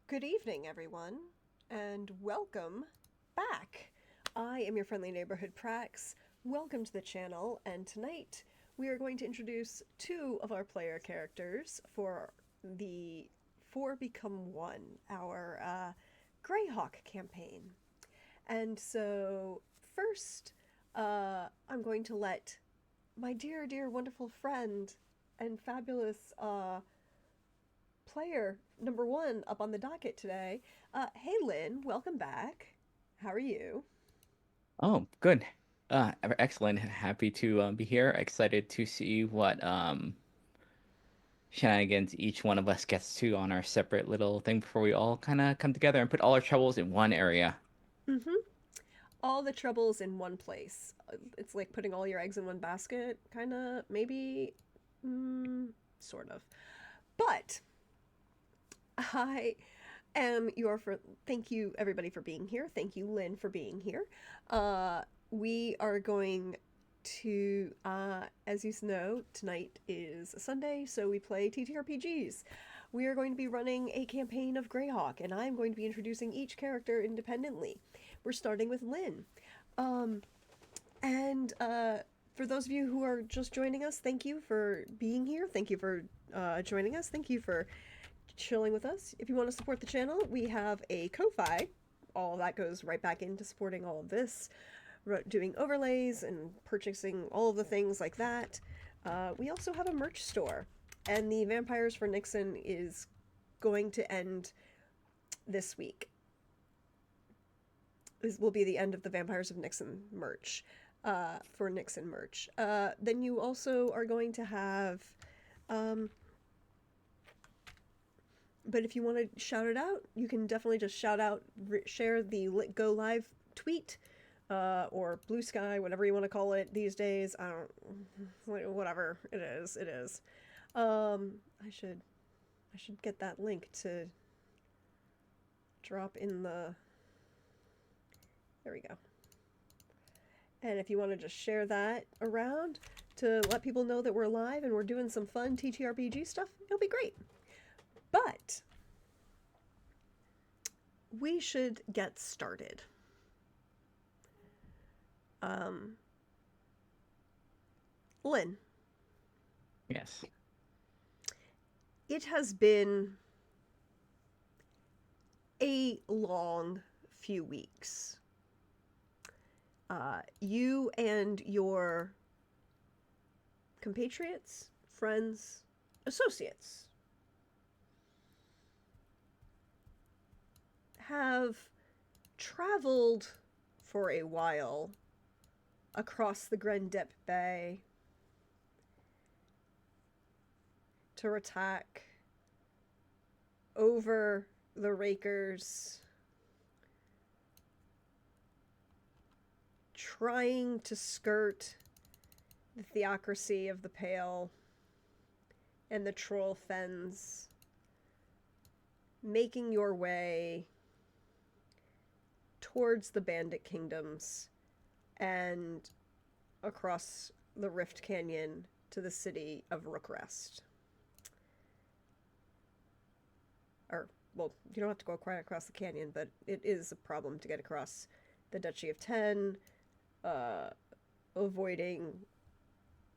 Good evening, everyone, and welcome back. I am your friendly neighborhood Prax. Welcome to the channel, and tonight we are going to introduce two of our player characters for the Four Become One, our Greyhawk campaign. And so, first, I'm going to let my dear, dear, wonderful friend and fabulous player number one up on the docket today. Hey, Lynn, welcome back. How are you? Oh, good. Excellent. Happy to be here. Excited to see what shenanigans each one of us gets to on our separate little thing before we all kind of come together and put all our troubles in one area. Mm-hmm. All the troubles in one place. It's like putting all your eggs in one basket, kind of, maybe, sort of. But I am your for. Thank you, everybody, for being here. Thank you, Lynn, for being here. Uh, we are going to, as you know, tonight is a Sunday, so we play TTRPGs. We are going to be running a campaign of Greyhawk, and I'm going to be introducing each character independently. We're starting with Lynn. Um, and for those of you who are just joining us, thank you for being here. Thank you for joining us. Thank you for chilling with us. If you want to support the channel, we have a Ko-Fi. All of that goes right back into supporting all of this, doing overlays and purchasing all of the things like that. We also have a merch store, and the Vampires for Nixon is going to end this week. This will be the end of the Vampires of Nixon merch, for Nixon merch. Then you also are going to have, um, but if you want to shout it out, you can definitely just shout out, share the Go Live tweet, or Blue Sky, whatever you want to call it these days. I don't, whatever it is, it is. Um, I should, I should get that link to drop in the. There we go. And if you want to just share that around to let people know that we're live and we're doing some fun TTRPG stuff, it'll be great. But we should get started. Um, Lynn, Yes. it has been a long few weeks. You and your compatriots, friends, associates have traveled for a while across the Grendep Bay to attack over the Rakers, trying to skirt the theocracy of the Pale and the Troll Fens, making your way towards the Bandit Kingdoms and across the Rift Canyon to the city of Rookrest. Or, well, you don't have to go quite across the canyon, but it is a problem to get across the Duchy of Ten, uh, avoiding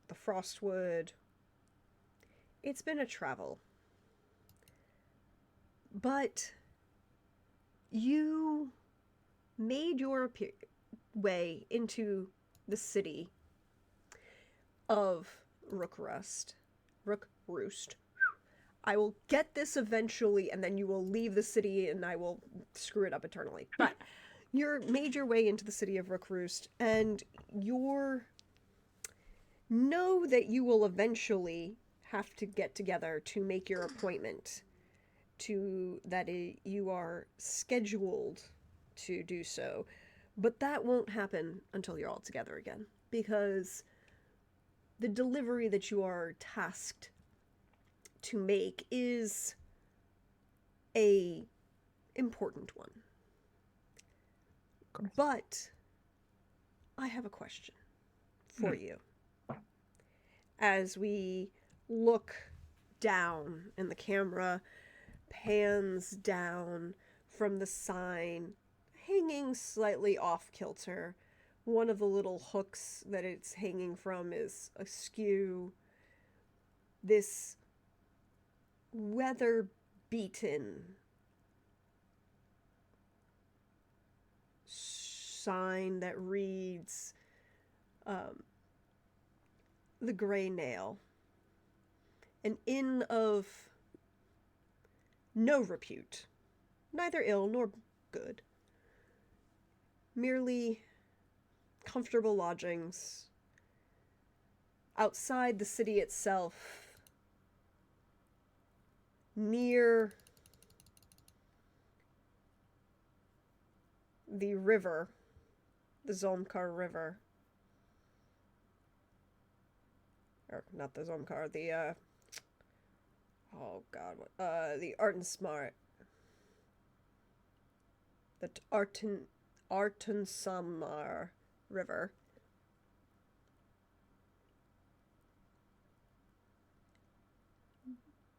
the Frostwood. It's been a travel. But you made your way into the city of Rookrest. Roost. I will get this eventually, and then you will leave the city, and I will screw it up eternally. But you made your way into the city of Roost, and you're know that you will eventually have to get together to make your appointment to that you are scheduled to do so, but that won't happen until you're all together again, because the delivery that you are tasked to make is a important one. Of course. But I have a question for Hmm. you. As we look down and the camera pans down from the sign, hanging slightly off kilter. One of the little hooks that it's hanging from is askew. This weather beaten sign that reads the Grey Nail, an inn of no repute, neither ill nor good, merely comfortable lodgings outside the city itself, near the river, the Zomkar River. Or not the Zomkar, the oh god, the Artensmart, the Artensamar River.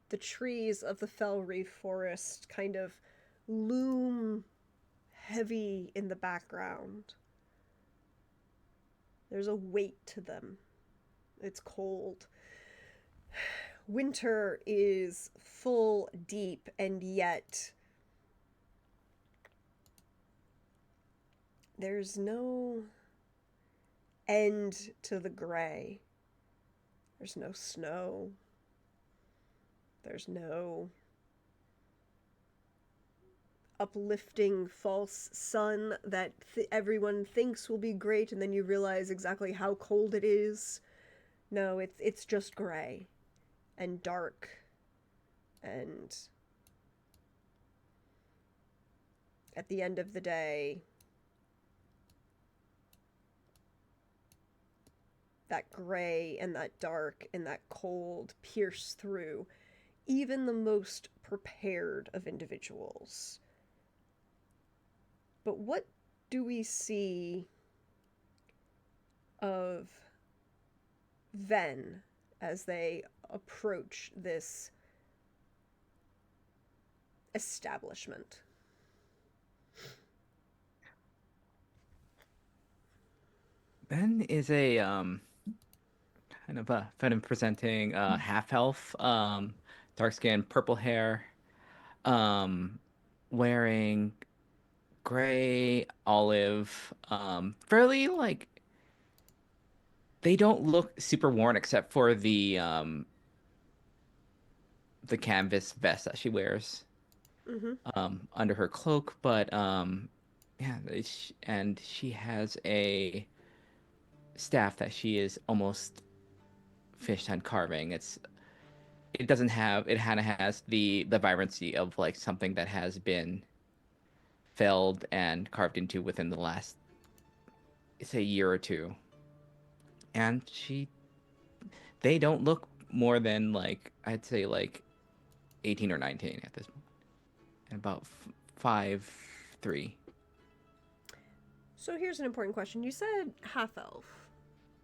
The trees of the Fell Reef Forest kind of loom heavy in the background. There's a weight to them. It's cold. Winter is full deep, and yet there's no end to the gray. There's no snow. There's no uplifting false sun that everyone thinks will be great, and then you realize exactly how cold it is. No, it's just gray and dark, and at the end of the day, that gray and that dark and that cold pierce through even the most prepared of individuals. But what do we see of Venn as they approach this establishment? Ben is a kind of a feminine presenting half elf, dark skin, purple hair, um, wearing gray, olive, fairly like they don't look super worn except for the canvas vest that she wears Mm-hmm. under her cloak, but yeah, and she has a staff that she is almost finished on carving. It kind of has the vibrancy of like something that has been felled and carved into within the last say year or two. And they don't look more than like I'd say like 18 or 19 at this point. And about 5'3". So here's an important question. You said half elf.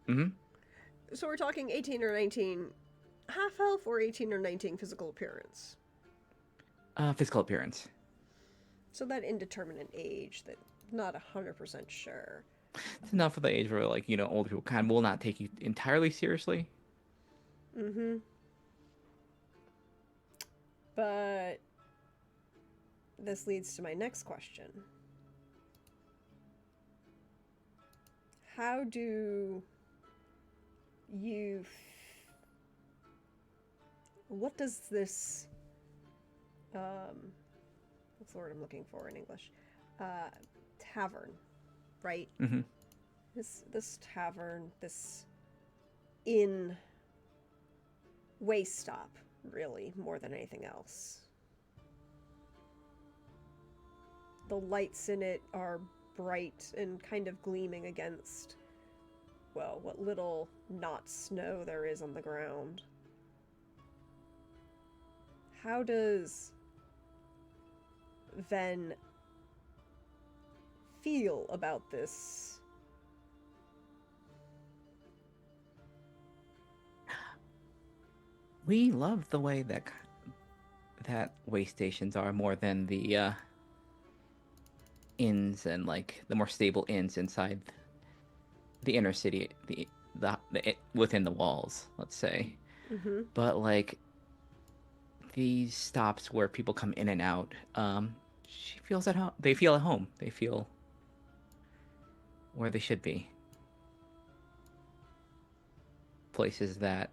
Mm-hmm. So we're talking 18 or 19 half elf, or 18 or 19 physical appearance? Physical appearance. So that indeterminate age that not 100% sure. It's enough for the age where like, older people kind of will not take you entirely seriously. Mm-hmm. But this leads to my next question. How do you... What does this... what's the word I'm looking for in English? Tavern, right? Mm-hmm. This tavern, this inn, way stop, really, more than anything else. The lights in it are bright and kind of gleaming against, well, what little not snow there is on the ground. How does Venn feel about this? We love the way that way stations are more than the inns and like the more stable inns inside the inner city, within the walls, let's say. Mm-hmm. But like these stops where people come in and out, she feels at home. They feel at home. They feel where they should be. Places that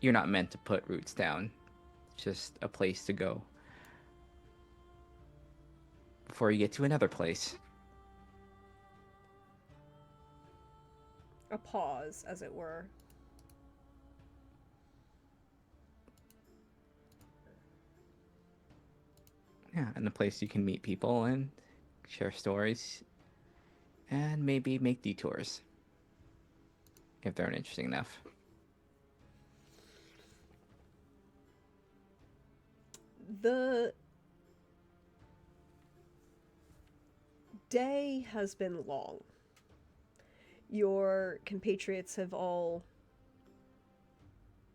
you're not meant to put roots down. It's just a place to go before you get to another place. A pause, as it were. Yeah, and a place you can meet people and share stories and maybe make detours if they're interesting enough. The day has been long. Your compatriots have all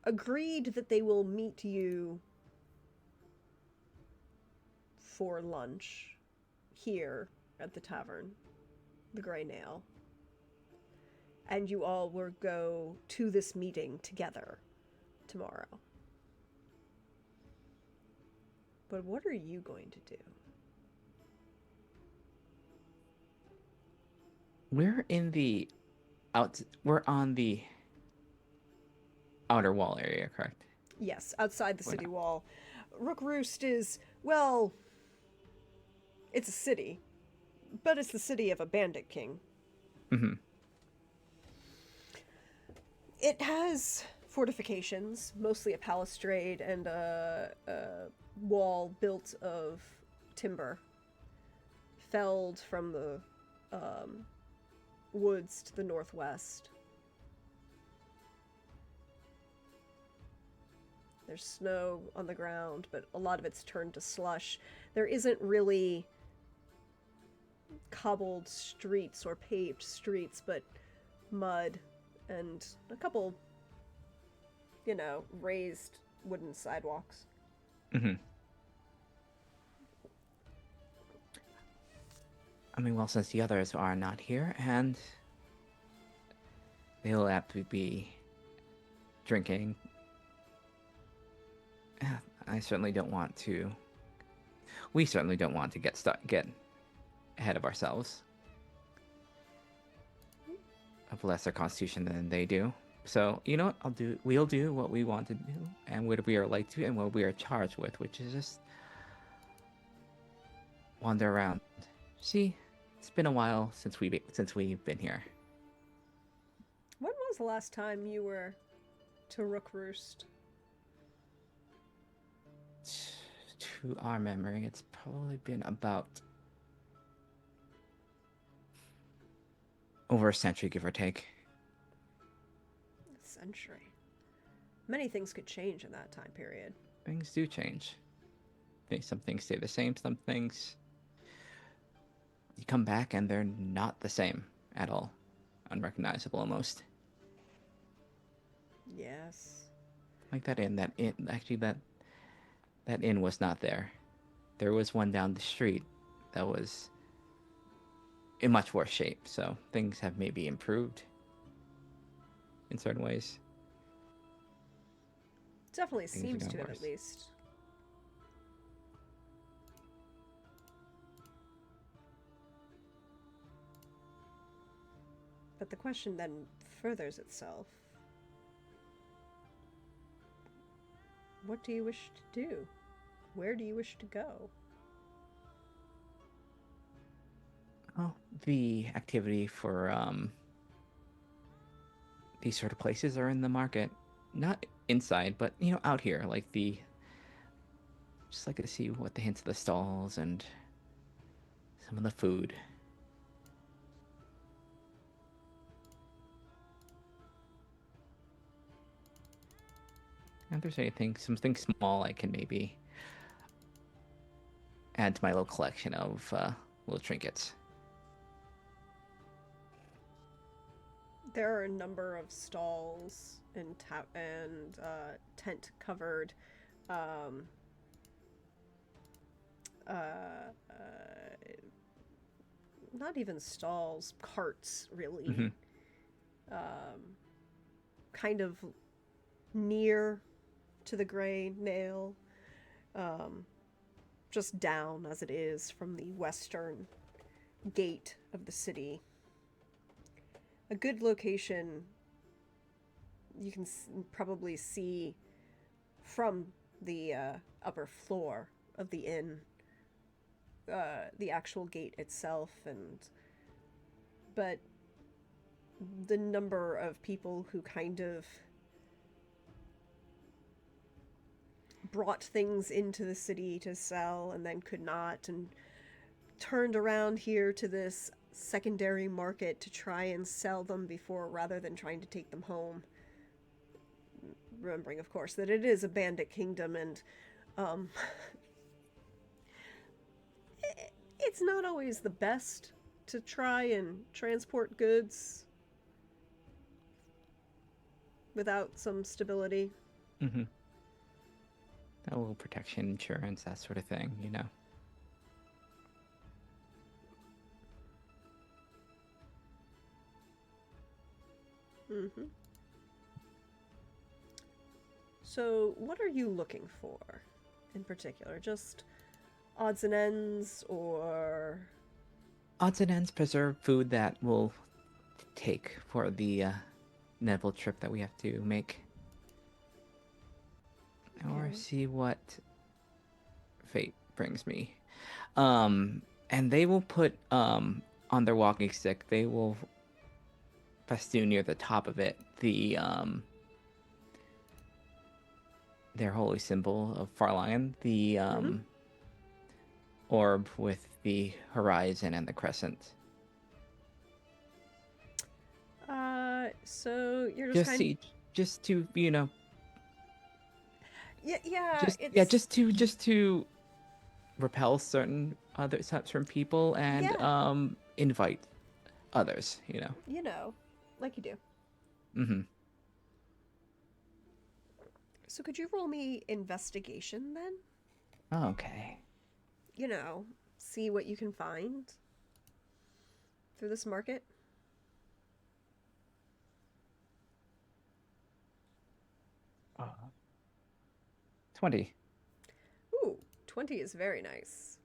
agreed that they will meet you for lunch here at the tavern, the Grey Nail. And you all will go to this meeting together tomorrow. But what are you going to do? We're on the outer wall area, correct? Yes, outside the We're city not. wall. Rook Roost is, well, it's a city, but it's the city of a bandit king. Mm-hmm. It has fortifications, mostly a palistrade and a wall built of timber, felled from the woods to the northwest. There's snow on the ground, but a lot of it's turned to slush. There isn't really cobbled streets or paved streets, but mud and a couple, raised wooden sidewalks. Mm-hmm. I mean, well, since the others are not here and they'll have to be drinking, I certainly don't want to. We certainly don't want to get ahead of ourselves. Of lesser constitution than they do. So you know what I'll do? We'll do what we want to do, and what we are like to, and what we are charged with, which is just wander around. See, it's been a while since we've been here. When was the last time you were to Rook Roost? To our memory, it's probably been about over a century, give or take. A century. Many things could change in that time period. Things do change. Some things stay the same. Some things you come back and they're not the same at all, unrecognizable almost. Yes. Like that inn. That inn was not there. There was one down the street that was in much worse shape. So things have maybe improved in certain ways. Definitely Things seems have to gotten have, at worse. least. But the question then furthers itself. What do you wish to do? Where do you wish to go? Well, the activity for these sort of places are in the market, not inside, but out here, just like to see what the hints of the stalls and some of the food. And if there's anything, something small I can maybe add to my little collection of little trinkets. There are a number of stalls and tent-covered not even stalls, carts, really. Mm-hmm. Um, kind of near to the gray nail, um, just down as it is from the western gate of the city. A good location you can probably see from the upper floor of the inn, the actual gate itself, and but the number of people who kind of brought things into the city to sell and then could not, and turned around here to this secondary market to try and sell them before rather than trying to take them home. Remembering, of course, that it is a bandit kingdom, and um, it's not always the best to try and transport goods without some stability. Mm-hmm. A little protection, insurance, that sort of thing, you know. Mm-hmm. So, what are you looking for in particular? Just odds and ends, or Odds and ends, preserved food that will take for the Neville trip that we have to make. Or okay. see what fate brings me. And they will put on their walking stick, they will festoon near the top of it their holy symbol of Farlion, the Mm-hmm. orb with the horizon and the crescent. So you're just Just kind of see, just to you know, yeah, just yeah, it's just to repel certain people and yeah, invite others. You know. you know, like you do. Mm-hmm. So could you roll me investigation then? Okay. You know, see what you can find through this market. 20. Ooh, 20 is very nice.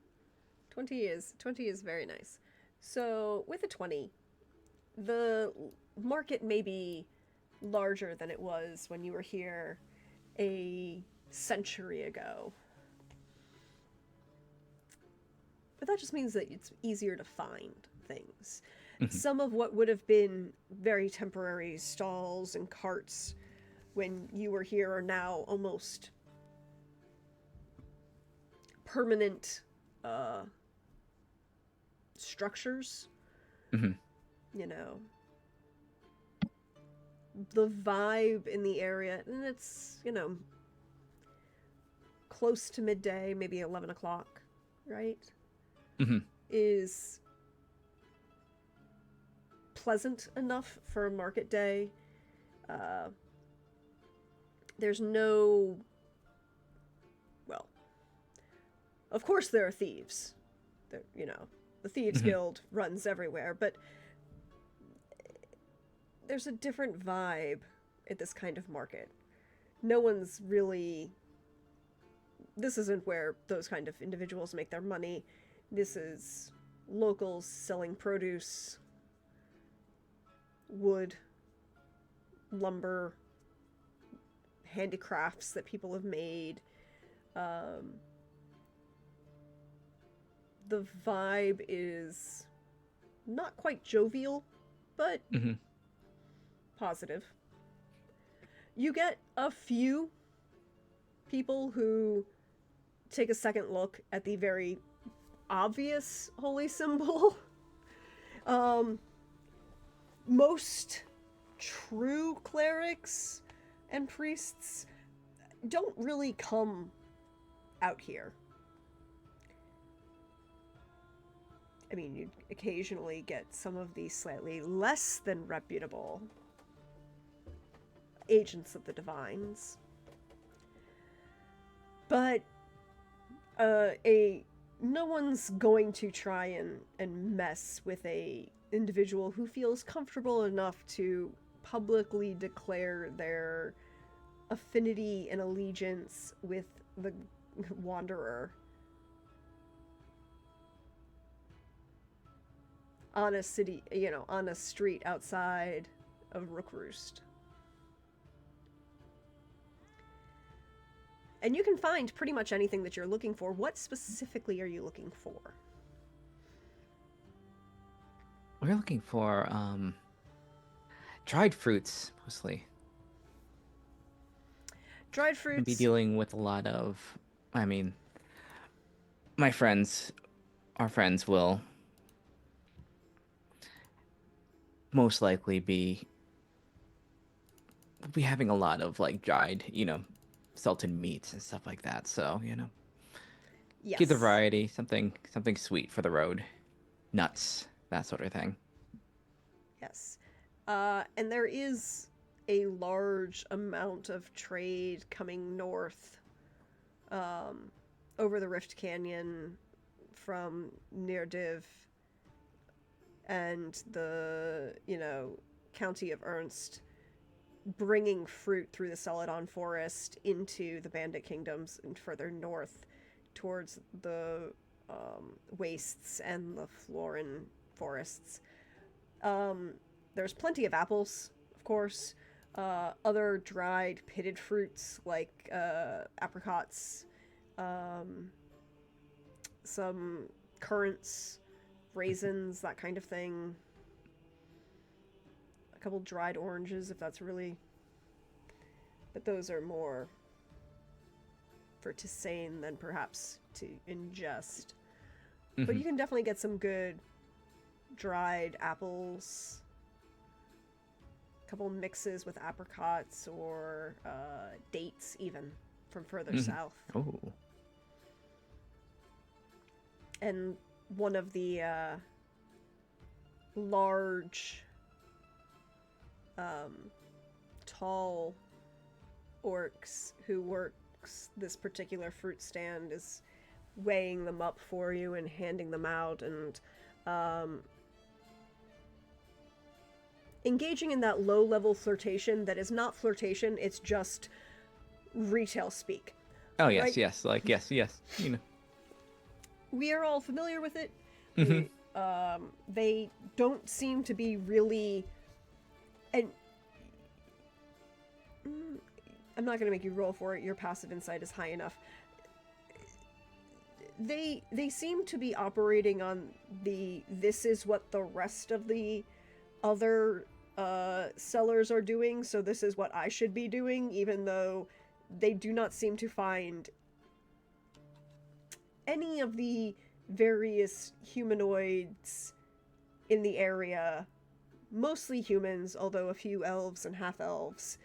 20 is very nice. So with a 20, the market may be larger than it was when you were here a century ago. But that just means that it's easier to find things. Mm-hmm. Some of what would have been very temporary stalls and carts when you were here are now almost permanent structures. Mm-hmm. You know, the vibe in the area, and it's, you know, close to midday, maybe 11 o'clock, right? Mm-hmm. Is pleasant enough for a market day. Uh, there's no. Well, of course there are thieves. You know, the Thieves Mm-hmm. Guild runs everywhere, but there's a different vibe at this kind of market. No one's really. This isn't where those kind of individuals make their money. This is locals selling produce, wood, lumber, handicrafts that people have made. Um, the vibe is not quite jovial, but Mm-hmm. positive. You get a few people who take a second look at the very obvious holy symbol. um, most true clerics and priests don't really come out here. I mean, you occasionally get some of the slightly less than reputable agents of the divines. But a no one's going to try and mess with a individual who feels comfortable enough to publicly declare their affinity and allegiance with the Wanderer on a city, on a street outside of Rookroost. And you can find pretty much anything that you're looking for. What specifically are you looking for? We're looking for dried fruits mostly. Dried We're gonna be fruits. dealing with a lot of. I mean, my friends, our friends will most likely be having a lot of like dried, salted meats and stuff like that. So keep the Yes. variety, something sweet for the road, nuts, that sort of thing. Yes. And there is a large amount of trade coming north um, over the Rift Canyon from Nirdiv and the, county of Ernst, bringing fruit through the Celadon Forest into the Bandit Kingdoms and further north towards the wastes and the Florin forests. There's plenty of apples, of course. Other dried, pitted fruits like apricots, um, some currants, raisins, that kind of thing. A couple dried oranges, if that's really. But those are more for tisane than perhaps to ingest. But Hmm. you can definitely get some good dried apples, a couple mixes with apricots or dates, even from further Hmm. south. Oh. And one of the large, tall orcs who works this particular fruit stand is weighing them up for you and handing them out and um, engaging in that low level flirtation that is not flirtation, it's just retail speak. Oh yes, Right? yes, like yes. We are all familiar with it. Hmm. They don't seem to be really. And I'm not going to make you roll for it. Your passive insight is high enough. They seem to be operating on the this is what the rest of the other sellers are doing, so this is what I should be doing, even though they do not seem to find any of the various humanoids in the area, mostly humans, although a few elves and half elves,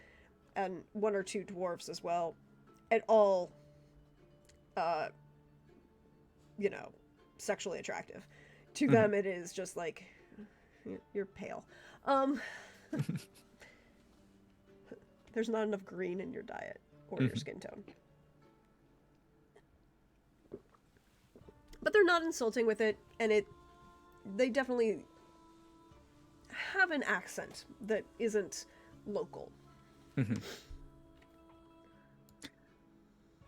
and one or two dwarves as well, at all, uh, sexually attractive. To Hmm. them, it is just like, you're pale. Um, there's not enough green in your diet or your Hmm. skin tone. But they're not insulting with it, and they definitely have an accent that isn't local. Hmm.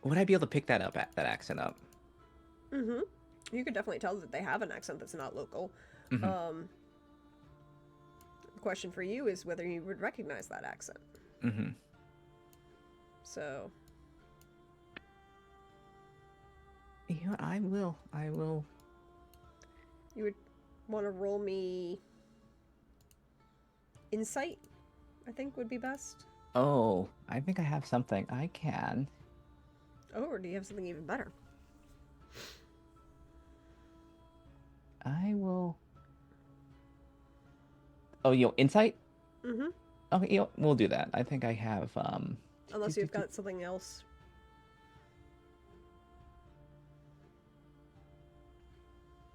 Would I be able to pick that accent up? Mm-hmm. You could definitely tell that they have an accent that's not local. Hmm. Um, the question for you is whether you would recognize that accent. Hmm. So, I will. I will. you would want to roll me insight, I think would be best. Oh, I think I have something I can. Oh, or do you have something even better? I will. Oh, insight? Mm-hmm. Okay, we'll do that. I think I have Unless you've got something else.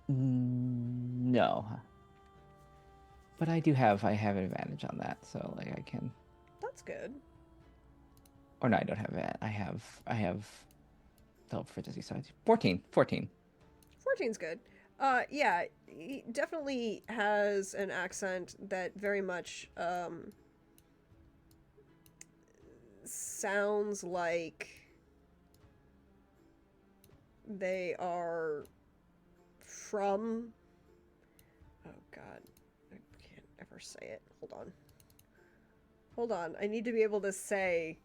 No. But I have an advantage on that, so like I can. That's good. Or no, I don't have that. I have 12 for Disney, so 14. 14. 14's good. Yeah, he definitely has an accent that very much sounds like they are from. Oh God, I can't ever say it. Hold on. Hold on. I need to be able to say.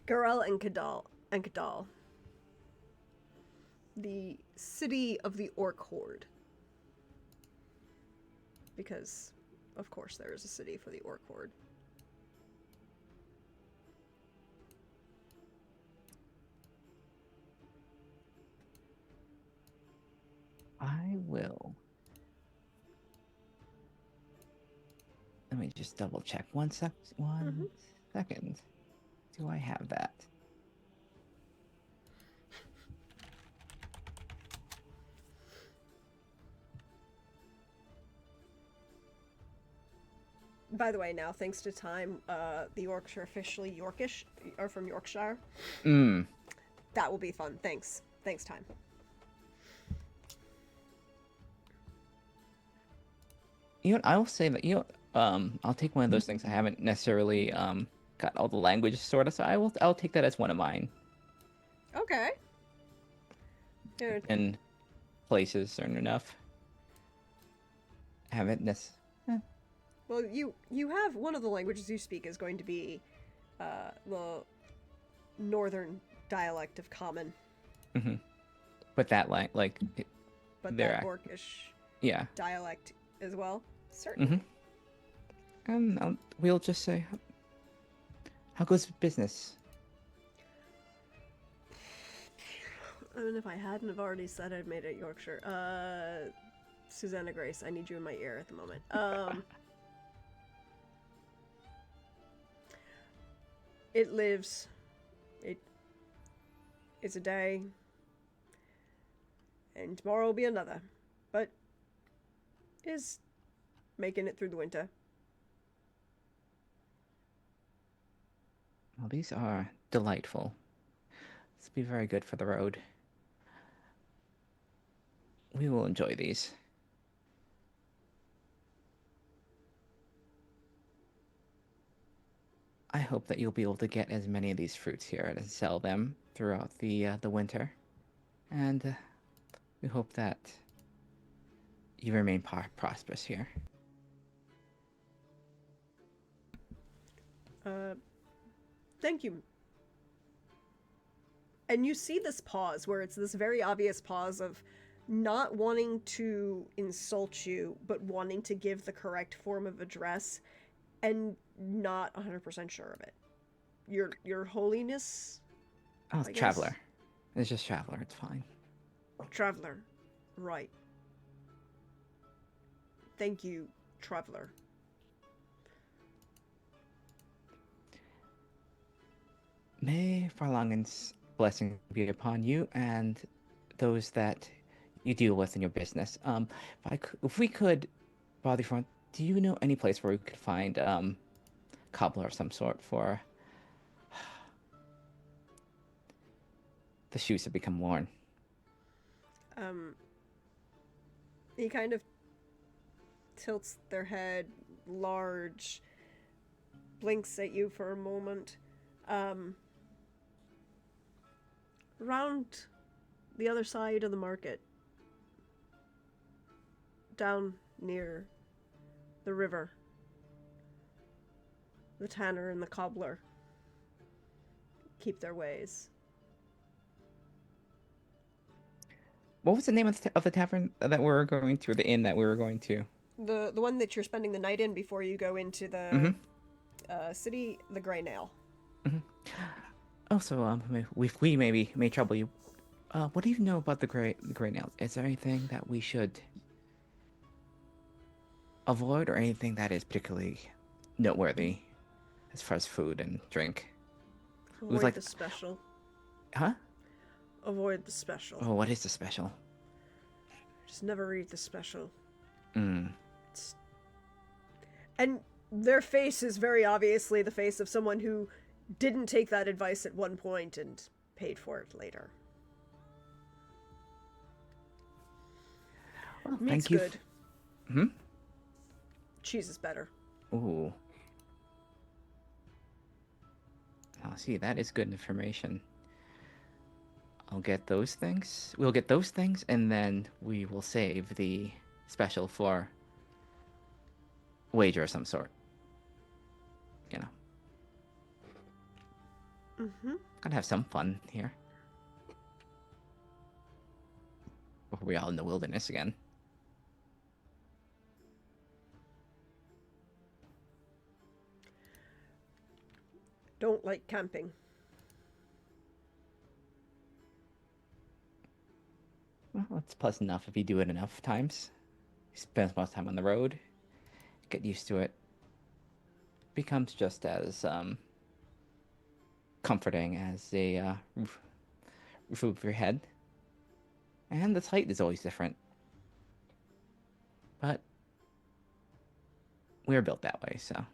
Garel and Kadal. The city of the Orc Horde. Because, of course, there is a city for the Orc Horde. I will. Let me just double check. One second. Do I have that? By the way, now, thanks to time, the Orcs are officially Yorkish, or from Yorkshire. Mm. That will be fun. Thanks. Thanks, time. You know, I will say that I'll take one of those things. I haven't necessarily got all the languages sorted, so I'll take that as one of mine. Okay. Yeah. And places aren't enough. Haven't necessarily. Well, you have one of the languages you speak is going to be the northern dialect of Common. Mm-hmm. But that but that Orcish dialect as well. Certainly. Mm-hmm. And we'll just say, how goes business? I mean, if I hadn't have already said I'd made it Yorkshire. Susanna Grace, I need you in my ear at the moment. It lives. It's a day. And tomorrow will be another. But is making it through the winter. Well, these are delightful. This will be very good for the road. We will enjoy these. I hope that you'll be able to get as many of these fruits here and sell them throughout the winter. And we hope that you remain prosperous here. Thank you. And you see this pause where it's this very obvious pause of not wanting to insult you, but wanting to give the correct form of address and not 100% sure of it. Your holiness? Oh, it's Traveler. It's just Traveler. It's fine. Traveler. Right. Thank you, Traveler. May Farlangen's blessing be upon you and those that you deal with in your business. If we could, Bodyfront, do you know any place where we could find cobbler of some sort for the shoes have become worn? He kind of tilts their head large, blinks at you for a moment. Round the other side of the market, down near the river, the tanner and the cobbler keep their ways. What was the name of the tavern that we were going to, or the inn that we were going to? The one that you're spending the night in before you go into the city, the Grey Nail. Mm-hmm. Also, if we maybe may trouble you, what do you know about the Grey Nail? Is there anything that we should avoid, or anything that is particularly noteworthy as far as food and drink? Avoid the special. Huh? Avoid the special. Oh, what is the special? Just never read the special. Mm. And Their face is very obviously the face of someone who didn't take that advice at one point and paid for it later. Well, Meat's thank you. good. Hmm? Cheese is better. Ooh. Oh, see, that is good information. I'll get those things. We'll get those things, and then we will save the special for wager of some sort. You know, Mm-hmm. gotta have some fun here. Before we all in the wilderness again. Don't like camping. Well, it's pleasant enough if you do it enough times. You spend most time on the road, get used to it. Becomes just as comforting as a roof over your head. And the sight is always different. But we're built that way, so.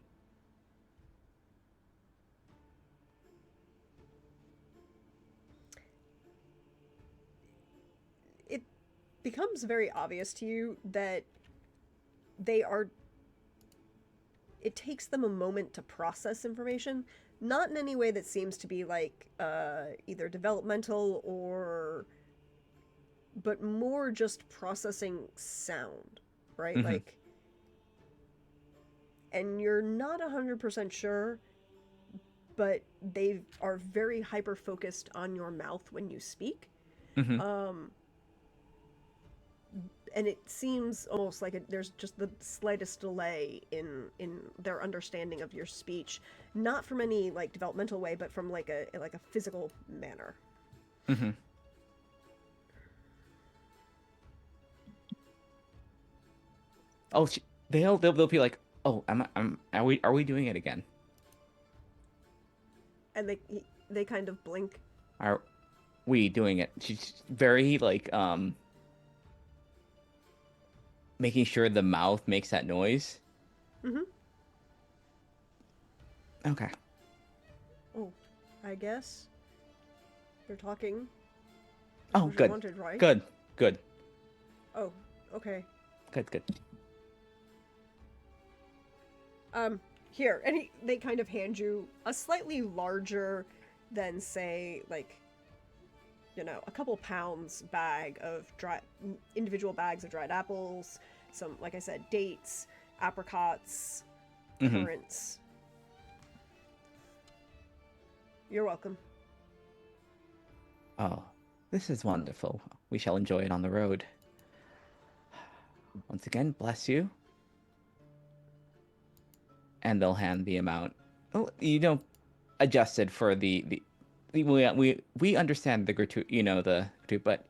It becomes very obvious to you that they are. It takes them a moment to process information, not in any way that seems to be like either developmental or, but more just processing sound, right? Mm-hmm. Like, and you're not 100% sure, but they are very hyper focused on your mouth when you speak. Mm-hmm. Um, and it seems almost like there's just the slightest delay in their understanding of your speech, not from any like developmental way, but from like a physical manner. Mm-hmm. Oh, they'll be like, oh, are we doing it again? And they kind of blink. Are we doing it? She's very like making sure the mouth makes that noise. Mm-hmm. Okay. Oh, I guess you're talking. That's Oh, what you good. wanted, right? Good. Good. Oh, okay. Good. Good. Here, and they kind of hand you a slightly larger than, say, like, a couple pounds bag of individual bags of dried apples, some, like I said, dates, apricots, Mm-hmm. currants. You're welcome. Oh, this is wonderful. We shall enjoy it on the road. Once again, bless you. And they'll hand the amount. Oh, adjusted for the we understand the gratuity, but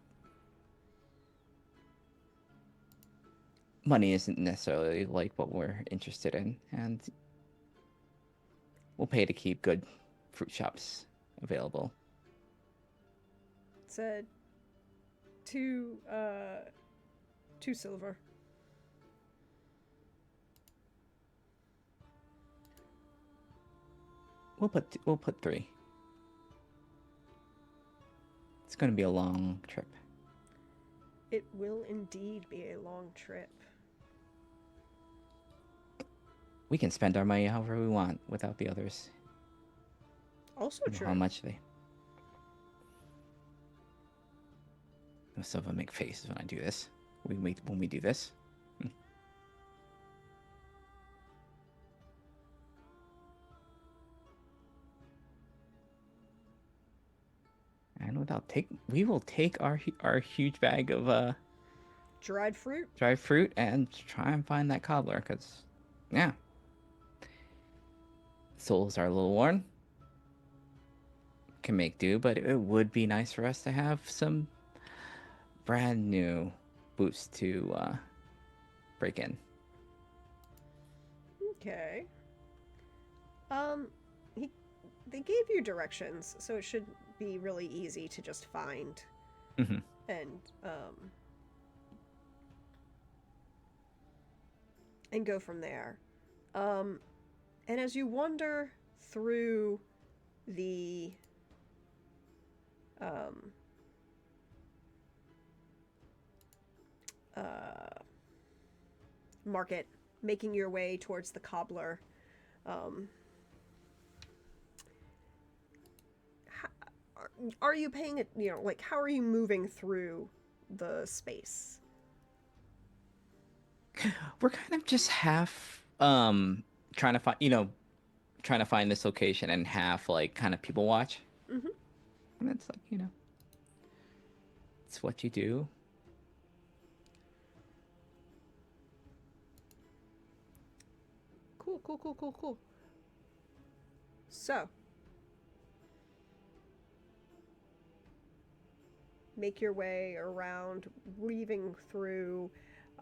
money isn't necessarily like what we're interested in, and we'll pay to keep good fruit shops available. Said 2 silver. We'll put 3. It's going to be a long trip. It will indeed be a long trip. We can spend our money however we want without the others. Also true. How much they? Some of them make faces when I do this. When we do this. And we will take our huge bag of Dried fruit. dried fruit and try and find that cobbler, because yeah, souls are a little worn. Can make do, but it would be nice for us to have some brand new boots to break in. Okay. They gave you directions, so it should be really easy to just find Mm-hmm. and go from there. Um, And as you wander through the um, uh, market, making your way towards the cobbler, um, are you paying it? You know, like how are you moving through the space? We're kind of just half trying to find, trying to find this location and half like kind of people watch. Mm-hmm. And it's like, it's what you do. Cool, cool, cool, cool, cool. So, make your way around, weaving through,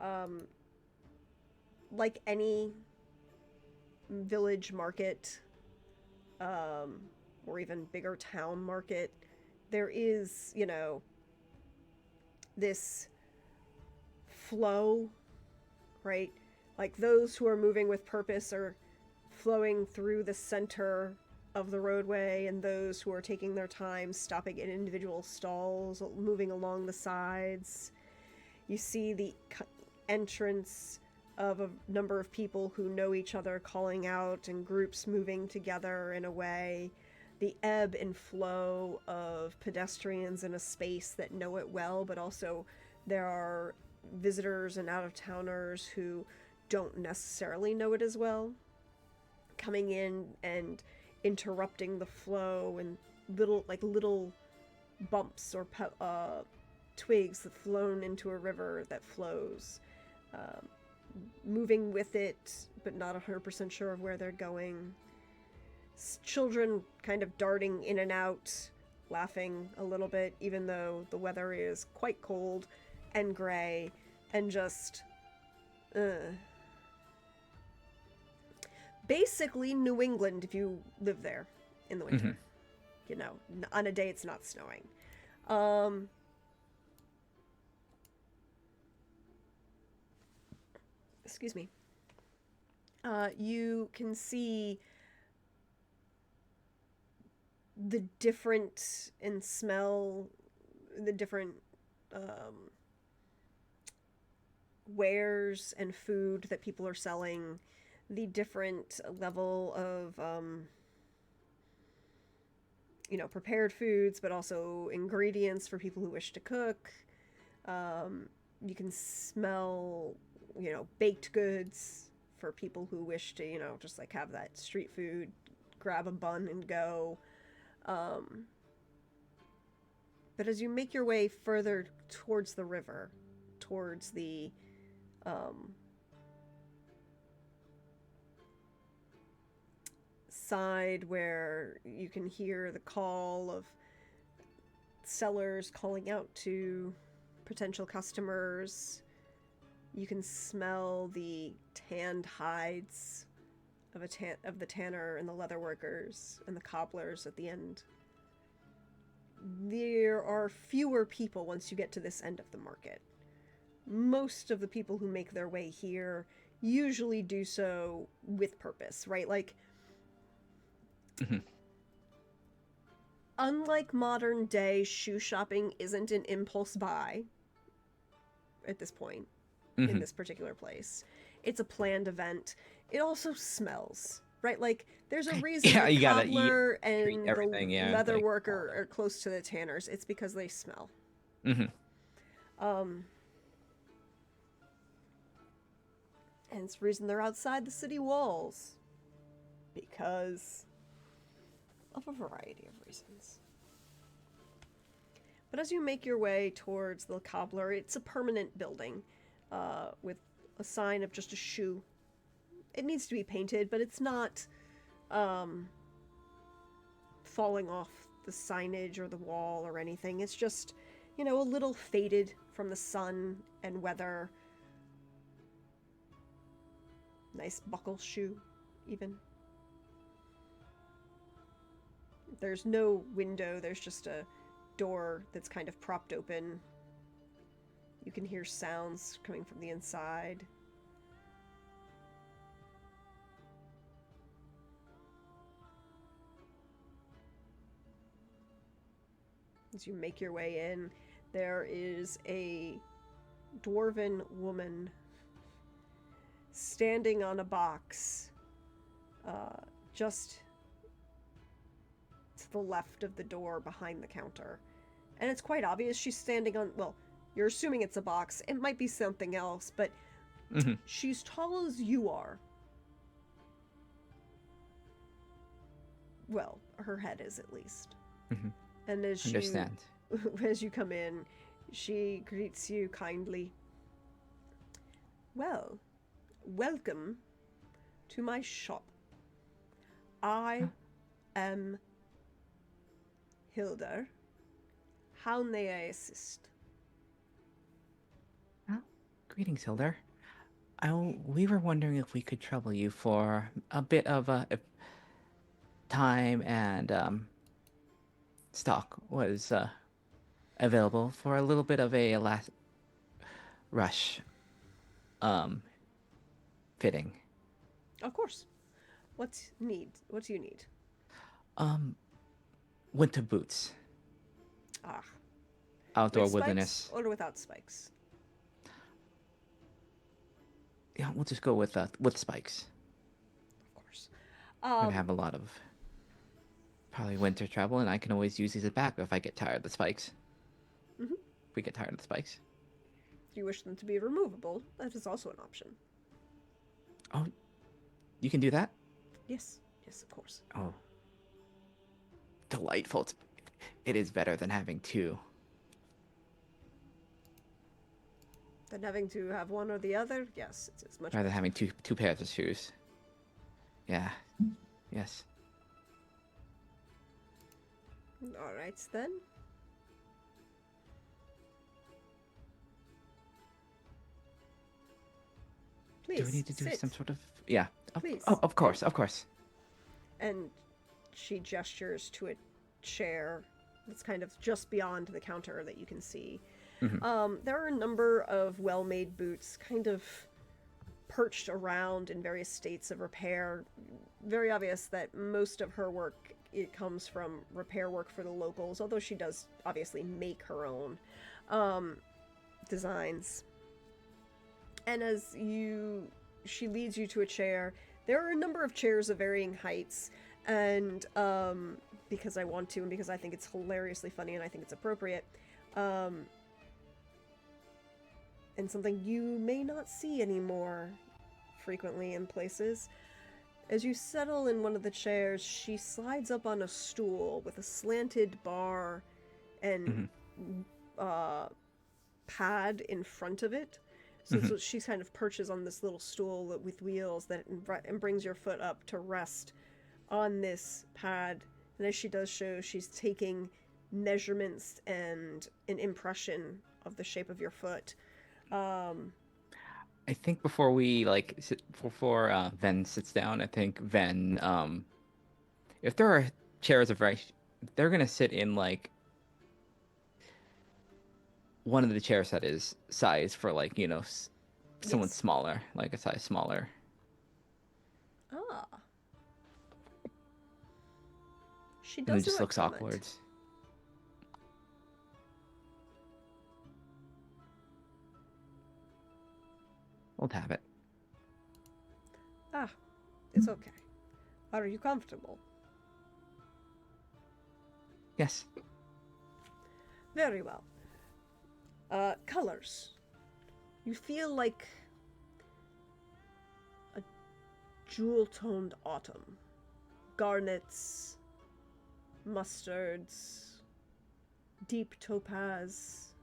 um, like any village market, um, or even bigger town market. There is, this flow, right? Like those who are moving with purpose are flowing through the center of the roadway, and those who are taking their time stopping in individual stalls, moving along the sides. You see the entrance of a number of people who know each other calling out, and groups moving together in a way. The ebb and flow of pedestrians in a space that know it well, but also there are visitors and out of towners who don't necessarily know it as well, coming in and interrupting the flow, and little bumps or twigs that flown into a river that flows, um, moving with it but not 100% sure of where they're going. Children kind of darting in and out, laughing a little bit even though the weather is quite cold and gray and just basically New England if you live there in the winter. On a day it's not snowing. Excuse me. You can see the different and smell the different wares and food that people are selling, the different level of prepared foods, but also ingredients for people who wish to cook. You can smell, baked goods for people who wish to, just like have that street food, grab a bun and go. But as you make your way further towards the river, towards the side where you can hear the call of sellers calling out to potential customers, you can smell the tanned hides of the tanner and the leather workers and the cobblers at the end. There are fewer people once you get to this end of the market. Most of the people who make their way here usually do so with purpose, right? Like, unlike modern day, shoe shopping isn't an impulse buy at this point in this particular place. It's a planned event. It also smells, right? Like, there's a reason the cobbler and the leather worker are close to the tanners. It's because they smell. And it's the reason they're outside the city walls. Because of a variety of reasons. But as you make your way towards the cobbler, it's a permanent building with a sign of just a shoe. It needs to be painted, but it's not falling off the signage or the wall or anything. It's just, a little faded from the sun and weather. Nice buckle shoe, even. There's no window, there's just a door that's kind of propped open. You can hear sounds coming from the inside. As you make your way in, there is a dwarven woman standing on a box just to the left of the door behind the counter. And it's quite obvious she's standing on, well, you're assuming it's a box. It might be something else, but she's tall as you are. Well, her head is at least. And as as you come in, she greets you kindly. Well, welcome to my shop. I am Hilda. How may I assist? Well, greetings, Hilda. We were wondering if we could trouble you for a bit of time and stock was available for a little bit of a last rush fitting. Of course. What do you need? Winter boots. Outdoor With wilderness. Spikes or without spikes? Yeah, we'll just go with spikes. Of course. I have a lot of probably winter travel, and I can always use these as back if I get tired of the spikes. If we get tired of the spikes. If you wish them to be removable, that is also an option. Oh, you can do that? Yes, of course. Oh, delightful. It is better than having two. Than having to have one or the other? Yes, it's much Rather better. than having two pairs of shoes. Yeah. Yes. All right, then. Please, Do we need to do sit. some sort of... Yeah. Please. Oh, of course, of course. And she gestures to a chair that's kind of just beyond the counter that you can see. There are a number of well-made boots kind of perched around in various states of repair. Very obvious that most of her work, it comes from repair work for the locals, although she does obviously make her own designs. And as she leads you to a chair, there are a number of chairs of varying heights, and because I want to, and because I think it's hilariously funny and I think it's appropriate, and something you may not see anymore frequently in places. As you settle in one of the chairs, she slides up on a stool with a slanted bar and pad in front of it. So she kind of perches on this little stool with wheels and brings your foot up to rest on this pad. And as she does so, she's taking measurements and an impression of the shape of your foot. I think before we before Venn sits down, I think Venn, if there are chairs of they're gonna sit in like one of the chairs that is size for someone Yes. smaller, like a size smaller. Ah. She And it does just not looks comment. awkward. We'll have it. Ah, it's okay. Are you comfortable? Yes. Very well. Colors. You feel like a jewel-toned autumn. Garnets, mustards, deep topaz,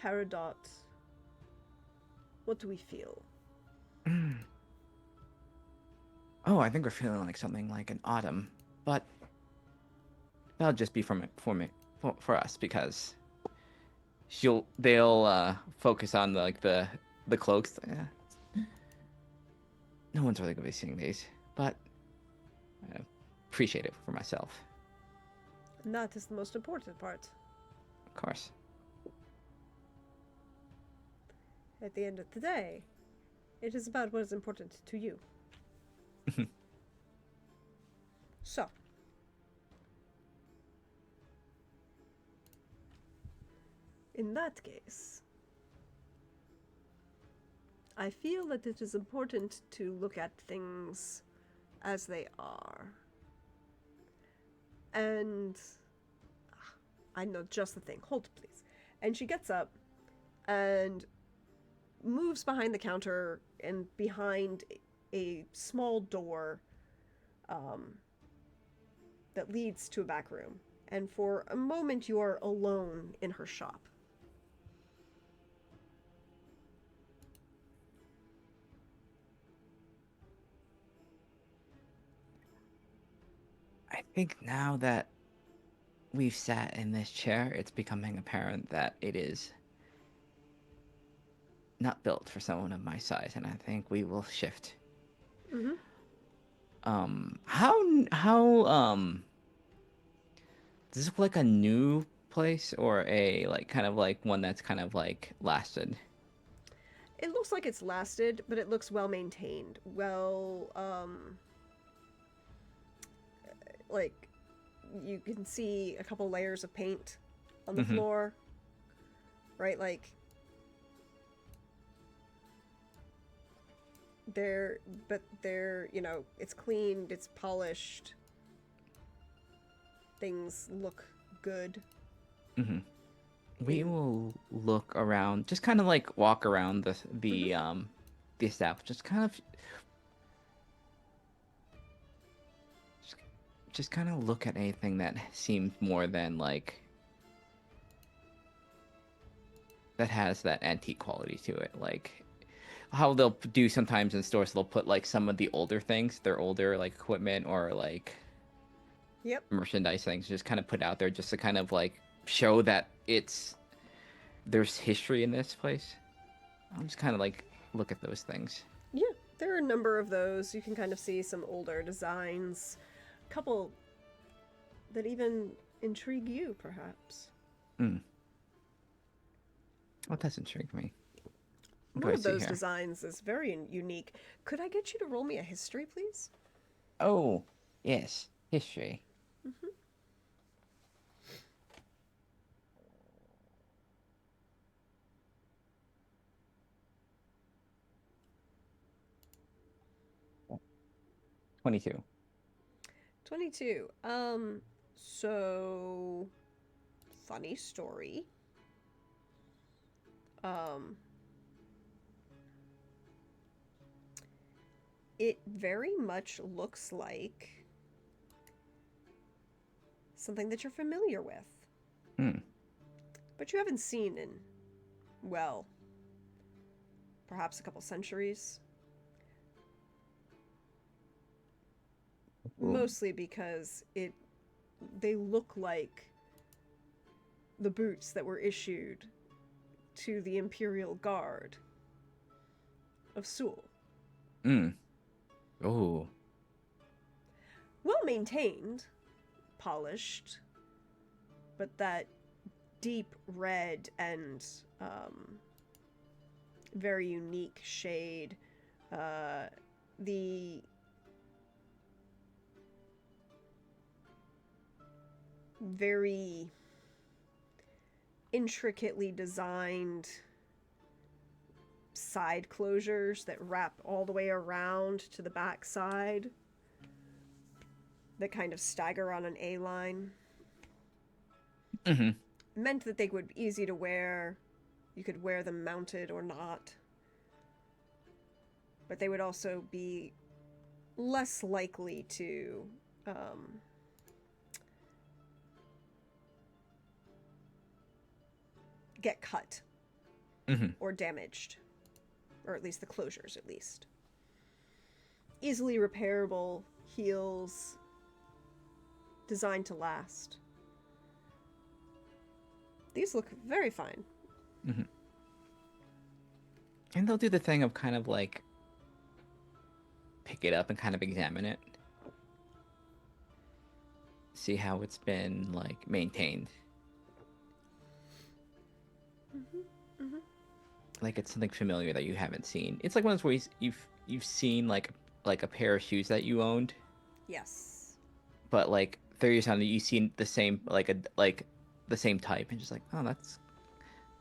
peridot. What do we feel? Oh, I think we're feeling like something like an autumn, but that'll just be for us because they'll focus on the cloaks. No one's really gonna be seeing these, but I appreciate it for myself. And that is the most important part. Of course. At the end of the day, it is about what is important to you. So, In that case, I feel that it is important to look at things as they are. And I know just the thing. Hold, please. And she gets up and moves behind the counter and behind a small door that leads to a back room. And for a moment, you are alone in her shop. I think now that we've sat in this chair, it's becoming apparent that it is not built for someone of my size, and I think we will shift. Mm-hmm. How does this look like a new place or a like kind of like one that's kind of like lasted? It looks like it's lasted, but it looks well maintained. Well, like you can see a couple layers of paint on the Mm-hmm. floor, right? Like they're, it's cleaned, it's polished. Things look good. Mm-hmm. We In will look around, just kind of like walk around Mhm. the establishment, just, just kind of look at anything that seems more than like that has that antique quality to it, like how they'll do sometimes in stores. They'll put like some of the older things, their older like equipment or like Yep. merchandise things, just kind of put out there just to kind of like show that there's history in this place. I'll just kind of like look at those things. Yeah, there are a number of those. You can kind of see some older designs, a couple that even intrigue you, perhaps. Mm. What does intrigue me? What do One I of see those here? designs is very unique. Could I get you to roll me a history, please? Oh, yes, history. Mm-hmm. 22. 22. So funny story. Um, it very much looks like something that you're familiar with, Hmm. but you haven't seen in, well, perhaps a couple centuries. Ooh. Mostly because they look like the boots that were issued to the Imperial Guard of Seoul. Hmm. Oh. Well maintained, polished, but that deep red and very unique shade. The very intricately designed side closures that wrap all the way around to the back side that kind of stagger on an A line Mm-hmm. meant that they would be easy to wear. You could wear them mounted or not. But they would also be less likely to get cut Mm-hmm. or damaged, or at least the closures, at least. Easily repairable heels designed to last. These look very fine. Mm-hmm. And they'll do the thing of kind of like pick it up and kind of examine it, see how it's been like maintained. Mm-hmm. Mm-hmm. Like it's something familiar that you haven't seen. It's like one of those ways you've seen like a pair of shoes that you owned, Yes. but like 30 years on you've seen the same like the same type and just like, oh,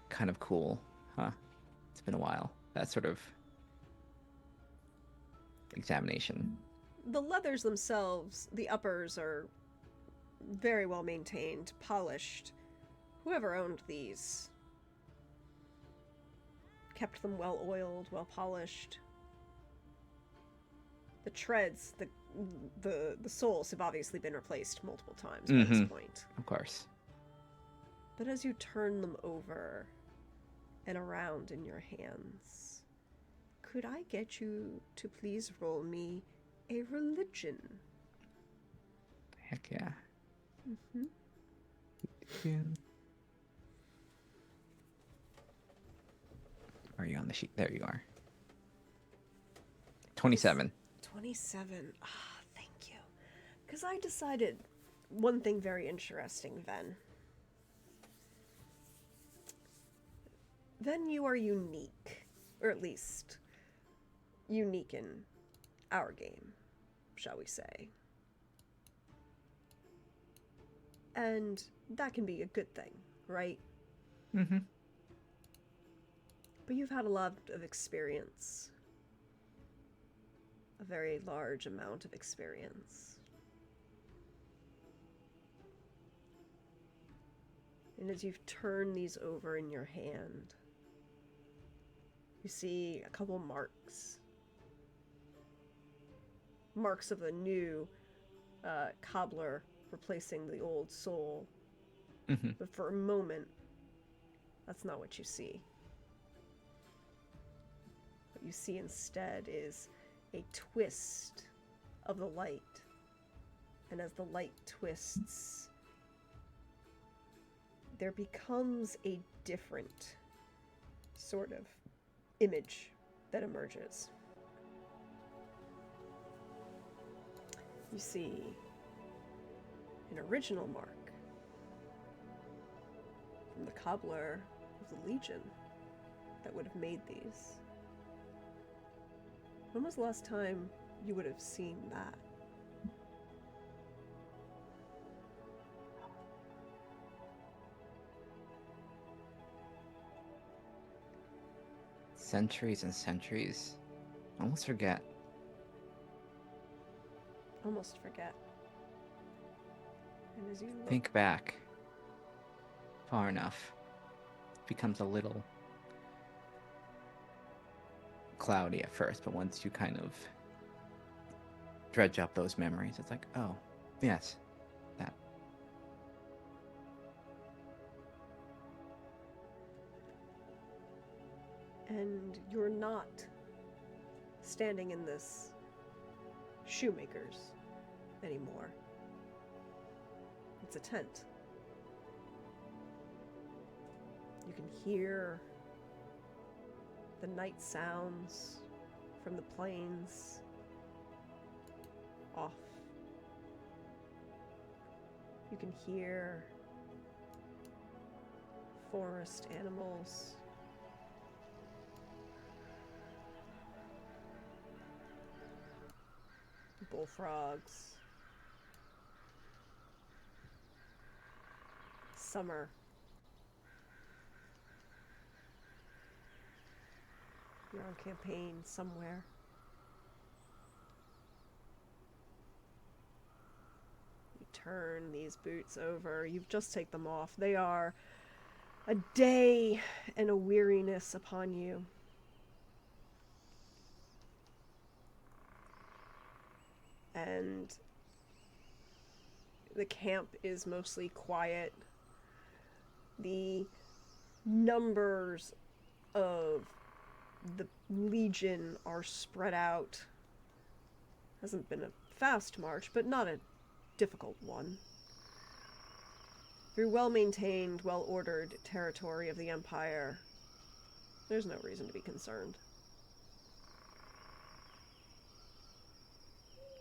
kind of cool, huh? It's been a while. That sort of examination. The leathers themselves, the uppers are very well maintained, polished. Whoever owned these kept them well oiled, well polished. The treads, the soles have obviously been replaced multiple times by this point. Of course. But as you turn them over and around in your hands, could I get you to please roll me a religion? Heck yeah. Mm-hmm. Are you on the sheet? There you are. 27. 27. Ah, thank you. Because I decided one thing very interesting, Venn. Venn, you are unique. Or at least unique in our game, shall we say. And that can be a good thing, right? Mm-hmm. But you've had a lot of experience. A very large amount of experience. And as you've turned these over in your hand, you see a couple marks. Marks of the new cobbler replacing the old soul. Mm-hmm. But for a moment, that's not what you see. What you see instead is a twist of the light. And as the light twists, there becomes a different sort of image that emerges. You see an original mark from the cobbler of the Legion that would have made these. When was the last time you would have seen that? Centuries and centuries. Almost forget. Almost forget. And as you look, Think back far enough, it becomes a little cloudy at first, but once you kind of dredge up those memories, it's like, oh, yes, that. and you're not standing in this shoemaker's anymore. It's a tent. You can hear the night sounds from the plains off. You can hear forest animals. Bullfrogs. Summer. You're on campaign somewhere. You turn these boots over. You've just taken them off. They are a day and a weariness upon you. And the camp is mostly quiet. The numbers of the Legion are spread out. Hasn't been a fast march, but not a difficult one. Through well-maintained, well-ordered territory of the Empire, there's no reason to be concerned.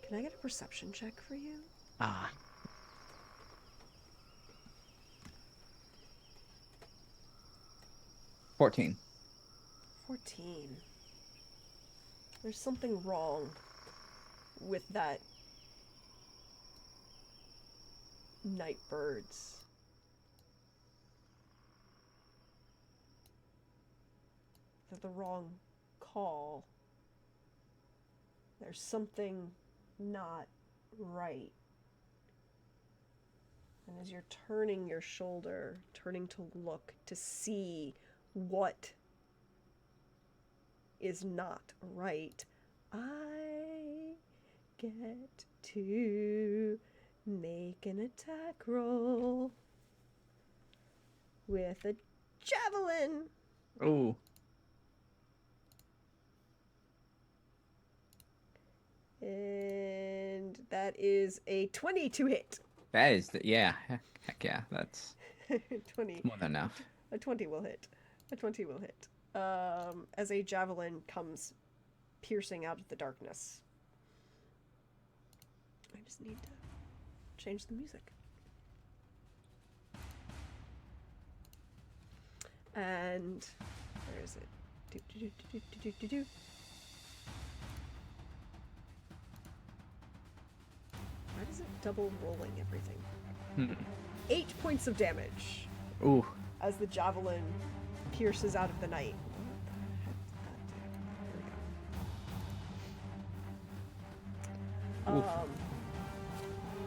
Can I get a perception check for you? Ah. $14. 14. There's something wrong with that night birds. the wrong call. There's something not right. And as you're turning your shoulder, turning to look to see what is not right, I get to make an attack roll with a javelin. Oh. And that is a 20 to hit. That is yeah. Heck yeah, that's 20. more than enough. A 20 will hit. A 20 will hit. As a javelin comes piercing out of the darkness. I just need to change the music. And where is it? Do. Why is it double rolling everything? 8 points of damage. Ooh. As the javelin pierces out of the night.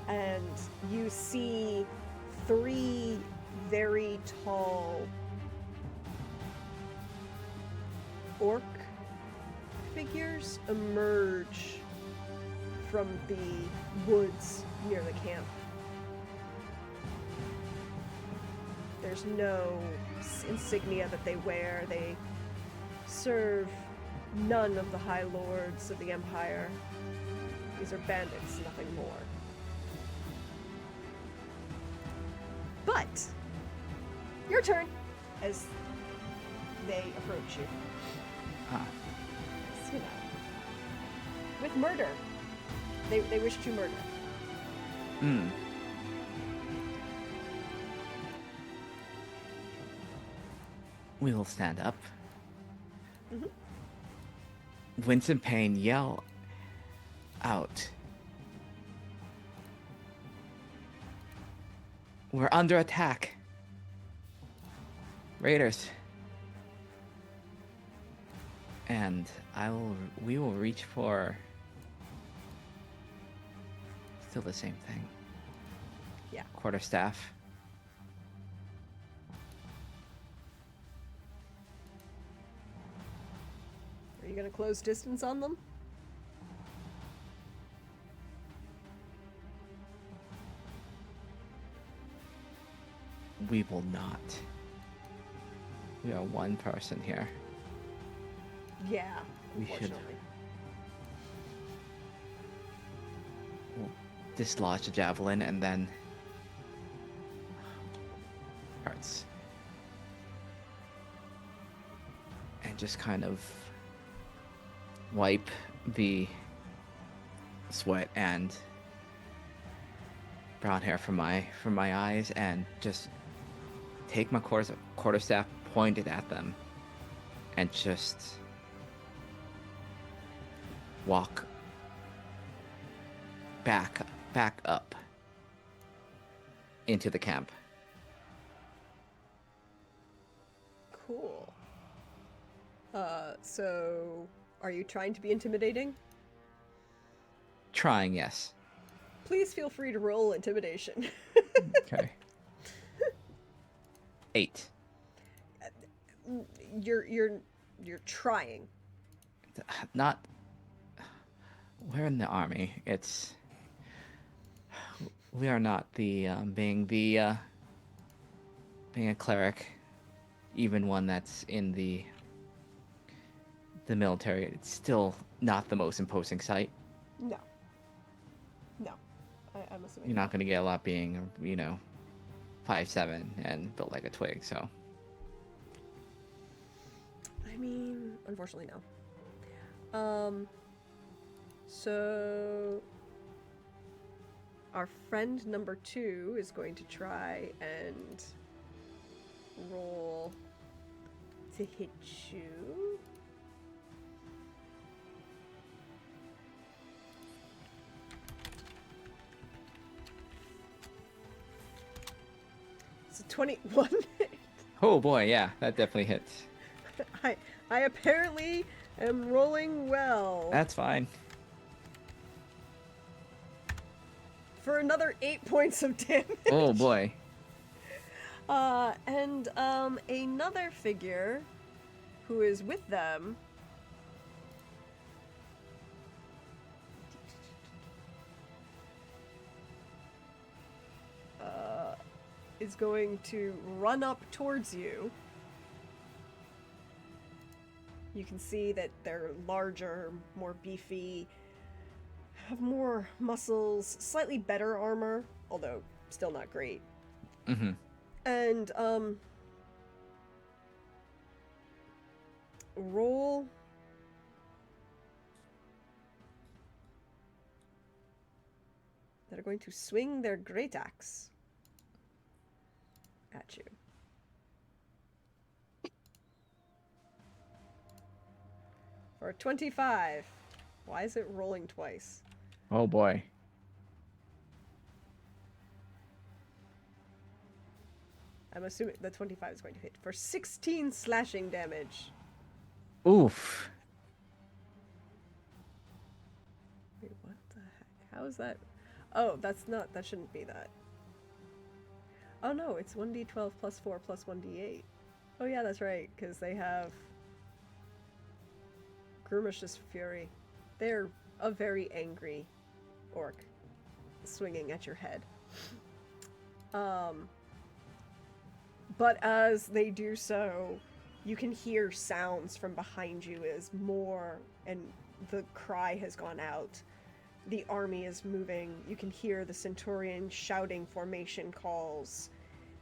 And you see 3 very tall orc figures emerge from the woods near the camp. There's no insignia that they wear. They serve none of the high lords of the Empire. These are bandits, nothing more. But your turn as they approach you. Huh. As, you know, with murder. They wish to murder. We will stand up. Winston Payne yell out. We're under attack. Raiders. And we will reach for still the same thing. Yeah. Quarterstaff. Are you gonna close distance on them? We will not. We are one person here. Yeah, We should. unfortunately. We'll dislodge the javelin and then hurts. And just kind of wipe the sweat and brown hair from my eyes and just take my quarterstaff, point it at them, and just walk back up into the camp. Cool. So are you trying to be intimidating? Trying, yes. Please feel free to roll intimidation. Okay. 8. You're trying. Not. We're in the army. We are not being a cleric, even one that's in the military. It's still not the most imposing sight. No. I'm assuming. You're not going to get a lot being, 5'7" and built like a twig. So. I mean, unfortunately, no. So our friend number 2 is going to try and roll to hit you. It's a 21. Oh boy, yeah, that definitely hits. I apparently am rolling well. That's fine. For another 8 points of damage. Oh boy. And another figure who is with them is going to run up towards you. You can see that they're larger, more beefy, have more muscles, slightly better armor, although still not great. Mm-hmm. And, roll that are going to swing their great axe at you. For 25. Why is it rolling twice? Oh boy. I'm assuming the 25 is going to hit for 16 slashing damage. Oof. Wait, what the heck? How is that? Oh, that shouldn't be that. Oh no, it's 1d12 plus 4 plus 1d8. Oh yeah, that's right, because they have Grumish's Fury. They're a very angry orc swinging at your head. But as they do so, you can hear sounds from behind you as more, and the cry has gone out. The army is moving. You can hear the Centurion shouting formation calls,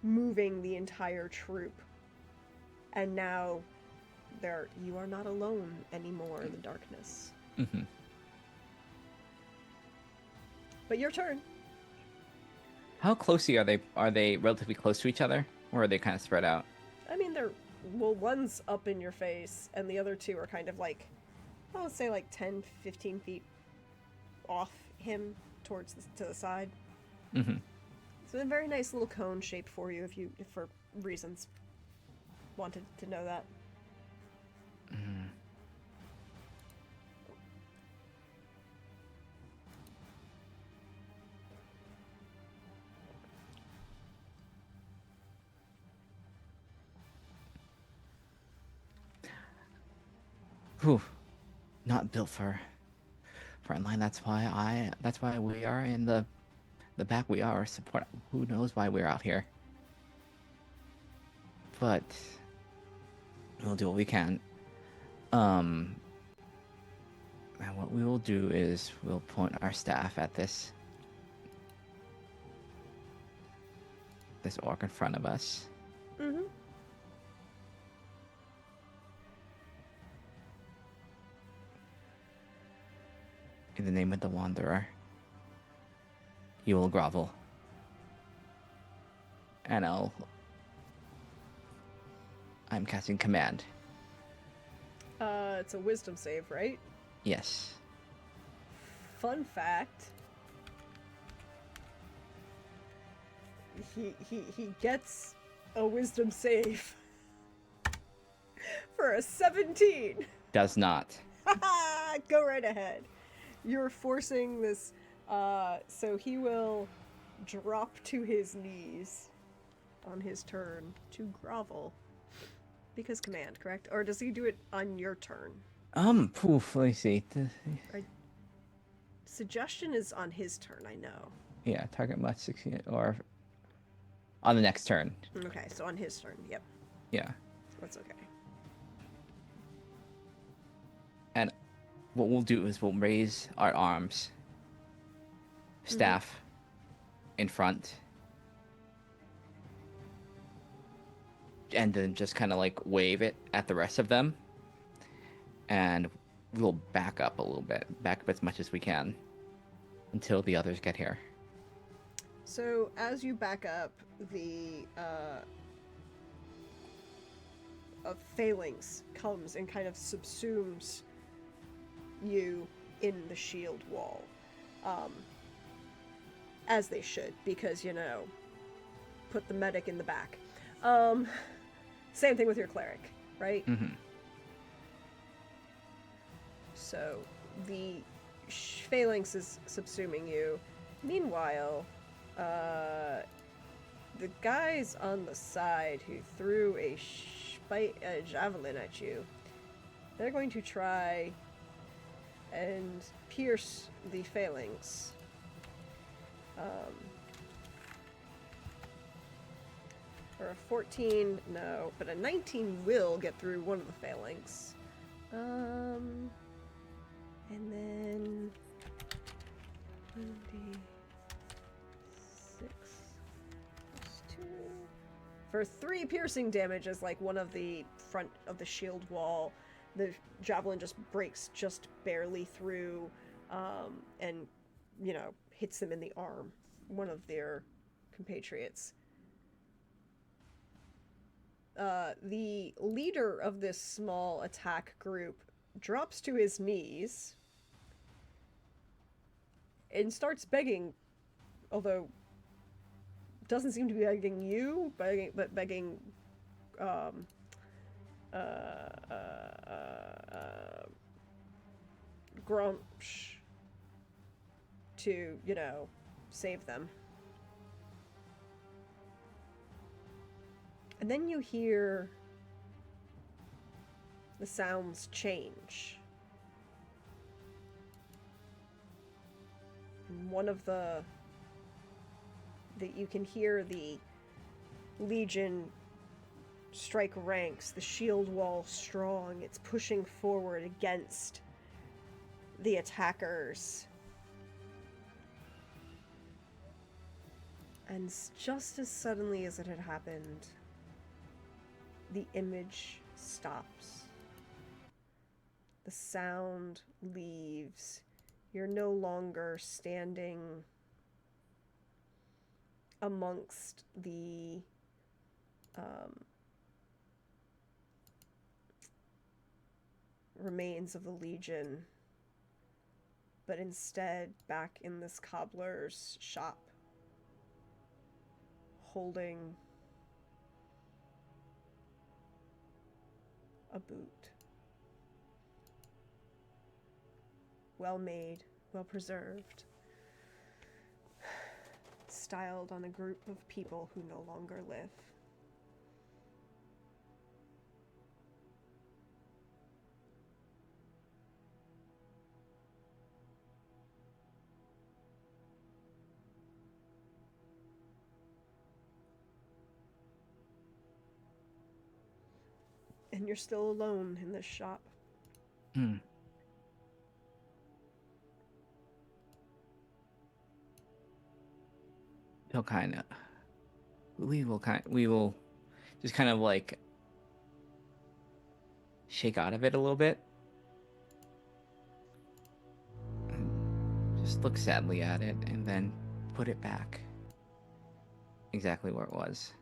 moving the entire troop. And now you are not alone anymore in the darkness. Mm-hmm. But your turn. How closely are they? Are they relatively close to each other, or are they kind of spread out? I mean, one's up in your face, and the other two are kind of like, I would say like 10, 15 feet off him to the side. Mm-hmm. So a very nice little cone shape for you if for reasons wanted to know that. Mm. Whew. Not built for frontline. That's why we are in the back. We are support. Who knows why we're out here? But we'll do what we can. And what we will do is we'll point our staff at this orc in front of us. Mm-hmm. In the name of the Wanderer, you will grovel. And I'm casting command. It's a wisdom save, right? Yes. Fun fact. He gets a wisdom save for a 17. Does not. Go right ahead. You're forcing this, so he will drop to his knees on his turn to grovel. Because command, correct? Or does he do it on your turn? Let me see. Suggestion is on his turn, I know. Yeah, target must 16 or on the next turn. Okay, so on his turn, yep. Yeah. That's okay. And what we'll do is we'll raise our arms, staff in front, and then just kind of like wave it at the rest of them. And we'll back up a little bit, back up as much as we can until the others get here. So as you back up, the phalanx comes and kind of subsumes you in the shield wall. As they should, because, put the medic in the back. Same thing with your cleric, right? Mm-hmm. So the phalanx is subsuming you. Meanwhile, the guys on the side who threw a javelin at you, they're going to try and pierce the phalanx. For a 14, no, but a 19 will get through one of the phalanx. And then 26 plus 2 for 3 piercing damage as like one of the front of the shield wall, the javelin just breaks just barely through, and hits them in the arm, one of their compatriots. The leader of this small attack group drops to his knees and starts begging, although doesn't seem to be begging you, but begging Grumsh to, save them. And then you hear the sounds change. And one of you can hear the Legion strike ranks, the shield wall strong. It's pushing forward against the attackers. And just as suddenly as it had happened, the image stops. The sound leaves. You're no longer standing amongst the remains of the Legion, but instead back in this cobbler's shop, holding a boot. Well made, well preserved, styled on a group of people who no longer live. And you're still alone in this shop. He'll we will just kind of like shake out of it a little bit. And just look sadly at it and then put it back exactly where it was.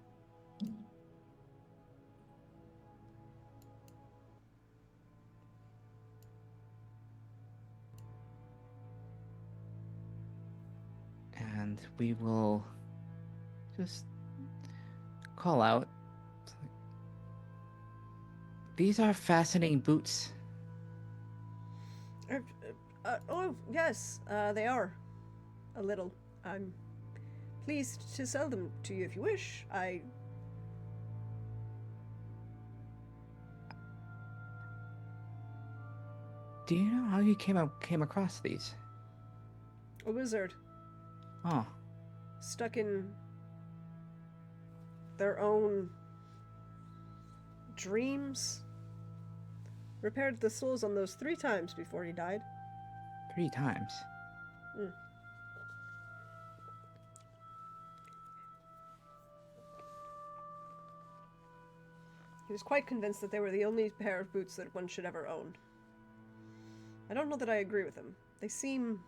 And we will just call out. These are fascinating boots. Oh, yes, they are. A little. I'm pleased to sell them to you if you wish. Do you know how you came across these? A wizard. Oh. Stuck in their own dreams. Repaired the souls on those 3 times before he died. 3 times? He was quite convinced that they were the only pair of boots that one should ever own. I don't know that I agree with him. They seem...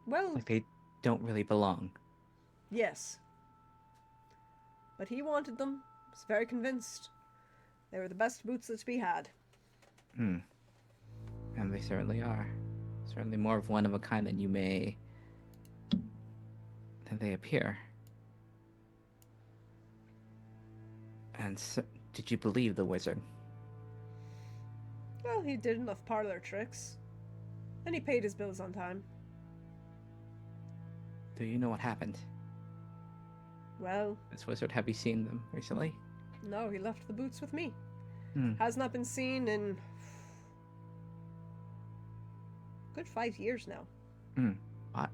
well... like they don't really belong. Yes. But he wanted them. Was very convinced. They were the best boots that to be had. And they certainly are. Certainly more of one of a kind than they appear. And so, did you believe the wizard? Well, he did enough parlor tricks. And he paid his bills on time. Do you know what happened? Well, This wizard, have you seen them recently? no, he left the boots with me. Hmm. Has not been seen in good 5 years now. Hmm. I,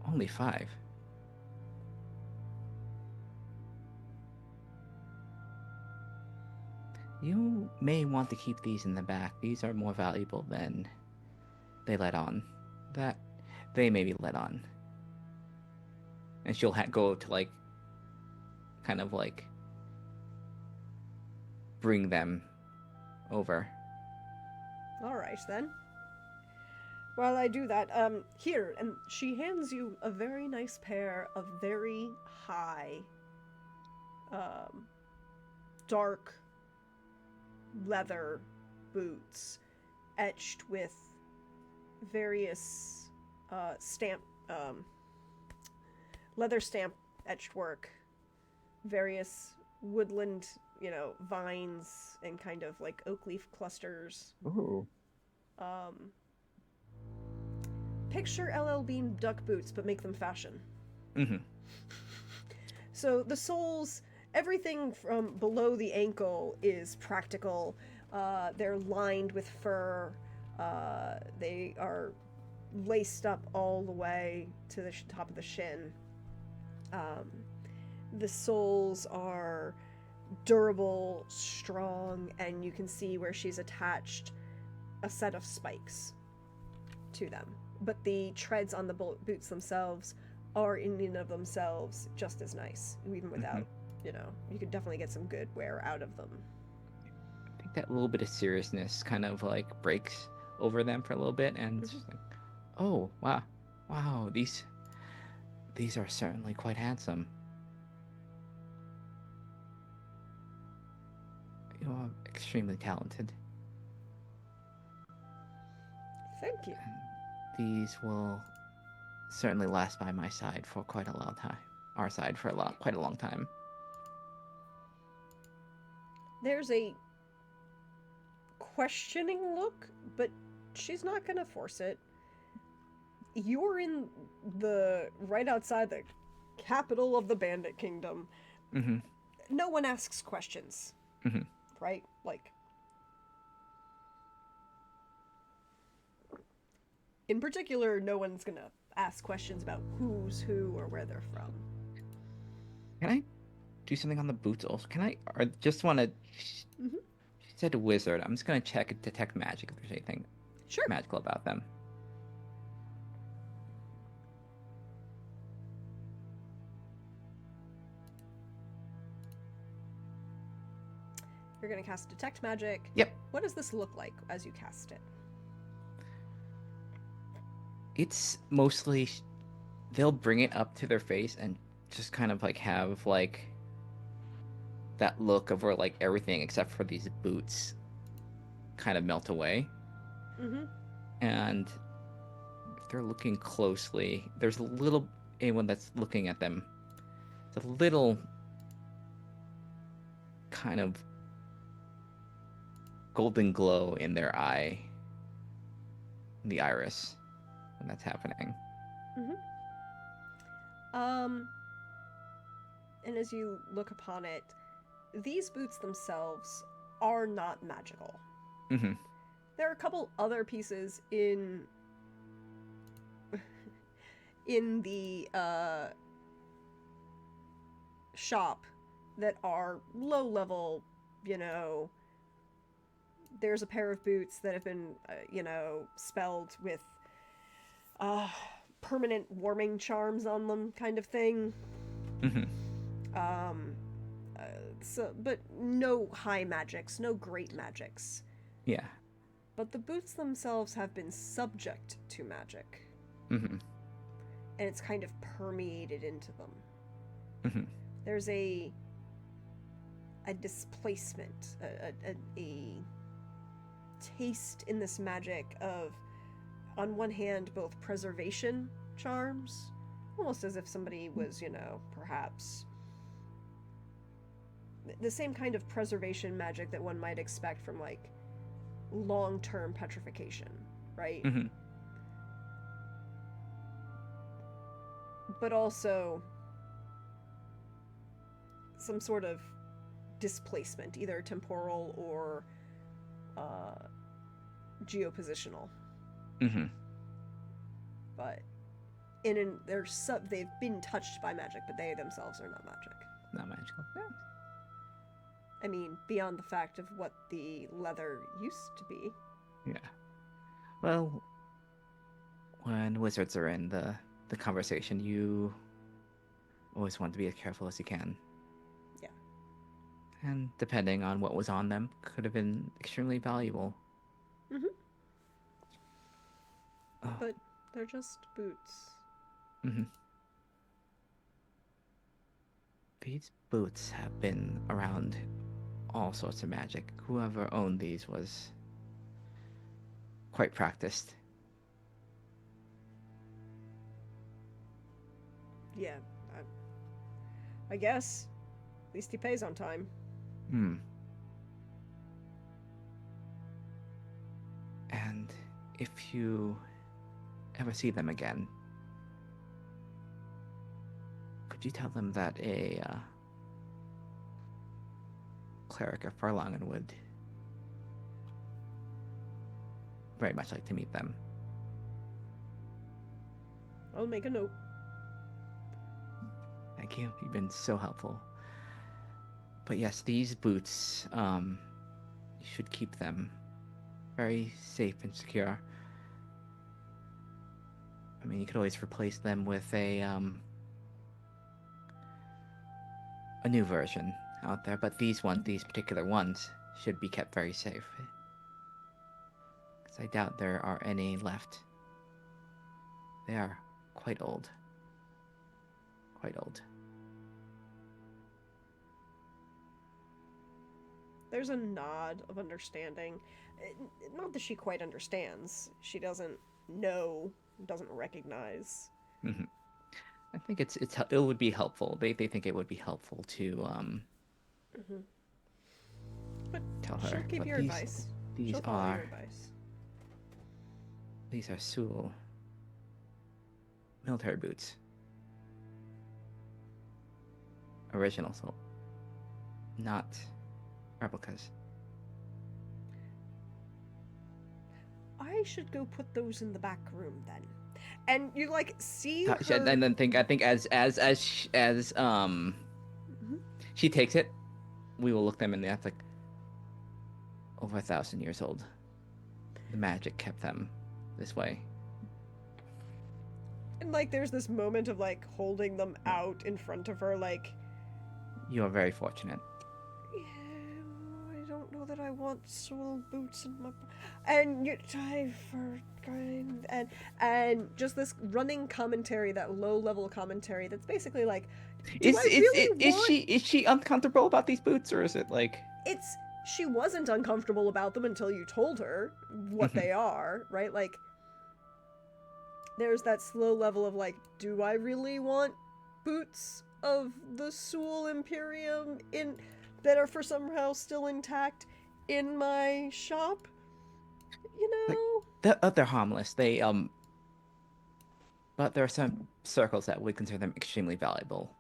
only 5. You may want to keep these in the back. These are more valuable than they let on. That they may be let on. And she'll go to like, kind of like, bring them over. All right, then. While I do that, here, and she hands you a very nice pair of very high, dark leather boots, etched with various leather stamp etched work, various woodland, vines and kind of like oak leaf clusters. Ooh. Picture LL Bean duck boots, but make them fashion. Mm-hmm. So the soles, everything from below the ankle is practical. They're lined with fur. They are laced up all the way to the top of the shin. The soles are durable, strong, and you can see where she's attached a set of spikes to them. But the treads on the boots themselves are in and of themselves just as nice, even without, you could definitely get some good wear out of them. I think that little bit of seriousness kind of like breaks over them for a little bit, and it's just like, oh wow, these are certainly quite handsome. You are extremely talented. Thank you. These will certainly last by my side for quite a long time. Our side for quite a long time. There's a questioning look, but she's not gonna force it. You're in right outside the capital of the Bandit Kingdom. Mm-hmm. No one asks questions, right? Like, in particular, no one's gonna ask questions about who's who or where they're from. Can I do something on the boots also? Or just want to... She said wizard. I'm just going to check detect magic if there's anything magical about them. You're gonna cast detect magic. Yep. What does this look like as you cast it? It's mostly... They'll bring it up to their face and just kind of like have like that look of where like everything except for these boots kind of melt away. And if they're looking closely, there's a little... Anyone that's looking at them, it's a little kind of golden glow in their eye, in the iris, when that's happening. And as you look upon it, these boots themselves are not magical. There are a couple other pieces in the shop that are low level, there's a pair of boots that have been, spelled with permanent warming charms on them, kind of thing. But no high magics, no great magics. Yeah. But the boots themselves have been subject to magic. And it's kind of permeated into them. There's a displacement, a taste in this magic of, on one hand, both preservation charms, almost as if somebody was, perhaps the same kind of preservation magic that one might expect from like long-term petrification, right? Mm-hmm. But also some sort of displacement, either temporal or geopositional. Mm-hmm. But they've been touched by magic, but they themselves are not magic. Not magical. Yeah. I mean, beyond the fact of what the leather used to be. Yeah. Well, when wizards are in the conversation, you always want to be as careful as you can. Yeah. And depending on what was on them, could have been extremely valuable. Mm-hmm. Oh. But they're just boots. Mm-hmm. These boots have been around all sorts of magic. Whoever owned these was quite practiced. Yeah. I guess. At least he pays on time. Hmm. And if you ever see them again, could you tell them that a cleric of Farlangen would very much like to meet them? I'll make a note. Thank you. You've been so helpful. But yes, these boots, you should keep them very safe and secure. I mean, you could always replace them with a new version out there, but these particular ones, should be kept very safe. Because I doubt there are any left. They are quite old. Quite old. There's a nod of understanding. Not that she quite understands. She doesn't know, doesn't recognize. Mm-hmm. I think it would be helpful. They think it would be helpful to Mm-hmm. But tell her. she'll give But your advice. These She'll follow are your advice. these are Sewell military boots. Original, so not replicas. I should go put those in the back room then. And you like see Uh, her... And then think I think as Mhm. she takes it, we will look them in the eye. It's like over 1,000 years old. The magic kept them this way. And like there's this moment of like holding them out in front of her, like, You are very fortunate. yeah, I don't know that I want sole boots in my... And you try for... And just this running commentary, that low-level commentary that's basically like, Is she uncomfortable about these boots, or is it like she wasn't uncomfortable about them until you told her what they are, right? Like, there's that slow level of like, do I really want boots of the Sewell Imperium that are for somehow still intact in my shop? You know? they're harmless. They but there are some circles that would consider them extremely valuable.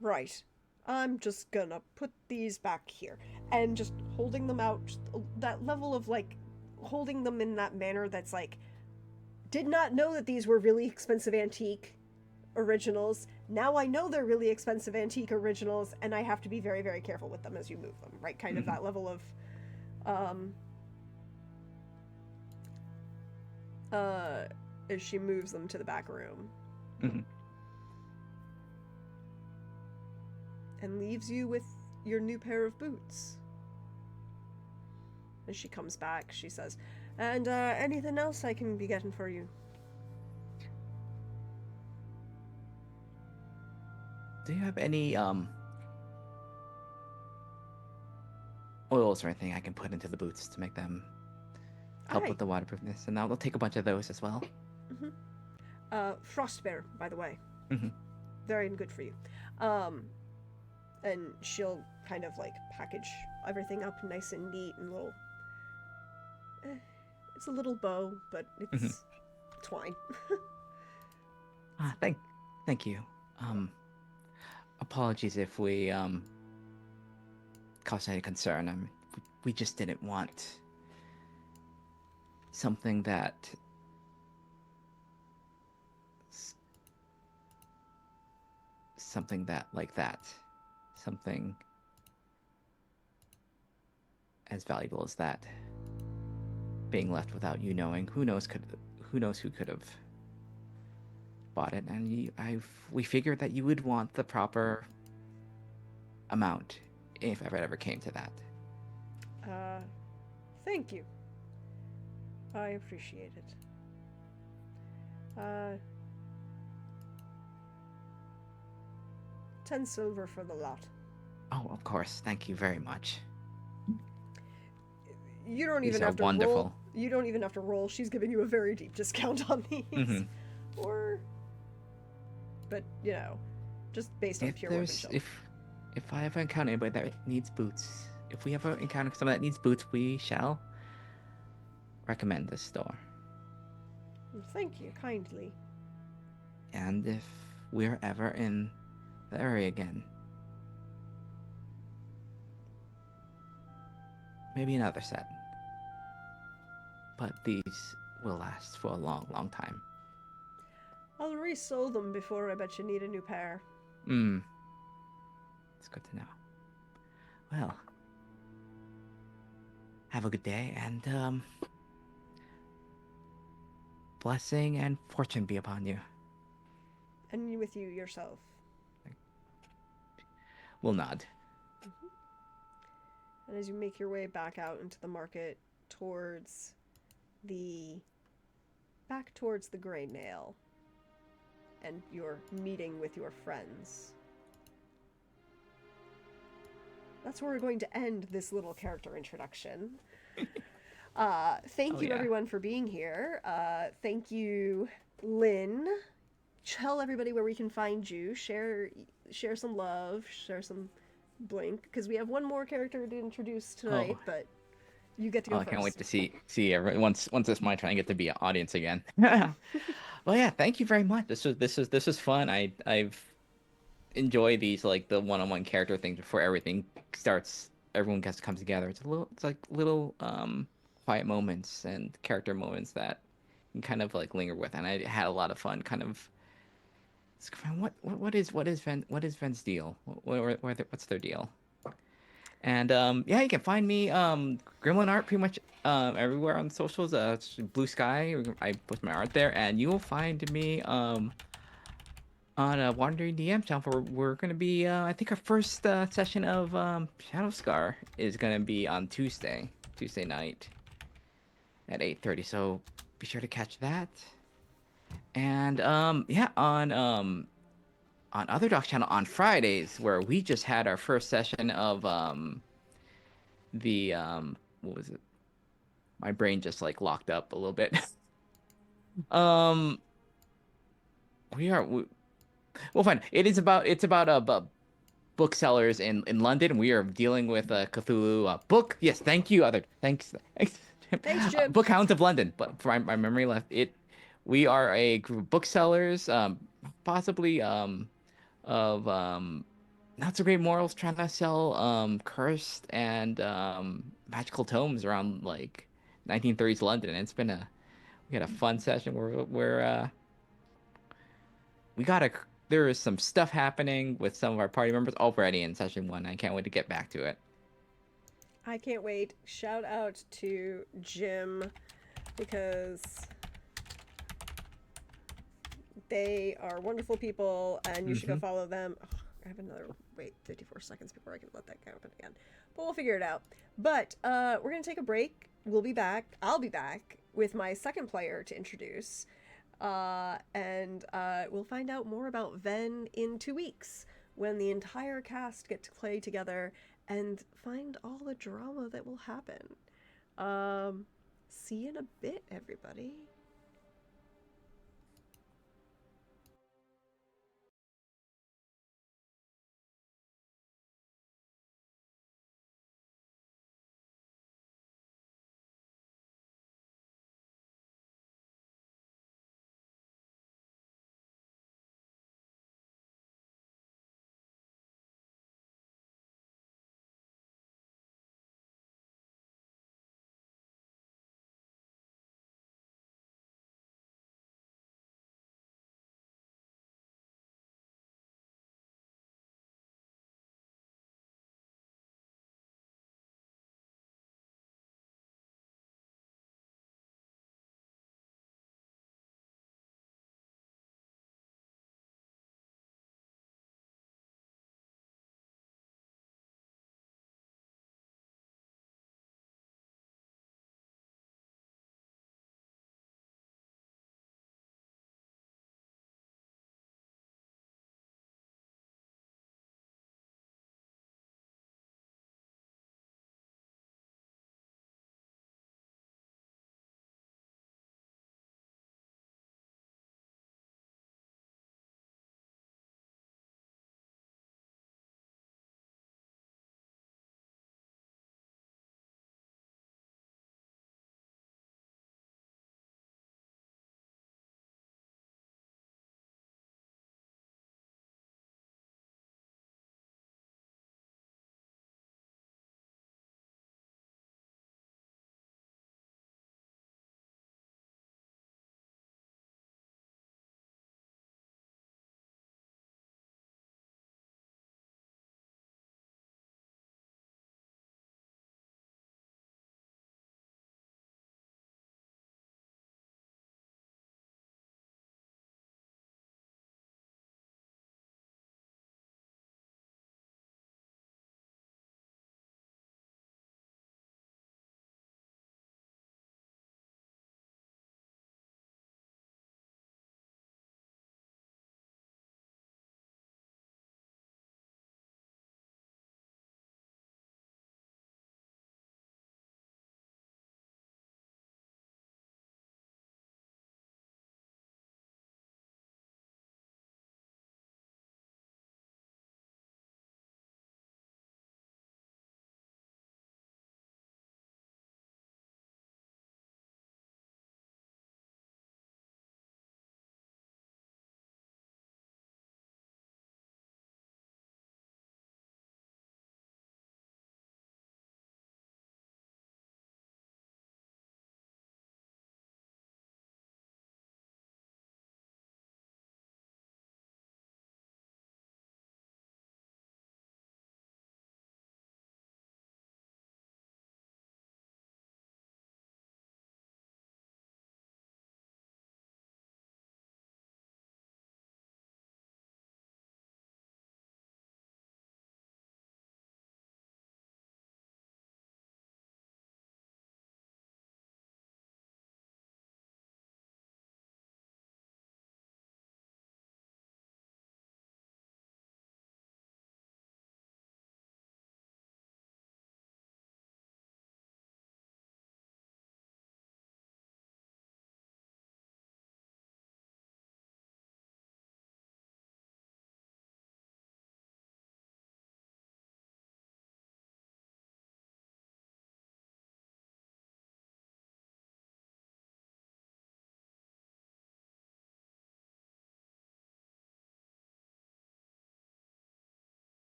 Right. I'm just gonna put these back here. And just holding them out, that level of like, holding them in that manner that's like, did not know that these were really expensive antique originals. Now I know they're really expensive antique originals, and I have to be very, very careful with them as you move them, right? Kind of that level of, as she moves them to the back room. Mm-hmm. And leaves you with your new pair of boots. As she comes back, she says, and anything else I can be getting for you? Do you have any oils or anything I can put into the boots to make them help with the waterproofness? And I'll take a bunch of those as well. Mm-hmm. Frostbear, by the way. Mm-hmm. very good for you. Um, and she'll kind of like package everything up nice and neat and little. Eh, it's a little bow, but Hmm. it's twine. Ah, thank you. Um, Apologies if we caused any concern. We just didn't want something that s- something that like that, something as valuable as that being left without you knowing. Who knows who could have bought it, and we figured that you would want the proper amount if it ever came to that. Uh, Thank you. I appreciate it. Uh, 10 silver for the lot. Oh, of course. Thank you very much. You don't These even are have to roll. wonderful. You don't even have to roll. She's giving you a very deep discount on these. Hmm. Or, but just based on If pure there's workmanship. if I ever encounter anybody that needs boots, if we ever encounter someone that needs boots, we shall recommend this store. Thank you kindly. And if we're ever in the area again, maybe another set. But these will last for a long, long time. I'll resole them before I bet you need a new pair. Hmm, it's good to know. Well, have a good day, and blessing and fortune be upon you. And with you yourself. We'll nod. And as you make your way back out into the market towards the back towards the Grey Nail, and you're meeting with your friends. That's where we're going to end this little character introduction. Thank Oh you yeah. everyone for being here. Thank you, Lynn. Tell everybody where we can find you. Share some love. Share some blink because we have one more character to introduce tonight, Oh, but you get to oh, go I can't wait first. to see everyone once it's my turn. I get to be an audience again. Well, yeah. Thank you very much. This was fun. I've enjoyed these like the one-on-one character things before everything starts. Everyone gets to come together. It's like little quiet moments and character moments that you can kind of like linger with, and I had a lot of fun kind of. What is Ven's deal? What's their deal? And yeah, you can find me Gremlin Art pretty much everywhere on socials. It's Blue Sky. I post my art there, and you will find me on Wandering DM channel. For we're gonna be I think our first session of Shadow Scar is gonna be on Tuesday night at 8:30. So be sure to catch that. And yeah, on Other Docs channel on Fridays, where we just had our first session of the what was it? My brain just like locked up a little bit. um, we, well, fine. It's about booksellers in London. We are dealing with a Cthulhu book. Yes, thank you. Thanks. Thanks, Jim. Bookhounds of London. But for my memory left, we are a group of booksellers, possibly of not so great morals, trying to sell cursed and magical tomes around like 1930s London. And we had a fun session where we got a there is some stuff happening with some of our party members already in session one. I can't wait to get back to it. I can't wait. Shout out to Jim because they are wonderful people and you should go Hmm. follow them. Oh, I have another, wait, 54 seconds before I can let that happen again. But we'll figure it out. But we're going to take a break. We'll be back. I'll be back with my second player to introduce. And we'll find out more about Venn in 2 weeks when the entire cast get to play together and find all the drama that will happen. See you in a bit, everybody.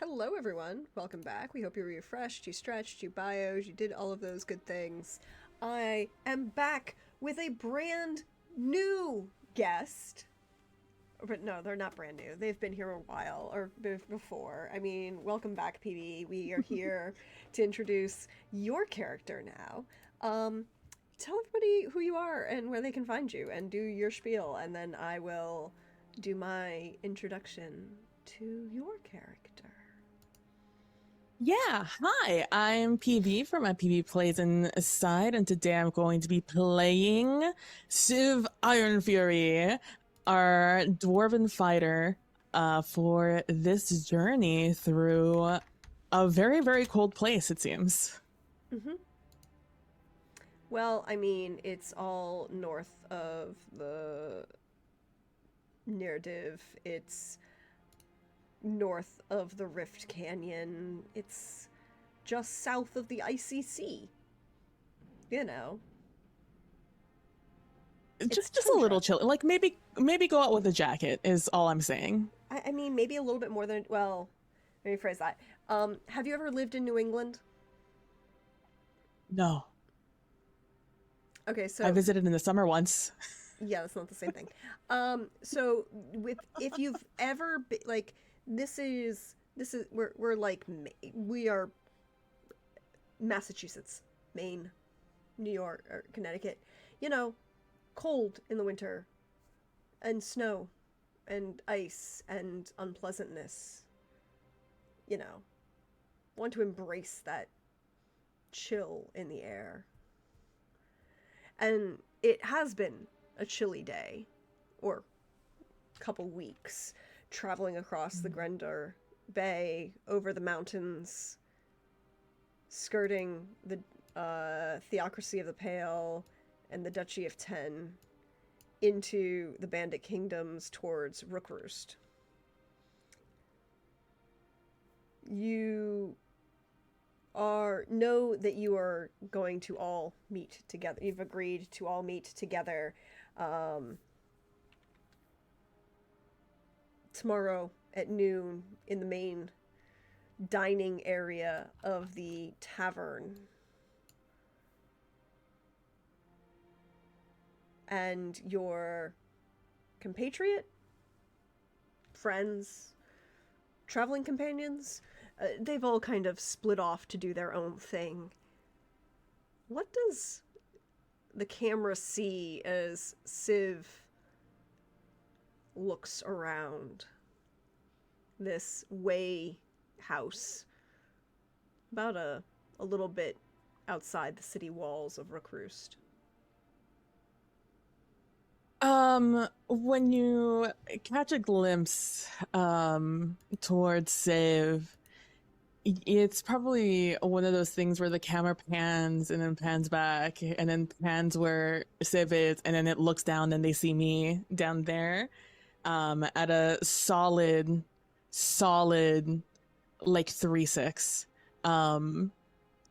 Hello, everyone. Welcome back. We hope you refreshed, you stretched, you bios, you did all of those good things. I am back with a brand new guest. But no, they're not brand new. They've been here a while, or before. I mean, welcome back, PB. We are here to introduce your character now. Um, Tell everybody who you are and where they can find you, and do your spiel, and then I will do my introduction to your character. Yeah, hi, I'm PB from my PB Plays Inside, and today I'm going to be playing Civ Iron Fury, our dwarven fighter, for this journey through a very, very cold place, it seems. Mm-hmm. Well, I mean, it's all north of the narrative. It's north of the Rift Canyon. It's just south of the Icy Sea. You know. Just a little chill. Like maybe go out with a jacket is all I'm saying. I mean, maybe a little bit more than, well, let me phrase that. Have you ever lived in New England? No. Okay, so I visited in the summer once. yeah, that's not the same thing. So with if you've ever been, like, this is we're like we are Massachusetts, Maine, New York, or Connecticut. You know, cold in the winter, and snow, and ice, and unpleasantness. You know, want to embrace that chill in the air. And it has been a chilly day, or couple weeks, traveling across the Grendor Bay, over the mountains, skirting the Theocracy of the Pale and the Duchy of Ten, into the Bandit Kingdoms towards Rookroost. You know that you are going to all meet together. You've agreed to all meet together tomorrow at noon in the main dining area of the tavern. And your compatriot, friends, traveling companions, they've all kind of split off to do their own thing. What does the camera see as Civ looks around this way house about a little bit outside the city walls of Rookroost? When you catch a glimpse towards Civ, it's probably one of those things where the camera pans and then pans back and then pans where Civ is, and then it looks down and they see me down there at a solid like 3-6.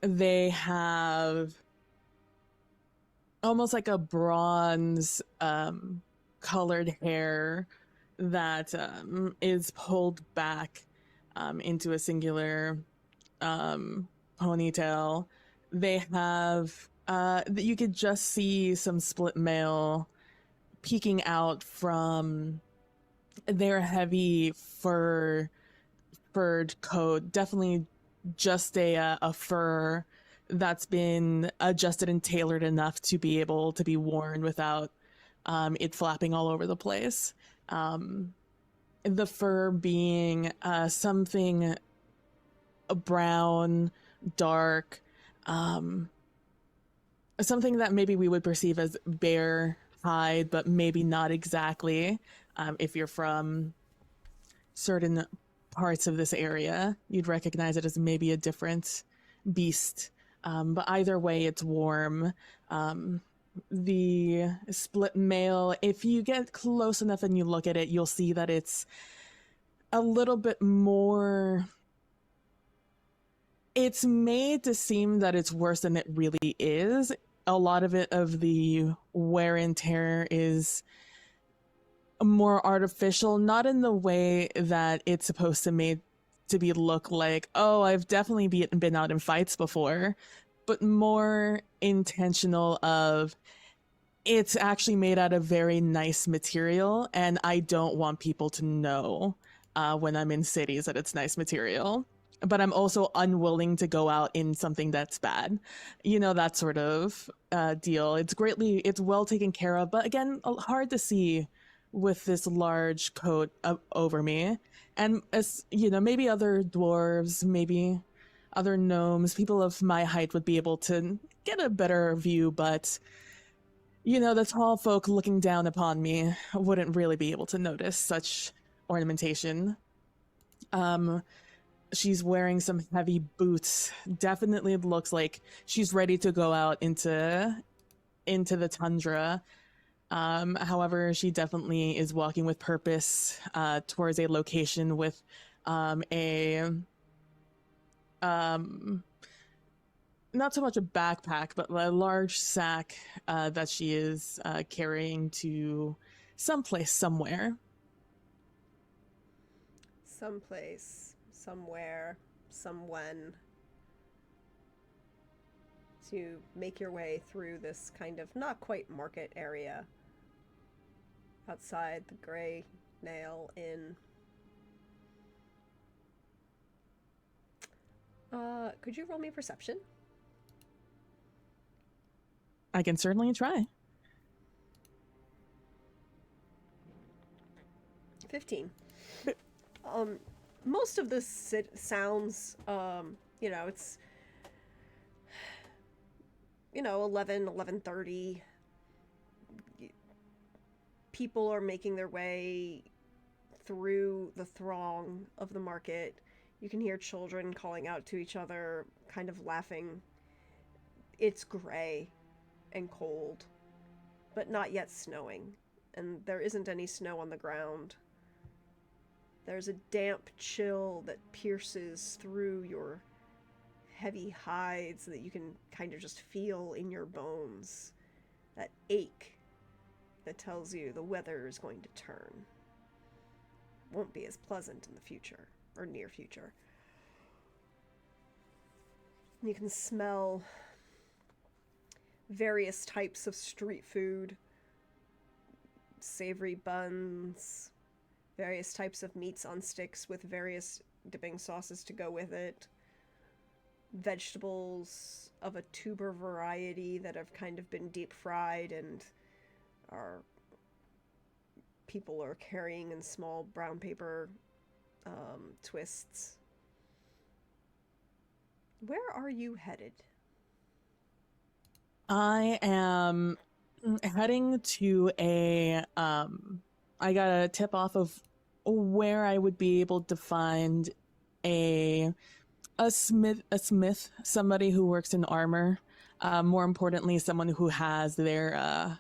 They have almost like a bronze colored hair that is pulled back into a singular ponytail. They have you could just see some split mail peeking out from their heavy furred coat. Definitely just a fur that's been adjusted and tailored enough to be able to be worn without it flapping all over the place. The fur being something brown, dark, something that maybe we would perceive as bear hide, but maybe not exactly. If you're from certain parts of this area, you'd recognize it as maybe a different beast. But either way, it's warm. The split mail, if you get close enough and you look at it, you'll see that it's a little bit more... It's made to seem that it's worse than it really is. A lot of it, of the wear and tear, is more artificial, not in the way that it's supposed to to be look like, oh, I've definitely been out in fights before, but more intentional of it's actually made out of very nice material, and I don't want people to know when I'm in cities that it's nice material. But I'm also unwilling to go out in something that's bad. You know, that sort of deal. It's well taken care of, but again, hard to see with this large coat over me. And as you know, maybe other dwarves, maybe other gnomes, people of my height would be able to get a better view, but you know, the tall folk looking down upon me wouldn't really be able to notice such ornamentation. She's wearing some heavy boots. Definitely looks like she's ready to go out into the tundra. However, she definitely is walking with purpose towards a location with a not so much a backpack, but a large sack that she is carrying to someplace, somewhere. Someplace, somewhere, somewhen. To make your way through this kind of not quite market area outside the Grey Nail Inn. Could you roll me a perception? I can certainly try. 15. Most of this sounds, you know, it's, 11:30. People are making their way through the throng of the market. You can hear children calling out to each other, kind of laughing. It's gray and cold, but not yet snowing, and there isn't any snow on the ground. There's a damp chill that pierces through your heavy hides that you can kind of just feel in your bones. That ache that tells you the weather is going to turn. Won't be as pleasant in the future, or near future. You can smell various types of street food, savory buns, various types of meats on sticks with various dipping sauces to go with it, vegetables of a tuber variety that have kind of been deep fried and people are carrying in small brown paper twists. Where are you headed? I am heading to I got a tip off of where I would be able to find a smith, somebody who works in armor. More importantly, someone who has their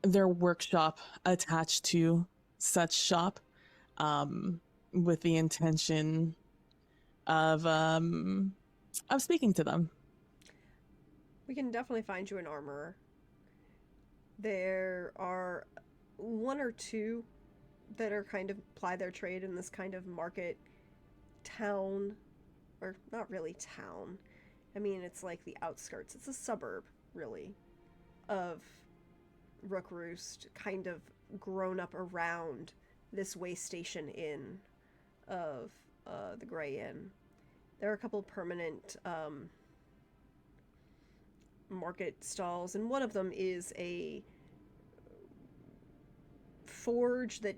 workshop attached to such shop, with the intention of speaking to them. We can definitely find you an armorer. There are one or two that are kind of ply their trade in this kind of market town, or not really town. I mean, it's like the outskirts. It's a suburb, really, of Rook Roost, kind of grown up around this way station inn of the Grey Inn. There are a couple permanent market stalls, and one of them is a forge that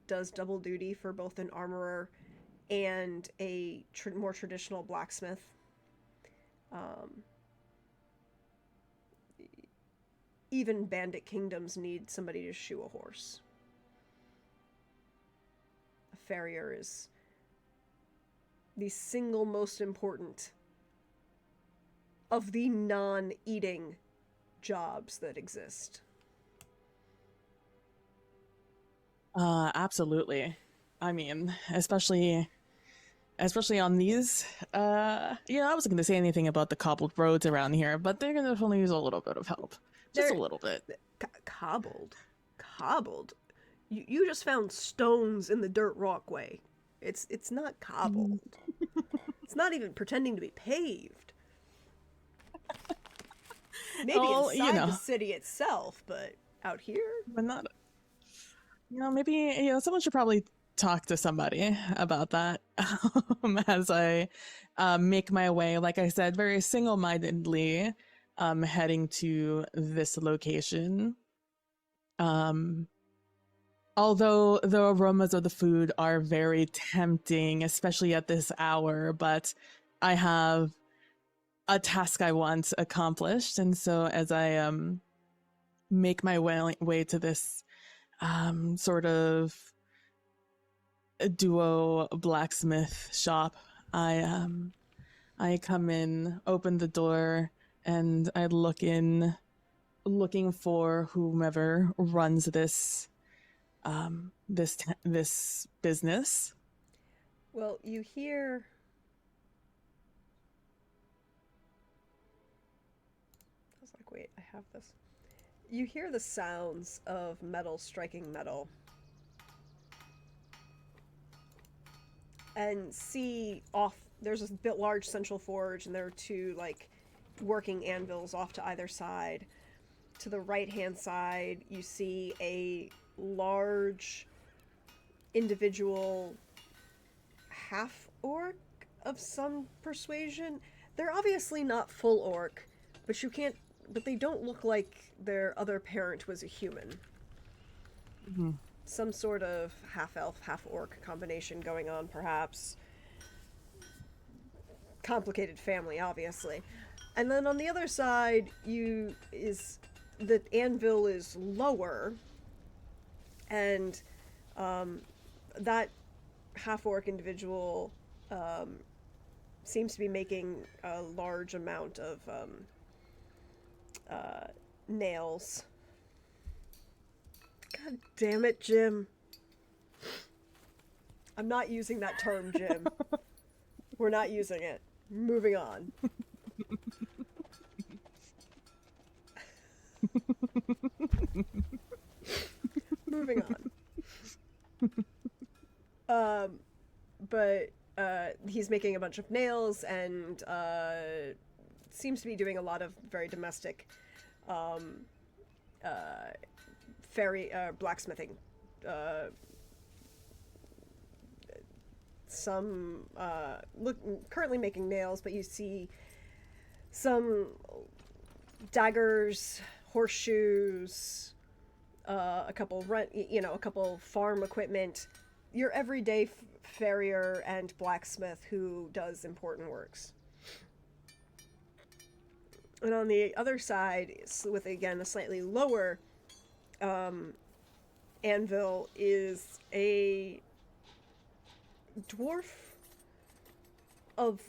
does double duty for both an armorer and a more traditional blacksmith. Even bandit kingdoms need somebody to shoe a horse. A farrier is the single most important of the non-eating jobs that exist. Absolutely. I mean, especially on these. I wasn't going to say anything about the cobbled roads around here, but they're going to definitely use a little bit of help. Just a little bit. Cobbled? You just found stones in the dirt walkway. It's not cobbled. It's not even pretending to be paved. Maybe Oh, inside the city itself, but out here? but not. Maybe someone should probably talk to somebody about that as I make my way, like I said, very single-mindedly, heading to this location. Although the aromas of the food are very tempting, especially at this hour, but I have a task I want accomplished, and so as I make my way to this sort of duo blacksmith shop, I come in, open the door, and I look in, looking for whomever runs this this business. Well, you hear. I was like, wait, I have this. You hear the sounds of metal striking metal. And see off. There's a bit large central forge, and there are two, like, working anvils off to either side. To the right-hand side, you see a large individual half-orc of some persuasion. They're obviously not full orc, but they don't look like their other parent was a human. Mm-hmm. Some sort of half-elf, half-orc combination going on, perhaps. Complicated family, obviously. And then on the other side, the anvil is lower, and that half-orc individual seems to be making a large amount of nails. God damn it, Jim. I'm not using that term, Jim. We're not using it. Moving on. Moving on. But he's making a bunch of nails and seems to be doing a lot of very domestic blacksmithing. Currently making nails, but you see some daggers, horseshoes, a couple farm equipment. Your everyday farrier and blacksmith who does important works. And on the other side, with again a slightly lower anvil, is a dwarf of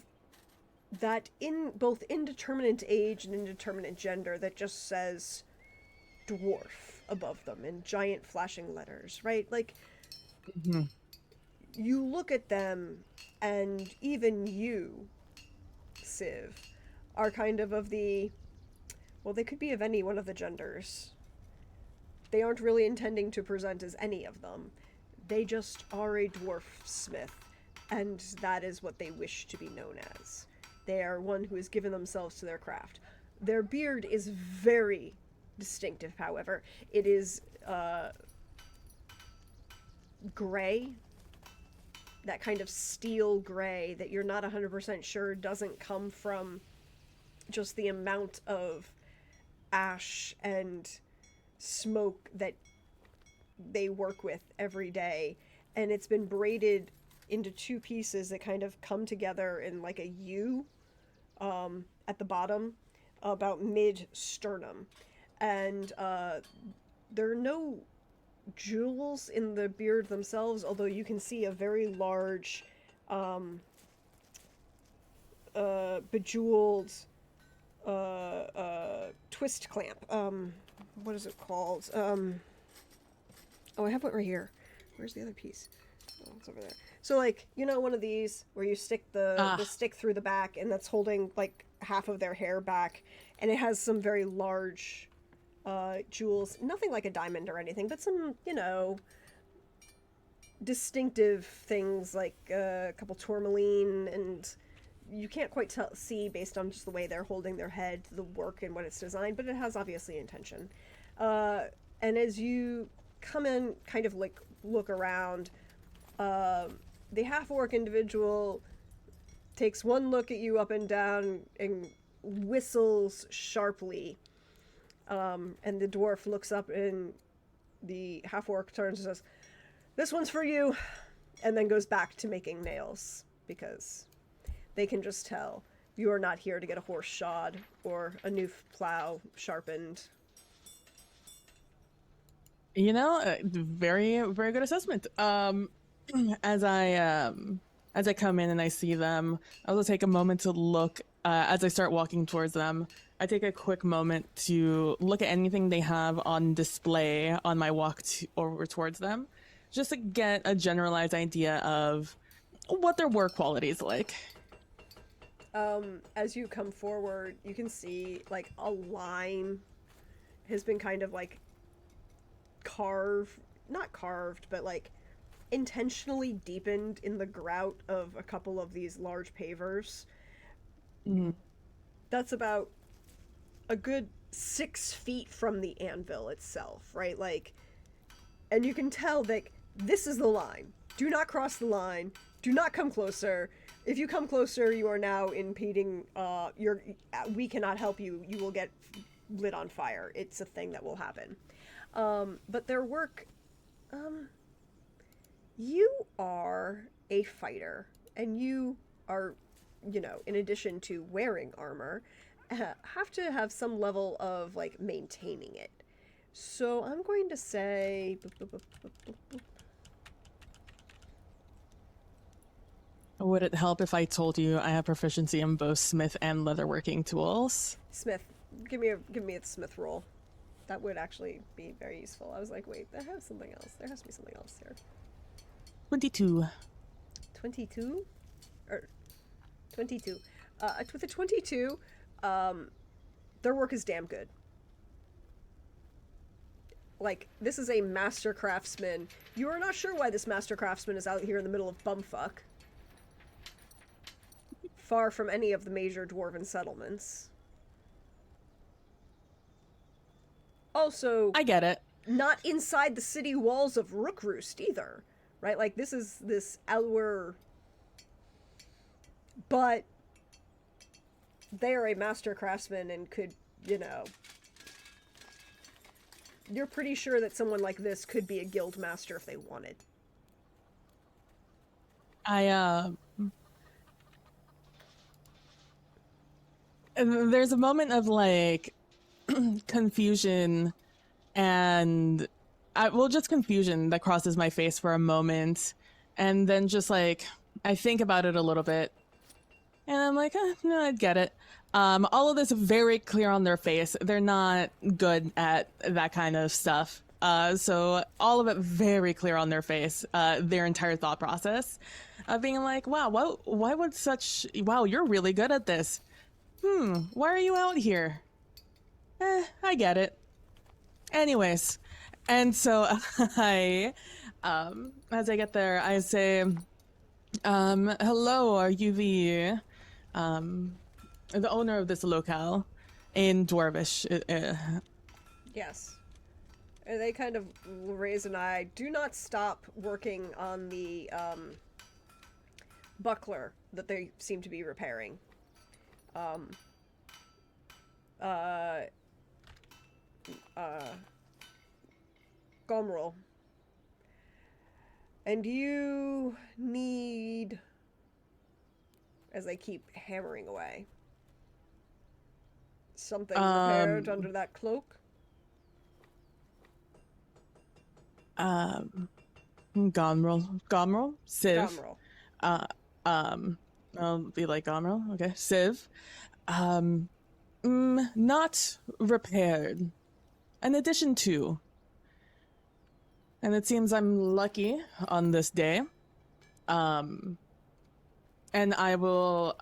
that both indeterminate age and indeterminate gender that just says dwarf above them in giant flashing letters, right? Like, Mm-hmm. you look at them, and even you, Civ, are kind of the, well, they could be of any one of the genders. They aren't really intending to present as any of them. They just are a dwarf smith, and that is what they wish to be known as. They are one who has given themselves to their craft. Their beard is very distinctive, however. It is gray, that kind of steel gray that you're not 100% sure doesn't come from just the amount of ash and smoke that they work with every day. And it's been braided into two pieces that kind of come together in like a U at the bottom, about mid-sternum. And there are no jewels in the beard themselves, although you can see a very large bejeweled twist clamp. What is it called? Oh, I have one right here. Where's the other piece? Oh, it's over there. So, like, you know, one of these where you stick the stick through the back, and that's holding like half of their hair back, and it has some very large jewels. Nothing like a diamond or anything, but some, you know, distinctive things like a couple tourmaline, and you can't quite see based on just the way they're holding their head, the work and what it's designed, but it has obviously intention. And as you come in, kind of like look around, the half-orc individual takes one look at you up and down and whistles sharply. And the dwarf looks up, and the half-orc turns and says, "This one's for you," and then goes back to making nails, because they can just tell you are not here to get a horse shod or a new plow sharpened. You know, very, very good assessment. As I come in and I see them, I will take a moment to look. As I start walking towards them, I take a quick moment to look at anything they have on display on my walk over towards them, just to get a generalized idea of what their work quality is like. As you come forward, you can see like a line has been kind of like not carved, but like intentionally deepened in the grout of a couple of these large pavers. That's about a good 6 feet from the anvil itself, right? Like, and you can tell that this is the line. Do not cross the line. Do not come closer. If you come closer, you are now impeding, we cannot help you. You will get lit on fire. It's a thing that will happen. But their work, you are a fighter, and you are, you know, in addition to wearing armor, have to have some level of, like, maintaining it. So I'm going to say... Would it help if I told you I have proficiency in both smith and leatherworking tools? Smith. Give me a smith roll. That would actually be very useful. I was like, wait, there has something else. There has to be something else here. 22. 22? Or 22. With a 22, their work is damn good. Like, this is a master craftsman. You are not sure why this master craftsman is out here in the middle of bumfuck. Far from any of the major dwarven settlements. Also, I get it. Not inside the city walls of Rookroost either, right? Like, this is this Elwer, but they are a master craftsman and could, you know, you're pretty sure that someone like this could be a guild master if they wanted. There's a moment of, like, confusion and just confusion that crosses my face for a moment, and then just like I think about it a little bit and I'm like, no, I get it. All of this very clear on their face. They're not good at that kind of stuff, so all of it very clear on their face, their entire thought process of being like, wow, why would wow, you're really good at this. Why are you out here? I get it. Anyways, and so I, as I get there, I say, hello, are you the owner of this locale in Dwarvish? Yes. And they kind of raise an eye. Do not stop working on the, buckler that they seem to be repairing. Gomrel. And you need... As they keep hammering away. Something repaired under that cloak? Gomrel? Civ. Gomrel. I'll be like Gomrel, okay. Civ. Not repaired. In addition to. And it seems I'm lucky on this day. And I will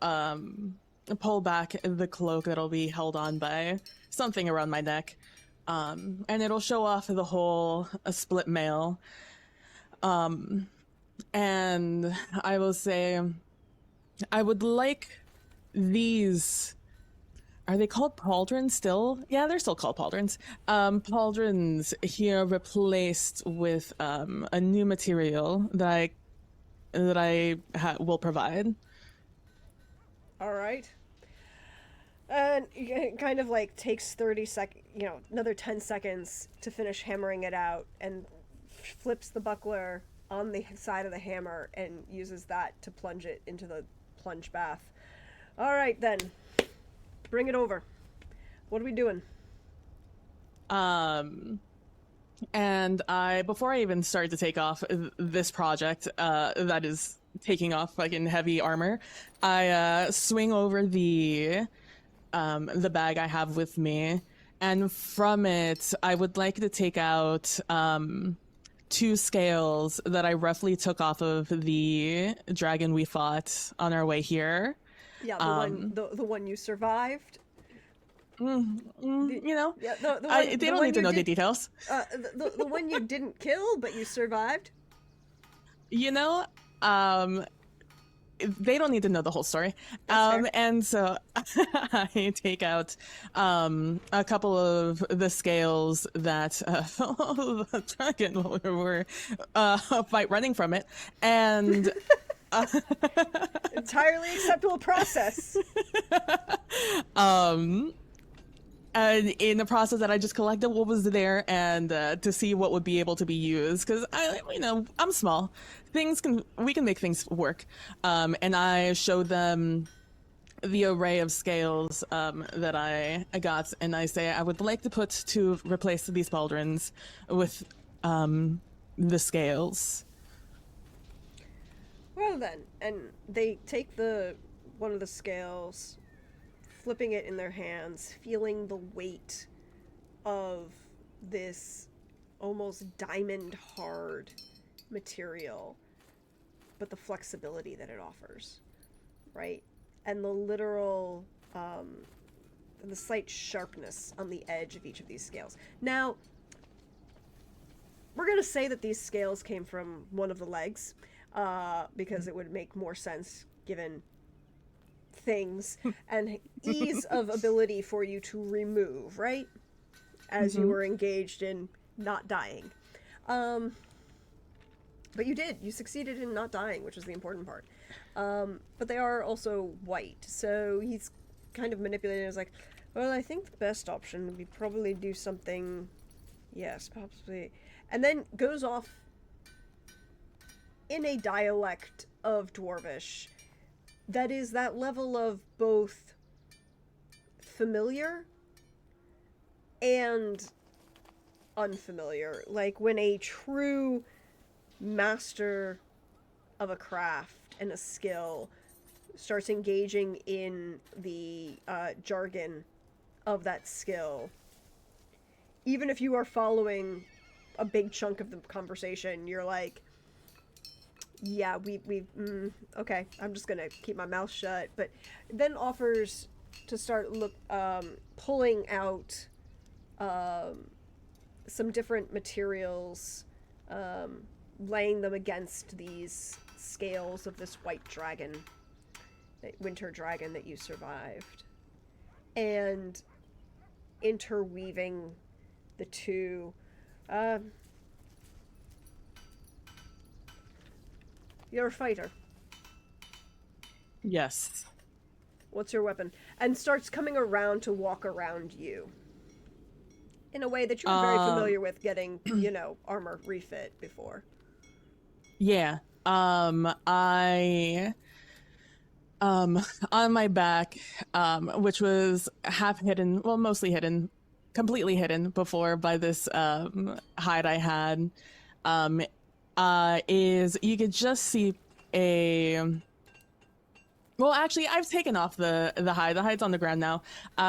pull back the cloak that'll be held on by something around my neck. And it'll show off the whole split mail. And I will say, I would like these. Are they called pauldrons still? Yeah, they're still called pauldrons. Pauldrons here replaced with a new material that I will provide. All right. And it kind of like takes 30 seconds, another 10 seconds to finish hammering it out, and flips the buckler on the side of the hammer and uses that to plunge it into the plunge bath. All right, then. Bring it over. What are we doing? And before I even start to take off this project, that is taking off like in heavy armor, I swing over the bag I have with me, and from it, I would like to take out two scales that I roughly took off of the dragon we fought on our way here. Yeah, the one you survived. You know, Yeah, they don't need to know the details. The one you didn't kill, but you survived. You know, they don't need to know the whole story. That's fair. And so I take out a couple of the scales that the dragon were fight running from it, and Entirely acceptable process. and in the process that I just collected what was there, and to see what would be able to be used, because I'm small. We can make things work. And I showed them the array of scales that I got, and I say I would like to replace these pauldrons with the scales. Well then, and they take one of the scales, flipping it in their hands, feeling the weight of this almost diamond hard material, but the flexibility that it offers, right? And the literal, the slight sharpness on the edge of each of these scales. Now, we're gonna say that these scales came from one of the legs, because it would make more sense given things and ease of ability for you to remove, right? As you were engaged in not dying. But you did. You succeeded in not dying, which is the important part. But they are also white, so he's kind of manipulating. It's like, well, I think the best option would be probably do something. Yes, possibly. And then goes off in a dialect of Dwarvish that is that level of both familiar and unfamiliar. Like when a true master of a craft and a skill starts engaging in the jargon of that skill, even if you are following a big chunk of the conversation, you're like, yeah, okay, I'm just gonna keep my mouth shut. But then offers to start pulling out some different materials, laying them against these scales of this white dragon, winter dragon that you survived, and interweaving the two. You're a fighter. Yes. What's your weapon? And starts coming around to walk around you in a way that you're very familiar with getting, armor refit before. Yeah. I on my back, which was half hidden, well, mostly hidden, completely hidden before by this hide I had, is you could just see well, actually, I've taken off the hide. The hide's on the ground now.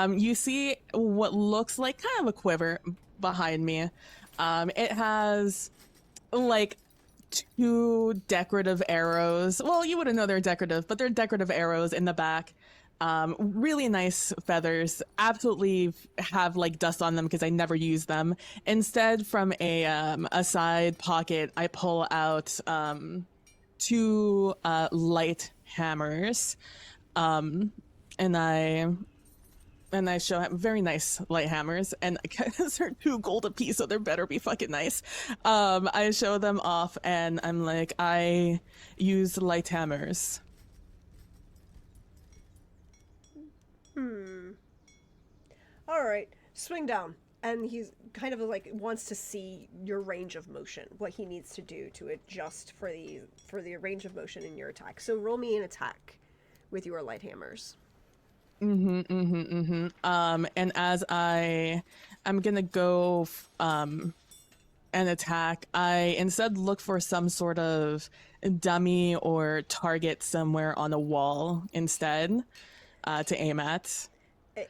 You see what looks like kind of a quiver behind me. It has like two decorative arrows. Well, you wouldn't know they're decorative, but they're decorative arrows in the back. Really nice feathers. Absolutely have like dust on them because I never use them. Instead, from a side pocket, I pull out 2 light hammers, and I show him very nice light hammers, and because they're 2 gold a piece, so they better be fucking nice. I show them off, and I'm like, I use light hammers. All right, swing down. And he's kind of like wants to see your range of motion, what he needs to do to adjust for the range of motion in your attack. So roll me an attack with your light hammers. And as I'm gonna go and attack, I instead look for some sort of dummy or target somewhere on a wall instead to aim at.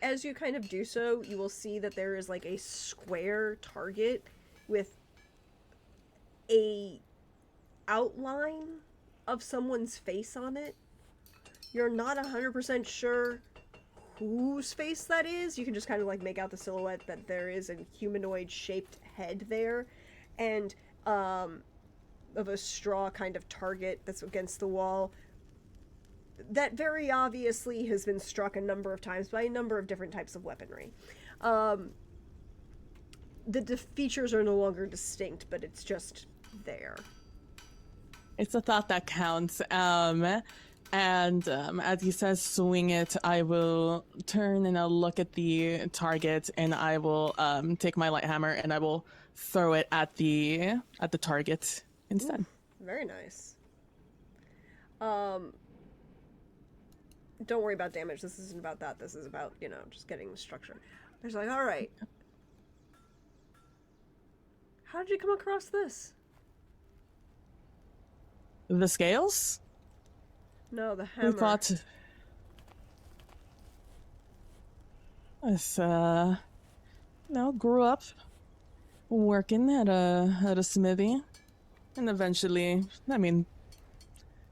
As you kind of do so, you will see that there is like a square target with a outline of someone's face on it. You're not 100% sure whose face that is. You can just kind of like make out the silhouette that there is a humanoid shaped head there, and of a straw kind of target that's against the wall that very obviously has been struck a number of times by a number of different types of weaponry. The features are no longer distinct, but it's just there. It's a thought that counts. And as he says, swing it, I will turn and I'll look at the target, and I will take my light hammer and I will throw it at the target instead. Ooh, very nice. Don't worry about damage. This isn't about that. This is about, just getting the structure. It's like, all right. How did you come across this? The scales? No, the hammer. We thought... grew up working at a smithy. And eventually,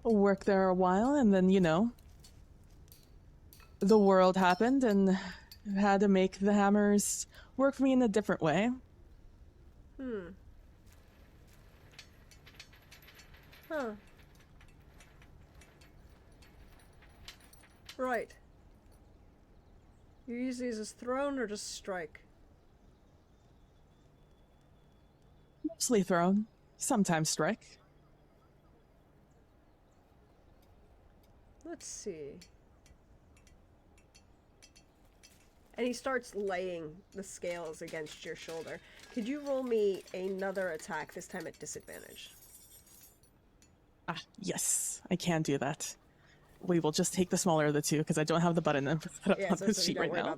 worked there a while, and then, the world happened and had to make the hammers work for me in a different way. Huh. Right. You use these as thrown or just strike? Mostly thrown, sometimes strike. Let's see. And he starts laying the scales against your shoulder. Could you roll me another attack, this time at disadvantage? Yes, I can do that. We will just take the smaller of the 2 because I don't have the button set up on the sheet right now.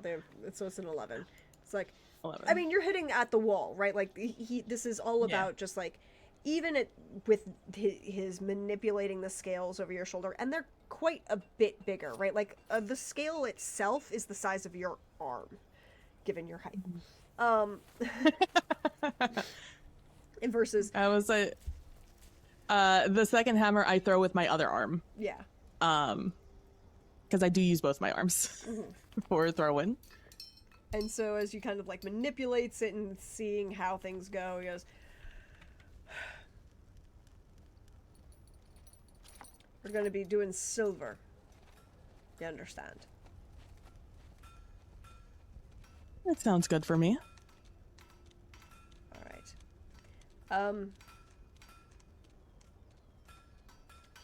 So it's an 11. It's like 11. I mean, you're hitting at the wall, right? Like this is all about just like even with his manipulating the scales over your shoulder, and they're quite a bit bigger, right? Like the scale itself is the size of your arm, given your height. And versus I was like, the second hammer I throw with my other arm. Yeah. Because I do use both my arms for throw-in. And so as you kind of like manipulates it and seeing how things go, he goes, we're going to be doing silver. You understand? That sounds good for me. All right.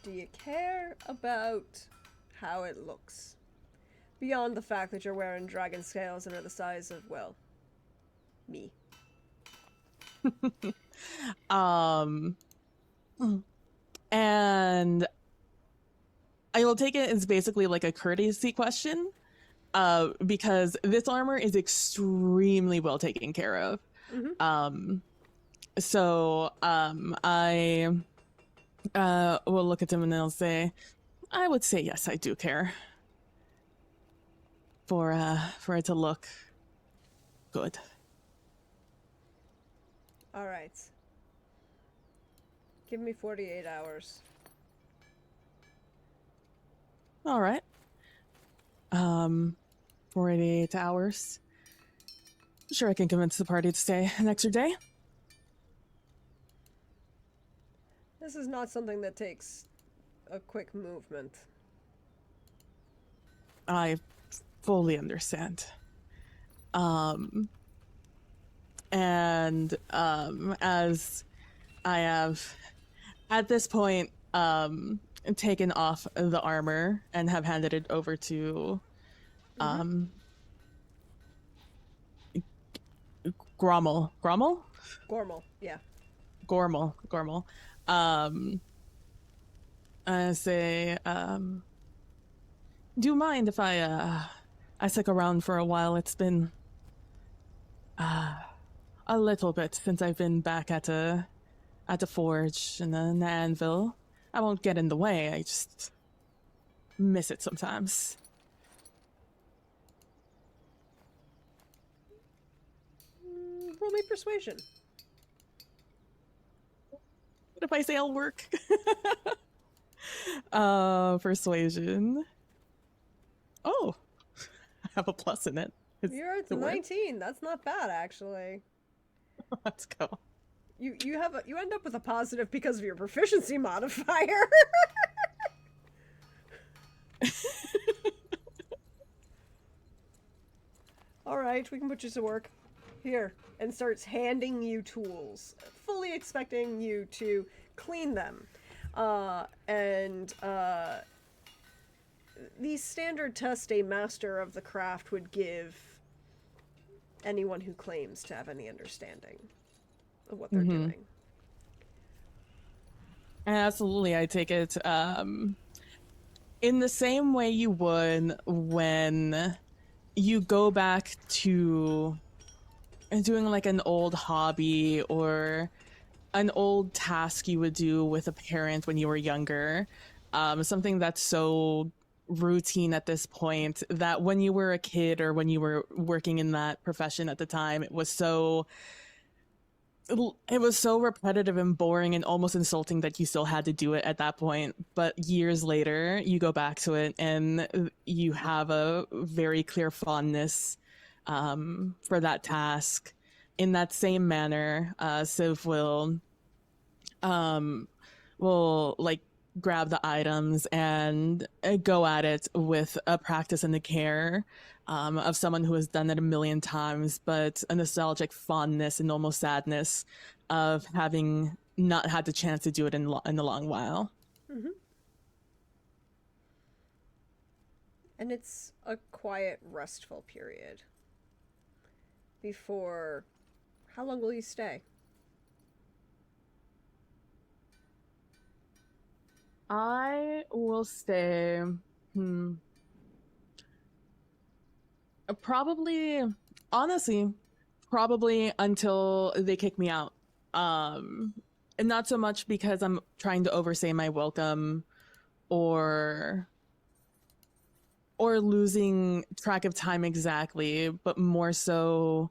Do you care about how it looks? Beyond the fact that you're wearing dragon scales and are the size of, well, me. And I will take it as basically like a courtesy question, because this armor is extremely well taken care of. I will look at him and I'll say, I would say yes, I do care. For it to look good. All right. Give me 48 hours. All right. 48 hours. Sure, I can convince the party to stay an extra day. This is not something that takes a quick movement. I fully understand. And as I have at this point taken off the armor and have handed it over to um Grommel. Gormal, yeah. Gormel. Um I say, do you mind if I stick around for a while? It's been a little bit since I've been back at a forge and an anvil. I won't get in the way. I just miss it sometimes. Roll me persuasion. What if I say I'll work? Persuasion. Oh, I have a plus in it. You're at 19. That's not bad, actually. Let's go. You end up with a positive because of your proficiency modifier. All right, we can put you to work. Here, and starts handing you tools, fully expecting you to clean them. The standard test a master of the craft would give anyone who claims to have any understanding of what they're doing. Absolutely, I take it in the same way you would when you go back to doing like an old hobby or an old task you would do with a parent when you were younger. Something that's so routine at this point that when you were a kid or when you were working in that profession at the time, it was so repetitive and boring and almost insulting that you still had to do it at that point. But years later, you go back to it and you have a very clear fondness for that task. In that same manner, Civ will like grab the items and go at it with a practice and a care of someone who has done it a million times, but a nostalgic fondness and almost sadness of having not had the chance to do it in a long while. Mm-hmm. And it's a quiet, restful period before... How long will you stay? I will stay. Probably, honestly, probably until they kick me out. And not so much because I'm trying to overstay my welcome or losing track of time exactly, but more so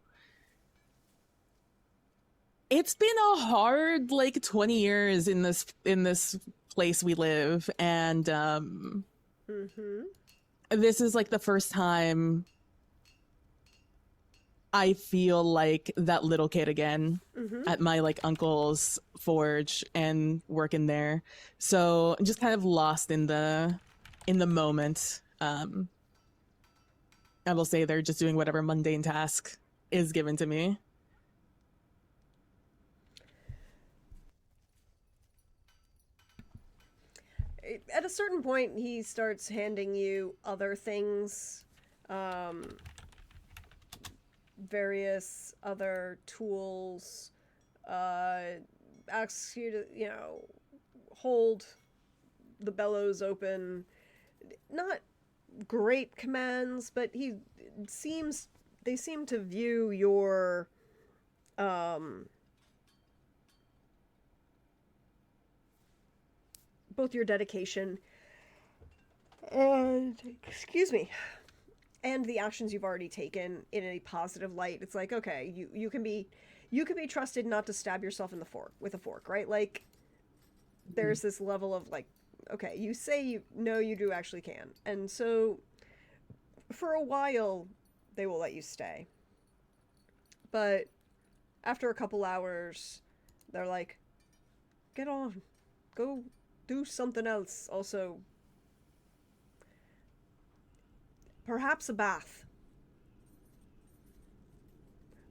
it's been a hard like 20 years in this place we live, and this is like the first time I feel like that little kid again at my like uncle's forge and working there. So I'm just kind of lost in the moment. I will say they're just doing whatever mundane task is given to me. At a certain point, he starts handing you other things, various other tools, asks you to, hold the bellows open. Not great commands, but they seem to view your, both your dedication and and the actions you've already taken in a positive light. It's like, okay, you can be trusted not to stab yourself in the fork with a fork, right? Like there's this level of like, okay, you say you do actually can. And so for a while they will let you stay. But after a couple hours, they're like, get on. Go do something else. Also, perhaps a bath.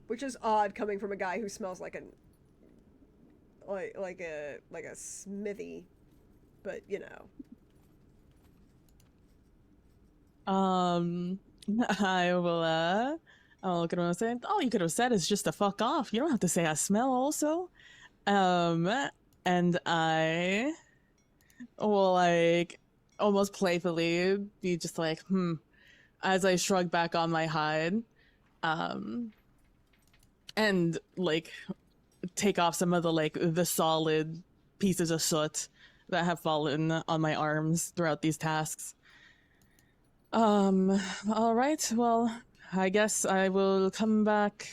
Which is odd coming from a guy who smells like a smithy, but you know. I will, I'll look at him and say, all you could have said is just to fuck off. You don't have to say I smell also. And I will, like, almost playfully be just like, as I shrug back on my hide. And, like, take off some of the, like, the solid pieces of soot that have fallen on my arms throughout these tasks. All right. Well, I guess I will come back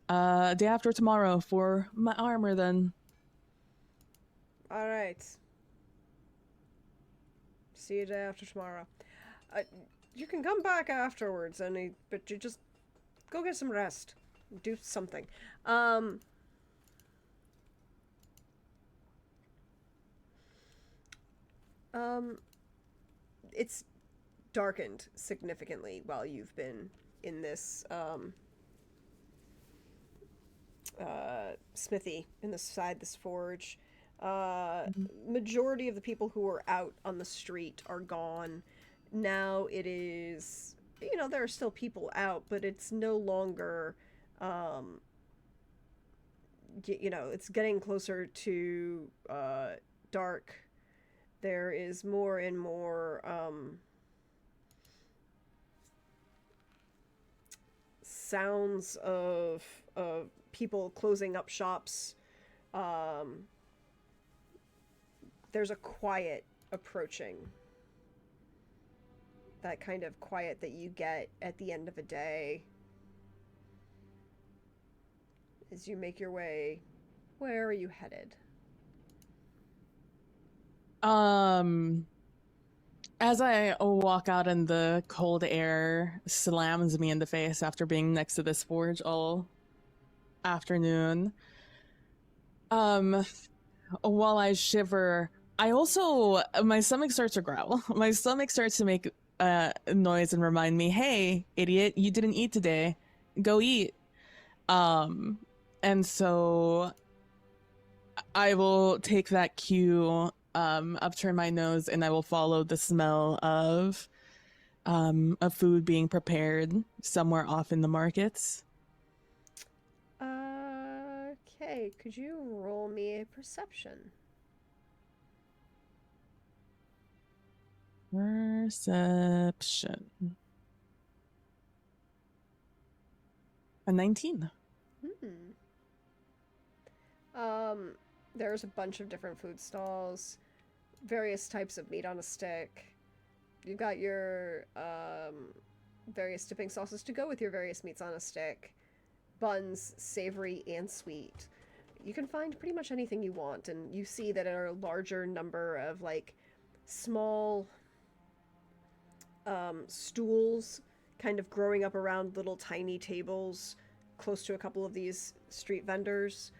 day after tomorrow for my armor then. All right. See you day after tomorrow. You can come back afterwards, but you just go get some rest. Do something. It's darkened significantly while you've been in this smithy inside this forge. Majority of the people who were out on the street are gone. Now it is, there are still people out, but it's no longer, it's getting closer to dark. There is more and more sounds of people closing up shops. There's a quiet approaching. That kind of quiet that you get at the end of a day as you make your way. Where are you headed? As I walk out and the cold air slams me in the face after being next to this forge all afternoon, while I shiver, my stomach starts to growl. My stomach starts to make noise and remind me, hey, idiot, you didn't eat today. Go eat. And so I will take that cue, upturn my nose, and I will follow the smell of food being prepared somewhere off in the markets. Okay, could you roll me a perception? Perception. A 19. There's a bunch of different food stalls, various types of meat on a stick. You've got your various dipping sauces to go with your various meats on a stick. Buns, savory and sweet. You can find pretty much anything you want, and you see that there are a larger number of, like, small stools kind of growing up around little tiny tables close to a couple of these street vendors.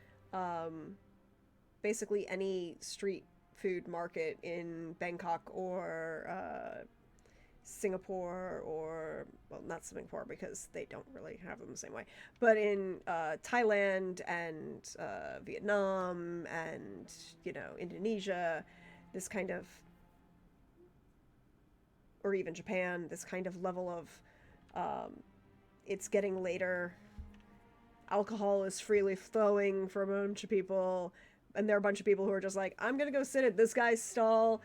Basically any street food market in Bangkok or Singapore, or, well, not Singapore because they don't really have them the same way, but in Thailand and Vietnam and, Indonesia, this kind of, or even Japan, this kind of level of, it's getting later, alcohol is freely flowing from a bunch of people, and there are a bunch of people who are just like, I'm gonna go sit at this guy's stall,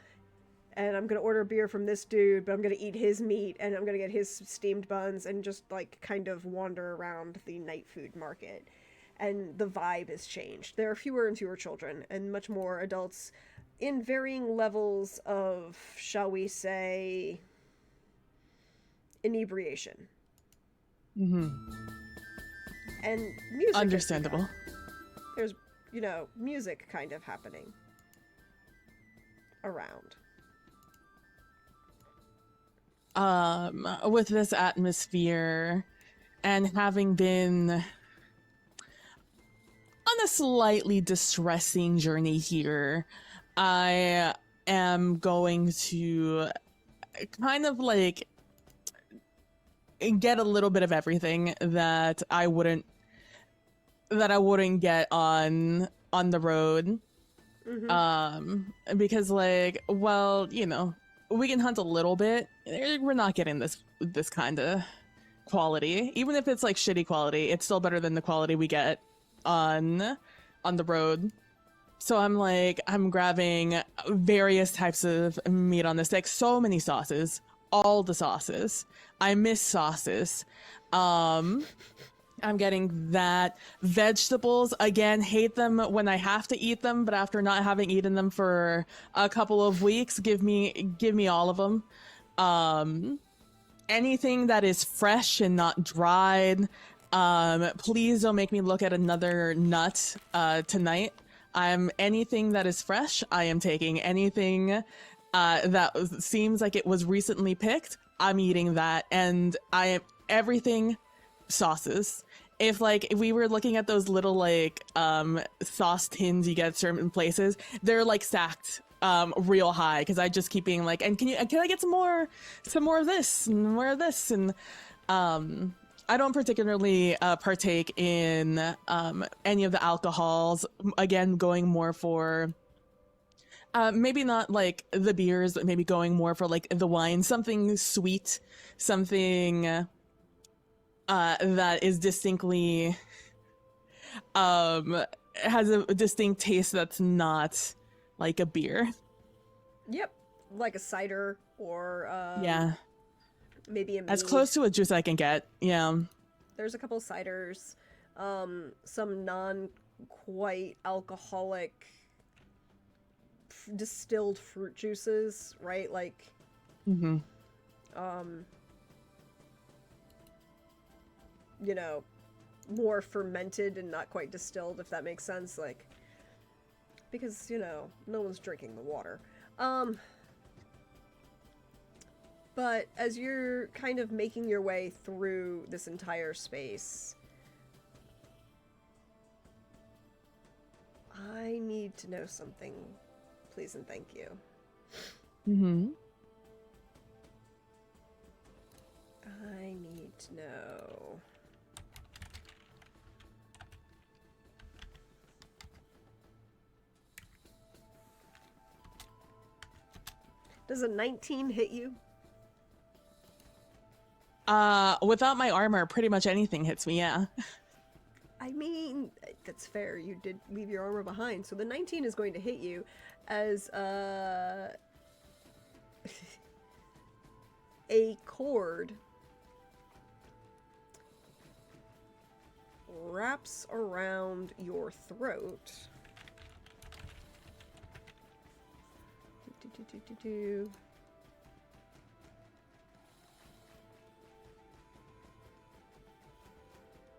and I'm gonna order beer from this dude, but I'm gonna eat his meat, and I'm gonna get his steamed buns, and just, like, kind of wander around the night food market. And the vibe has changed. There are fewer and fewer children, and much more adults in varying levels of, shall we say, inebriation. Mm-hmm. And music. Understandable. There's, music kind of happening around. With this atmosphere and having been on a slightly distressing journey here, I am going to kind of like get a little bit of everything that I wouldn't get on the road. Because like, well, you know, we can hunt a little bit. We're not getting this kind of quality. Even if it's like shitty quality, it's still better than the quality we get on the road. So I'm grabbing various types of meat on the stick. So many sauces, all the sauces. I miss sauces. I'm getting that. Vegetables, again, hate them when I have to eat them, but after not having eaten them for a couple of weeks, give me all of them. Anything that is fresh and not dried. Please don't make me look at another nut tonight. Anything that is fresh, I am taking. Anything that seems like it was recently picked, I'm eating that. And I am everything sauces. If we were looking at those little like sauce tins you get at certain places, they're like stacked real high because I just keep being like, and can I get some more of this and more of this? And I don't particularly partake in any of the alcohols. Again, going more for maybe not like the beers, but maybe going more for like the wine, something sweet, something that is distinctly has a distinct taste that's not like a beer. Yep, like a cider or yeah, maybe a mead. As close to a juice I can get. Yeah. There's a couple ciders, some non-quite alcoholic distilled fruit juices, right? Like, you know, more fermented and not quite distilled, if that makes sense. Like, because, you know, no one's drinking the water. But as you're kind of making your way through this entire space, I need to know something, please and thank you. I need to know. Does a 19 hit you? Without my armor, pretty much anything hits me, yeah. I mean, that's fair. You did leave your armor behind, so the 19 is going to hit you as a cord wraps around your throat.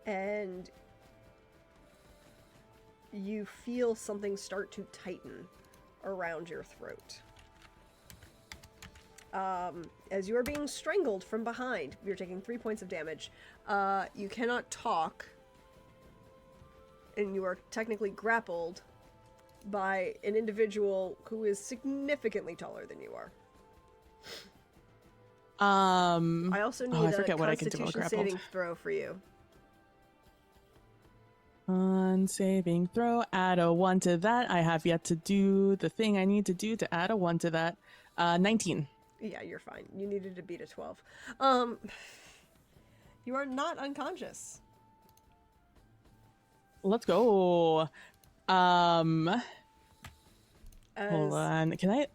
And you feel something start to tighten around your throat. As you are being strangled from behind, you're taking 3 points of damage. You cannot talk, and you are technically grappled by an individual who is significantly taller than you are. I also need a Constitution saving throw for you. On saving throw, add a 1 to that. I have yet to do the thing I need to do to add a 1 to that. 19. Yeah, you're fine. You needed to beat a 12. You are not unconscious. Let's go. Hold on. Can I?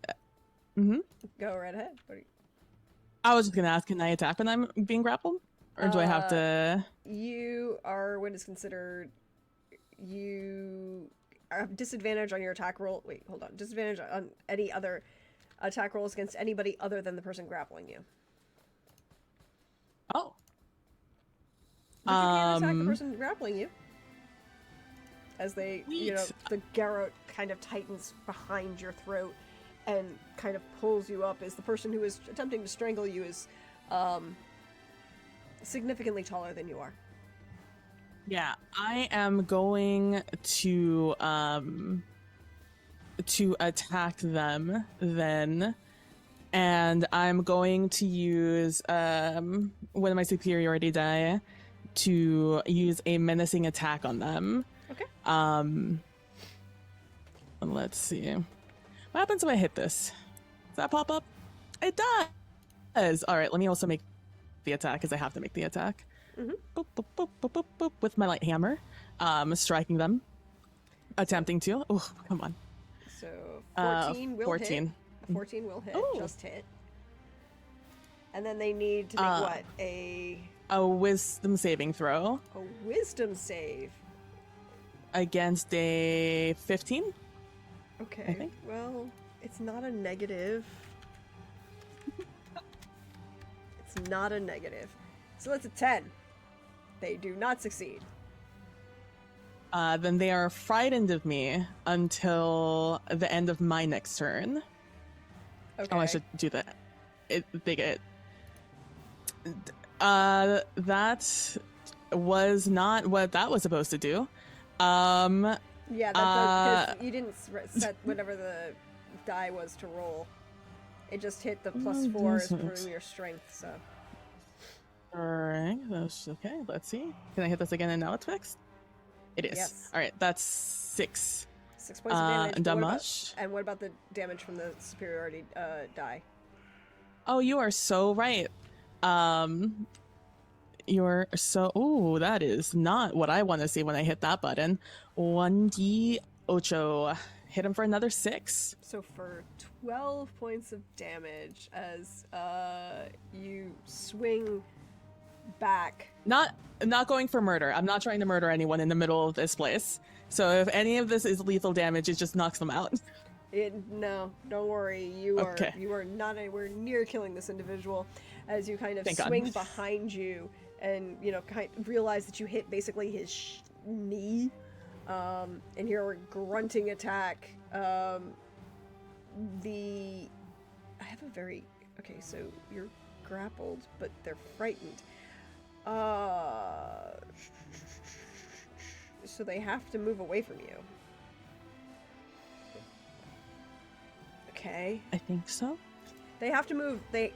Go right ahead. I was just gonna ask, can I attack when I'm being grappled, or do I have to? You are what is considered. You have disadvantage on your attack roll. Wait, hold on. Disadvantage on any other attack rolls against anybody other than the person grappling you. Oh. But you can attack the person grappling you. As they, Sweet. you know, the garrote kind of tightens behind your throat and kind of pulls you up as the person who is attempting to strangle you is significantly taller than you are. Yeah, I am going to to attack them then. And I'm going to use one of my superiority die to use a menacing attack on them. Okay. Let's see. What happens if I hit this? Does that pop up? It does. All right, let me also make the attack because I have to make the attack. Mm-hmm. Boop, boop, boop, boop, boop, boop, with my light hammer, striking them, attempting to. Oh, come on. So 14 will 14. hit. 14 will hit. Ooh. Just hit. And then they need to make what? A wisdom saving throw A wisdom save. against a 15. Okay. think. Well, it's not a negative. It's not a negative. So that's a 10. They do not succeed. Then they are frightened of me until the end of my next turn. Okay. Oh, I should do that. They get. That was not what that was supposed to do. Yeah, because you didn't set whatever the die was to roll. It just hit the +4 is from your strength, so. Alright, that's okay. Let's see. Can I hit this again and now it's fixed? It is. Yes. Alright, that's 6. 6 points of damage. That What about- much? and what about the damage from the superiority die? Oh, you are so right. You're so. Ooh, that is not what I want to see when I hit that button. 1d8. Hit him for another 6. So for 12 points of damage, as you swing back. Not going for murder. I'm not trying to murder anyone in the middle of this place. So if any of this is lethal damage, it just knocks them out. No, don't worry. You Okay. are not anywhere near killing this individual. As you kind of Thank God. swing behind you, and realize that you hit basically his knee, and you're grunting attack. I have a very okay. So you're grappled, but they're frightened. So they have to move away from you. Okay. I think so. They have to move. They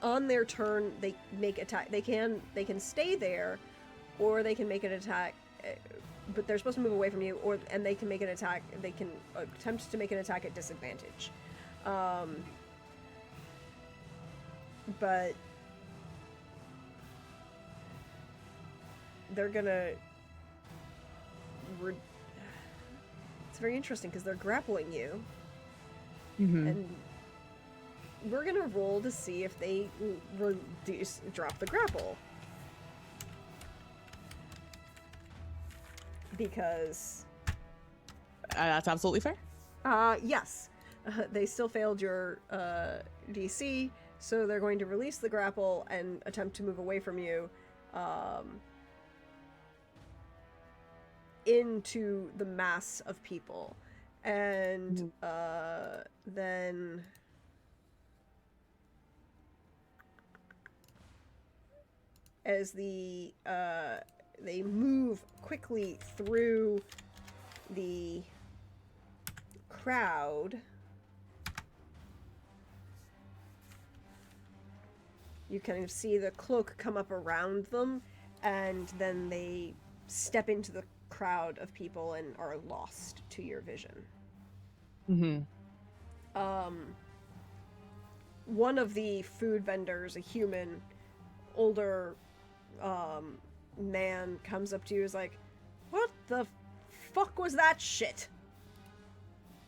on their turn they make attack. They can stay there, or they can make an attack. But they're supposed to move away from you, and they can make an attack. They can attempt to make an attack at disadvantage. But they're gonna. It's very interesting because they're grappling you. Mm-hmm. And we're gonna roll to see if they drop the grapple. Because... that's absolutely fair. Yes. They still failed your DC, so they're going to release the grapple and attempt to move away from you into the mass of people. And then as they move quickly through the crowd, you kind of see the cloak come up around them, and then they step into the crowd of people and are lost to your vision. Mm-hmm. One of the food vendors, a human, older man, comes up to you, is like, "What the fuck was that shit?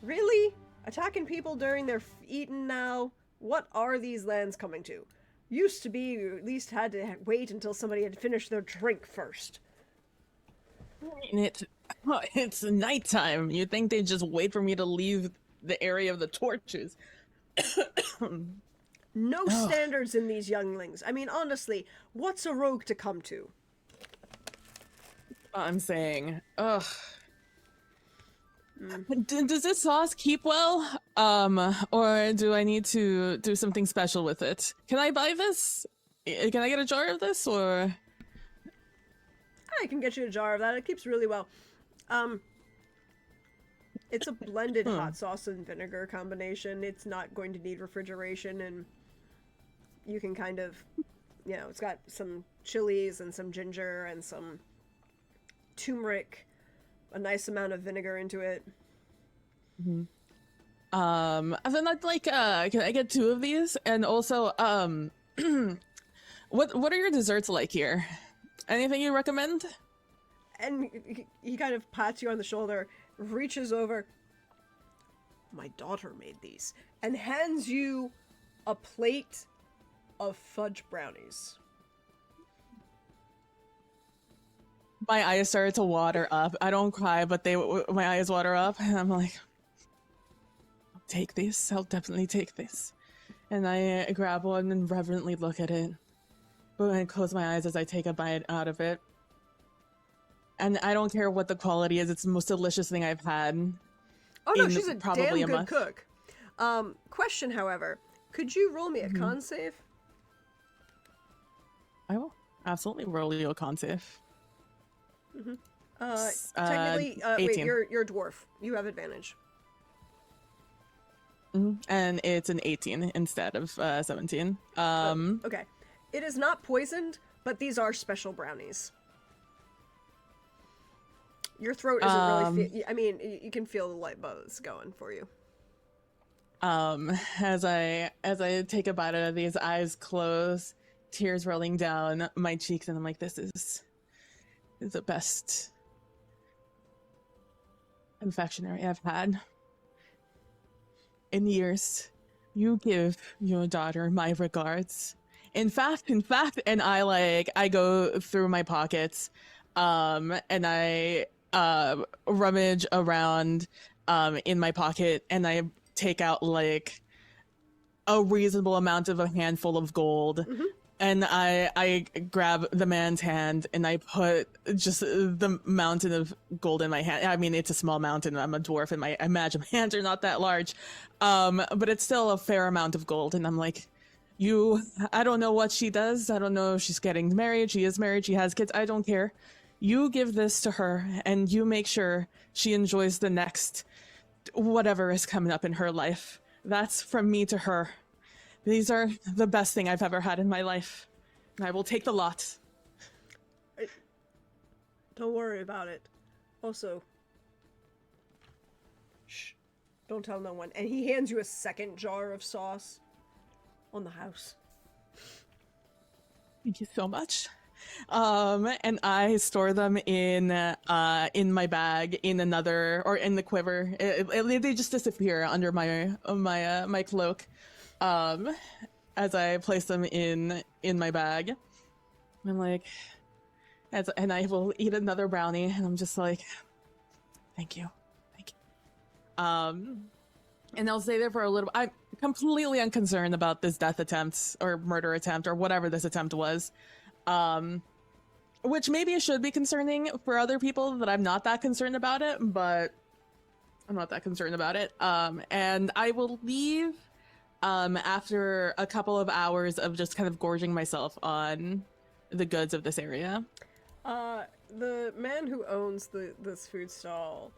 Really? Attacking people during their eating now? What are these lands coming to? Used to be you at least had to wait until somebody had finished their drink first." It's nighttime. You'd think they'd just wait for me to leave the area of the torches. No standards in these younglings. I mean, honestly, what's a rogue to come to? I'm saying, ugh. Does this sauce keep well? Or do I need to do something special with it? Can I buy this? Can I get a jar of this, or? I can get you a jar of that. It keeps really well. It's a blended Hmm. hot sauce and vinegar combination. It's not going to need refrigeration, and you can kind of, it's got some chilies and some ginger and some turmeric, a nice amount of vinegar into it. Mhm. And then I'd like, can I get 2 of these? And also, what are your desserts like here? Anything you recommend? And he kind of pats you on the shoulder, reaches over. My daughter made these, and hands you a plate of fudge brownies. My eyes started to water up. I don't cry, but my eyes water up, and I'm like, I'll take this. I'll definitely take this. And I grab one and reverently look at it, but I close my eyes as I take a bite out of it. And I don't care what the quality is; it's the most delicious thing I've had. Oh no, In she's a probably damn a good month. cook. Question, however, could you roll me a con save? I will absolutely roll you a con save. Technically, wait, 18. you're a dwarf. You have advantage. And it's an 18 instead of 17. Okay. It is not poisoned, but these are special brownies. Your throat isn't really. I mean, you can feel the light buzz going for you. As I take a bite out of these, eyes close, tears rolling down my cheeks, and I'm like, this is the best confectionery I've had in years. You give your daughter my regards. In fact, and I go through my pockets, and I rummage around in my pocket, and I take out like a reasonable amount of a handful of gold. And I grab the man's hand and I put just the mountain of gold in my hand. I mean, it's a small mountain. I'm a dwarf and I imagine my hands are not that large. But it's still a fair amount of gold. And I'm like, I don't know what she does. I don't know if she's getting married. She is married. She has kids. I don't care. You give this to her and you make sure she enjoys the next whatever is coming up in her life. That's from me to her. These are the best thing I've ever had in my life. And I will take the lot. Don't worry about it. Also, shh, don't tell no one. And he hands you a second jar of sauce on the house. Thank you so much. And I store them in my bag, in another, or in the quiver. They just disappear under my cloak. As I place them in my bag. I'm like, and I will eat another brownie, and I'm just like, thank you. And I'll stay there for a little. I'm completely unconcerned about this death attempt or murder attempt or whatever this attempt was. Which maybe it should be concerning for other people that I'm not that concerned about it, but I'm not that concerned about it. And I will leave after a couple of hours of just kind of gorging myself on the goods of this area. The man who owns this food stall,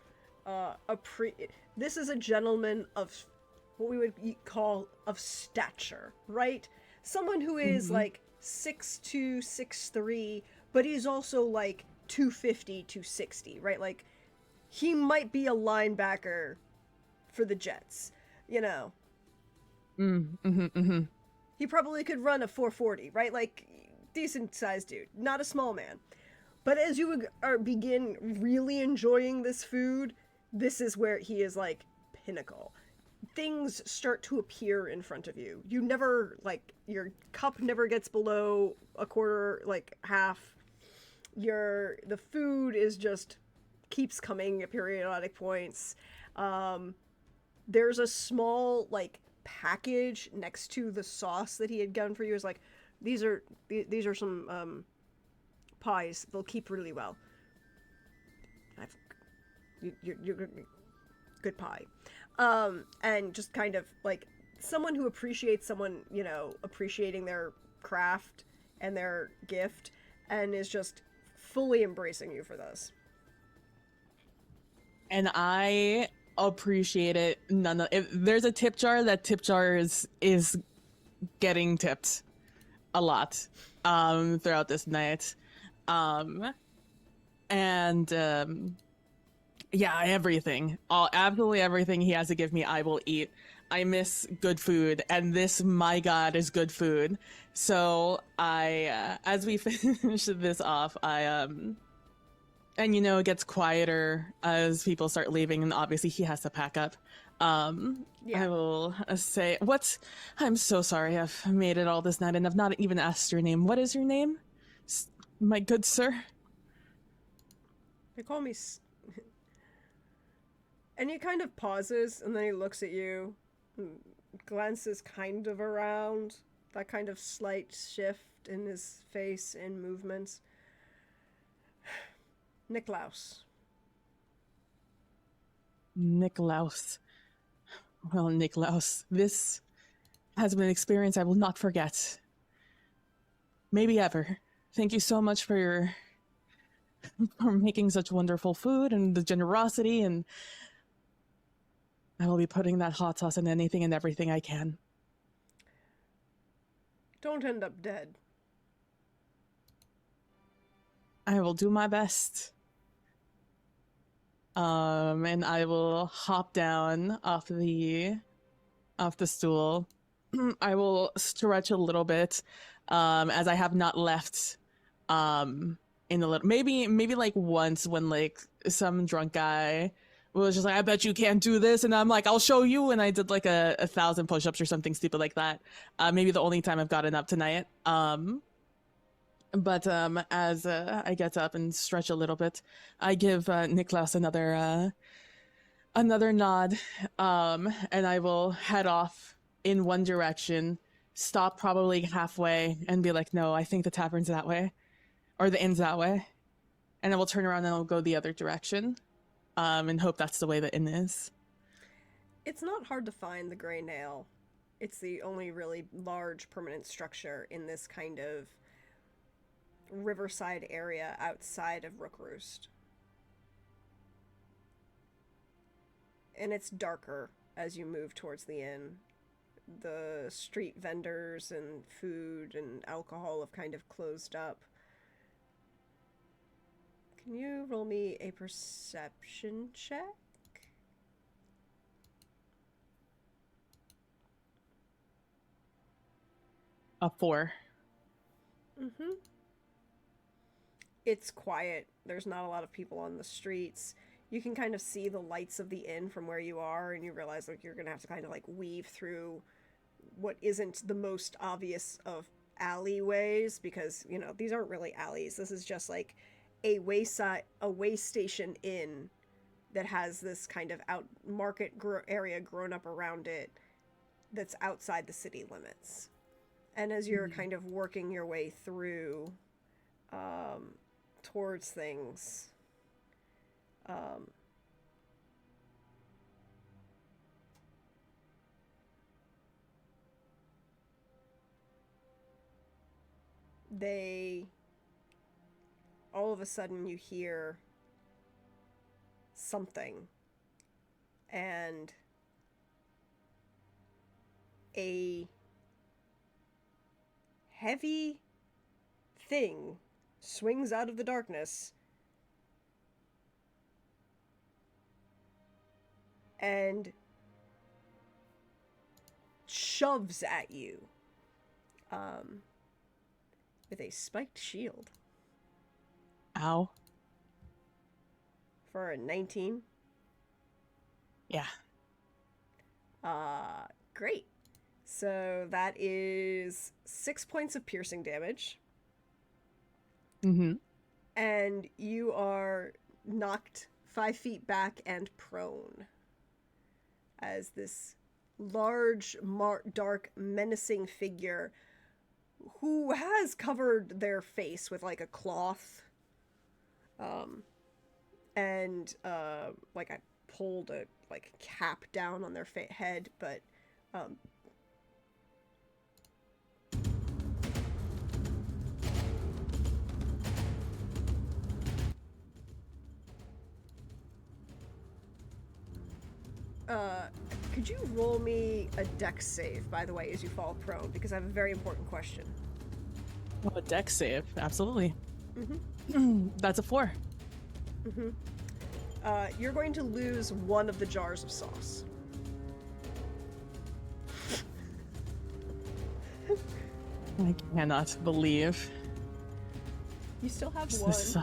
this is a gentleman of what we would call of stature, right? Someone who is like 6'2", 6'3", but he's also like 250, 260, right? Like, he might be a linebacker for the Jets, you know? He probably could run a 440, right? Like, decent sized dude, not a small man. But as you begin really enjoying this food, this is where he is like pinnacle. Things start to appear in front of you. You never, like, your cup never gets below a quarter, like half. The food is just keeps coming at periodic points. There's a small, like, package next to the sauce that he had done for you. Is like, these are some pies. They'll keep really well. You're good pie. And just kind of like someone who appreciates someone, appreciating their craft and their gift, and is just fully embracing you for this. And I appreciate it. None of if there's a tip jar, that tip jar is getting tipped a lot throughout this night. And yeah, everything. Absolutely everything he has to give me, I will eat. I miss good food, and this, my god, is good food. So I, as we finish this off, and it gets quieter as people start leaving, and obviously he has to pack up. Yeah. I will say, I'm so sorry I've made it all this night, and I've not even asked your name. What is your name, my good sir? They call me and he kind of pauses, and then he looks at you, glances kind of around, that kind of slight shift in his face and movements. Niklaus. Niklaus. Well, Niklaus, this has been an experience I will not forget. Maybe ever. Thank you so much for making such wonderful food and the generosity, and I will be putting that hot sauce in anything and everything I can. Don't end up dead. I will do my best. And I will hop down off the stool. I will stretch a little bit, as I have not left, in a little, maybe like once when like some drunk guy was just like, I bet you can't do this, and I'm like, I'll show you, and I did like a 1,000 push-ups or something stupid like that. Maybe the only time I've gotten up tonight. But as I get up and stretch a little bit, I give Niklaus another nod, and I will head off in one direction, stop probably halfway, and be like, no, I think the tavern's that way, or the inn's that way, and I will turn around and I'll go the other direction, and hope that's the way the inn is. It's not hard to find the Grey Nail. It's the only really large permanent structure in this kind of riverside area outside of Rook Roost. And it's darker as you move towards the inn. The street vendors and food and alcohol have kind of closed up. Can you roll me a perception check? A 4. Mm-hmm. It's quiet. There's not a lot of people on the streets. You can kind of see the lights of the inn from where you are, and you realize like you're gonna have to kind of like weave through what isn't the most obvious of alleyways, because these aren't really alleys. This is just like a way station inn that has this kind of area grown up around it that's outside the city limits. And as you're kind of working your way through towards things, all of a sudden you hear something, and a heavy thing swings out of the darkness and shoves at you with a spiked shield. Ow. For a 19. Yeah. Great. So that is 6 points of piercing damage. Mm-hmm. And you are knocked 5 feet back and prone as this large, dark, menacing figure who has covered their face with like a cloth, and like I pulled a like cap down on their head, but Could you roll me a dex save, by the way, as you fall prone? Because I have a very important question. Oh, a dex save. Absolutely. Mm-hmm. That's a 4. Mm-hmm. You're going to lose one of the jars of sauce. I cannot believe. You still have This one. is so-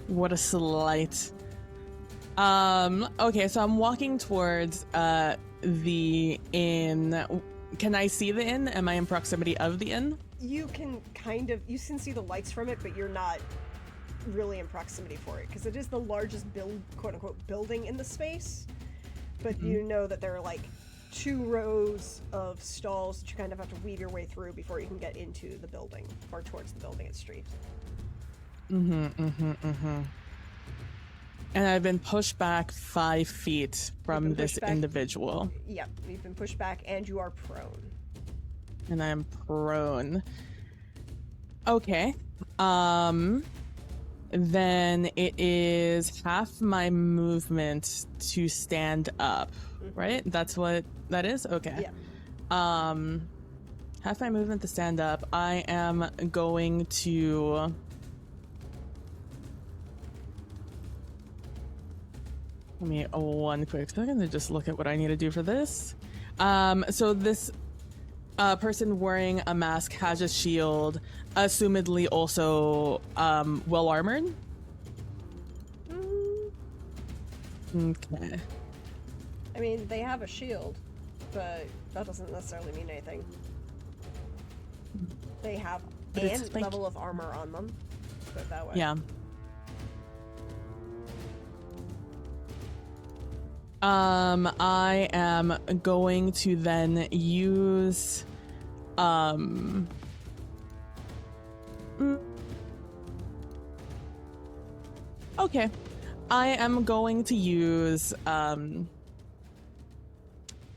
what a slight. Okay, so I'm walking towards the inn. Can I see the inn? Am I in proximity of the inn? You can you can see the lights from it, but you're not really in proximity for it because it is the largest quote unquote building in the space. But you know that there are like 2 rows of stalls that you kind of have to weave your way through before you can get into the building or towards the building it's street. And I've been pushed back 5 feet from this individual. Yep, you've been pushed back and you are prone. And I'm prone. Okay. Then it is half my movement to stand up, right? That's what that is? Okay. Yeah. Half my movement to stand up. I am going to... Give me one quick second to just look at what I need to do for this. So this person wearing a mask has a shield, assumedly also well armored. Okay. I mean, they have a shield, but that doesn't necessarily mean anything. They have But it's a like- level of armor on them. Put it that way. Yeah. I am going to then use okay. I am going to use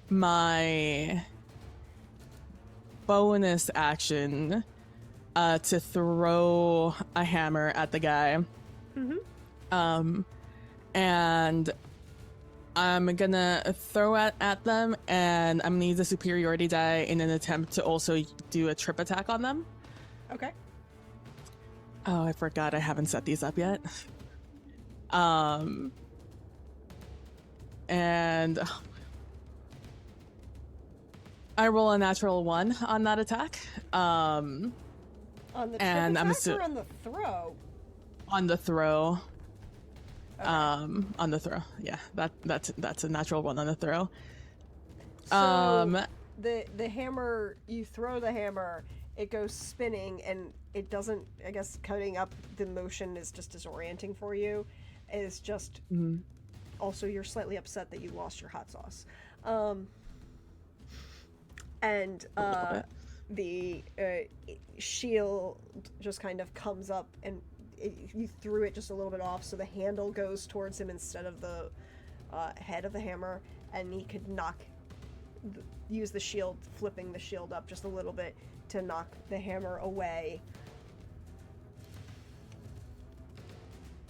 my bonus action to throw a hammer at the guy. And I'm gonna throw at them, and I'm gonna use a superiority die in an attempt to also do a trip attack on them. Okay. Oh, I forgot I haven't set these up yet. And I roll a natural 1 on that attack. On the trip And I'm attack or on the throw? On the throw. Okay. On the throw. Yeah, that's a natural 1 on the throw. So the hammer, you throw the hammer, it goes spinning, and it doesn't, I guess cutting up the motion is just disorienting for you. It's just, also you're slightly upset that you lost your hot sauce. And the shield just kind of comes up, and you threw it just a little bit off, so the handle goes towards him instead of the head of the hammer, and he could use the shield, flipping the shield up just a little bit to knock the hammer away.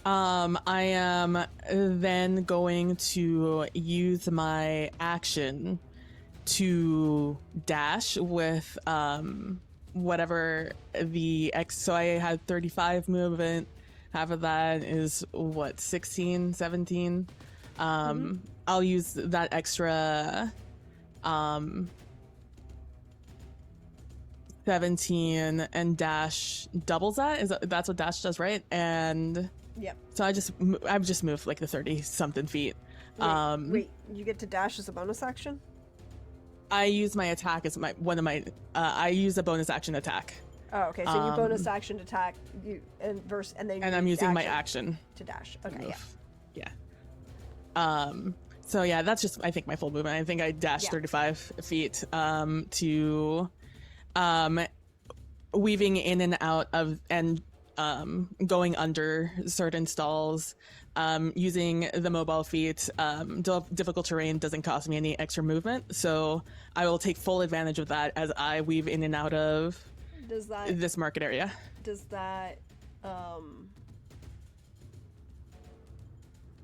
I am then going to use my action to dash with whatever so I had 35 movement. Half of that is what, 16, 17. I'll use that extra 17 and dash doubles that. That's what dash does, right? And Yep. so I've just moved like the 30 something feet. Wait, you get to dash as a bonus action? I use my attack as I use a bonus action attack. Oh, okay. So you bonus action attack, and then I'm using my action to dash. Okay, move. Yeah. So yeah, that's just I think my full movement. I think I dashed 35 feet to weaving in and out of and going under certain stalls. Using the mobile feat, difficult terrain doesn't cost me any extra movement, so I will take full advantage of that as I weave in and out of this market area. Does that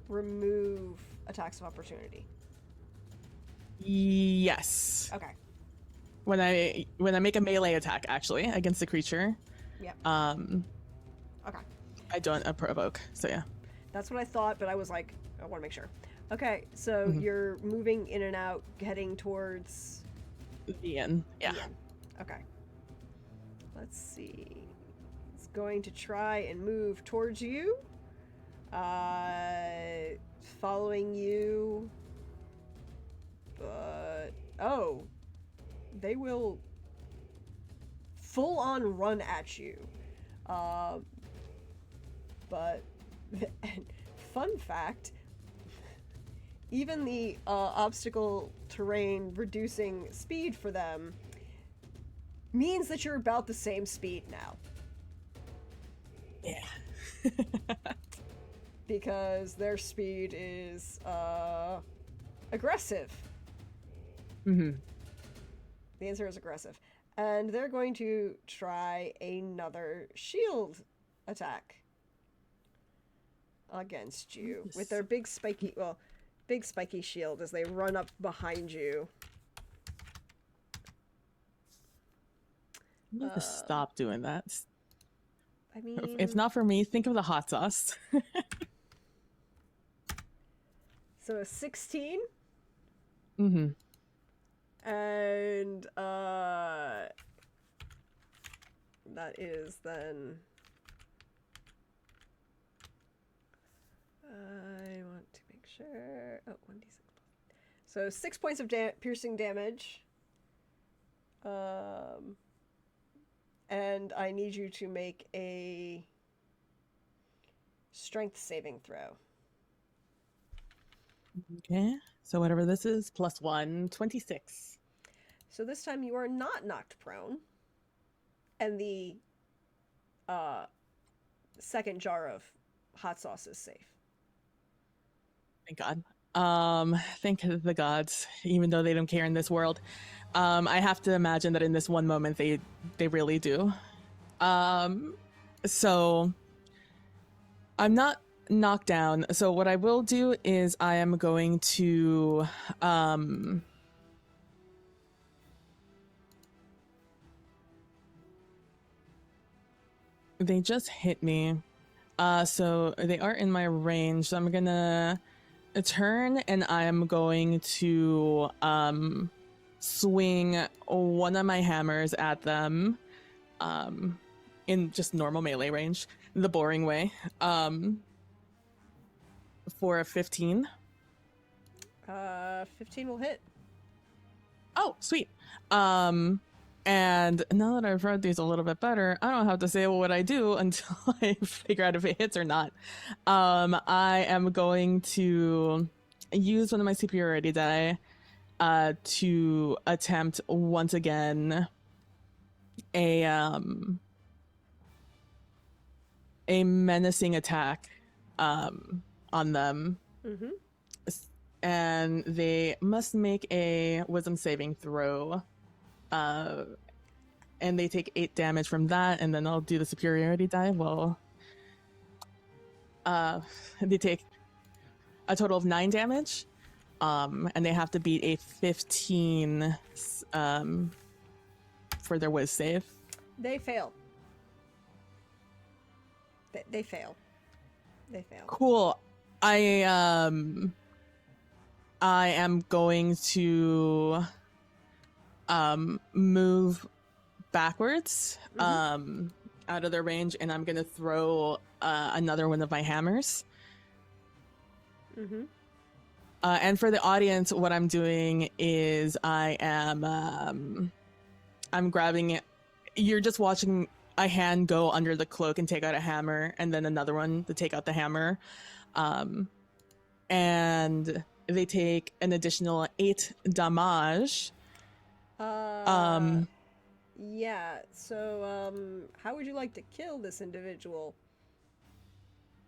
remove attacks of opportunity? Yes. Okay. When I make a melee attack, actually, against the creature, Yep. Okay. I don't provoke. So yeah. That's what I thought, but I was like, I want to make sure. Okay, so Mhm. you're moving in and out, heading towards The end. Yeah. the end. Okay. Let's see. It's going to try and move towards you. Following you. But oh, they will full on run at you. But fun fact, even the obstacle terrain reducing speed for them means that you're about the same speed now. Yeah. Because their speed is aggressive. Mm-hmm. The answer is aggressive. And they're going to try another shield attack against you with their big spiky shield as they run up behind you. You need to stop doing that. I mean, If not for me, think of the hot sauce. so a 16 Mm-hmm. and that is then I want to make sure. Oh, 1d6. So 6 points of piercing damage. And I need you to make a strength saving throw. Okay. So whatever this is, +1, 26. So this time you are not knocked prone. And the second jar of hot sauce is safe. Thank God. Thank the gods, even though they don't care in this world. I have to imagine that in this one moment they really do. So I'm not knocked down. So what I will do is I am going to they just hit me. So they are in my range. So I'm gonna turn and I'm going to swing one of my hammers at them in just normal melee range, the boring way, for a 15. 15 will hit. Oh, sweet. And now that I've read these a little bit better, I don't have to say what I do until I figure out if it hits or not. I am going to use one of my superiority die to attempt once again a menacing attack on them. Mm-hmm. And they must make a wisdom saving throw. And they take 8 damage from that, and then I'll do the superiority die. Well, they take a total of 9 damage, and they have to beat a 15 for their whiz save. They fail. They fail. They fail. Cool. I am going to move backwards out of their range, and I'm gonna throw another one of my hammers. Mm-hmm. And for the audience, what I'm doing is I am I'm grabbing it. You're just watching a hand go under the cloak and take out a hammer, and then another one to take out the hammer, and they take an additional 8 damage. Yeah, so, how would you like to kill this individual?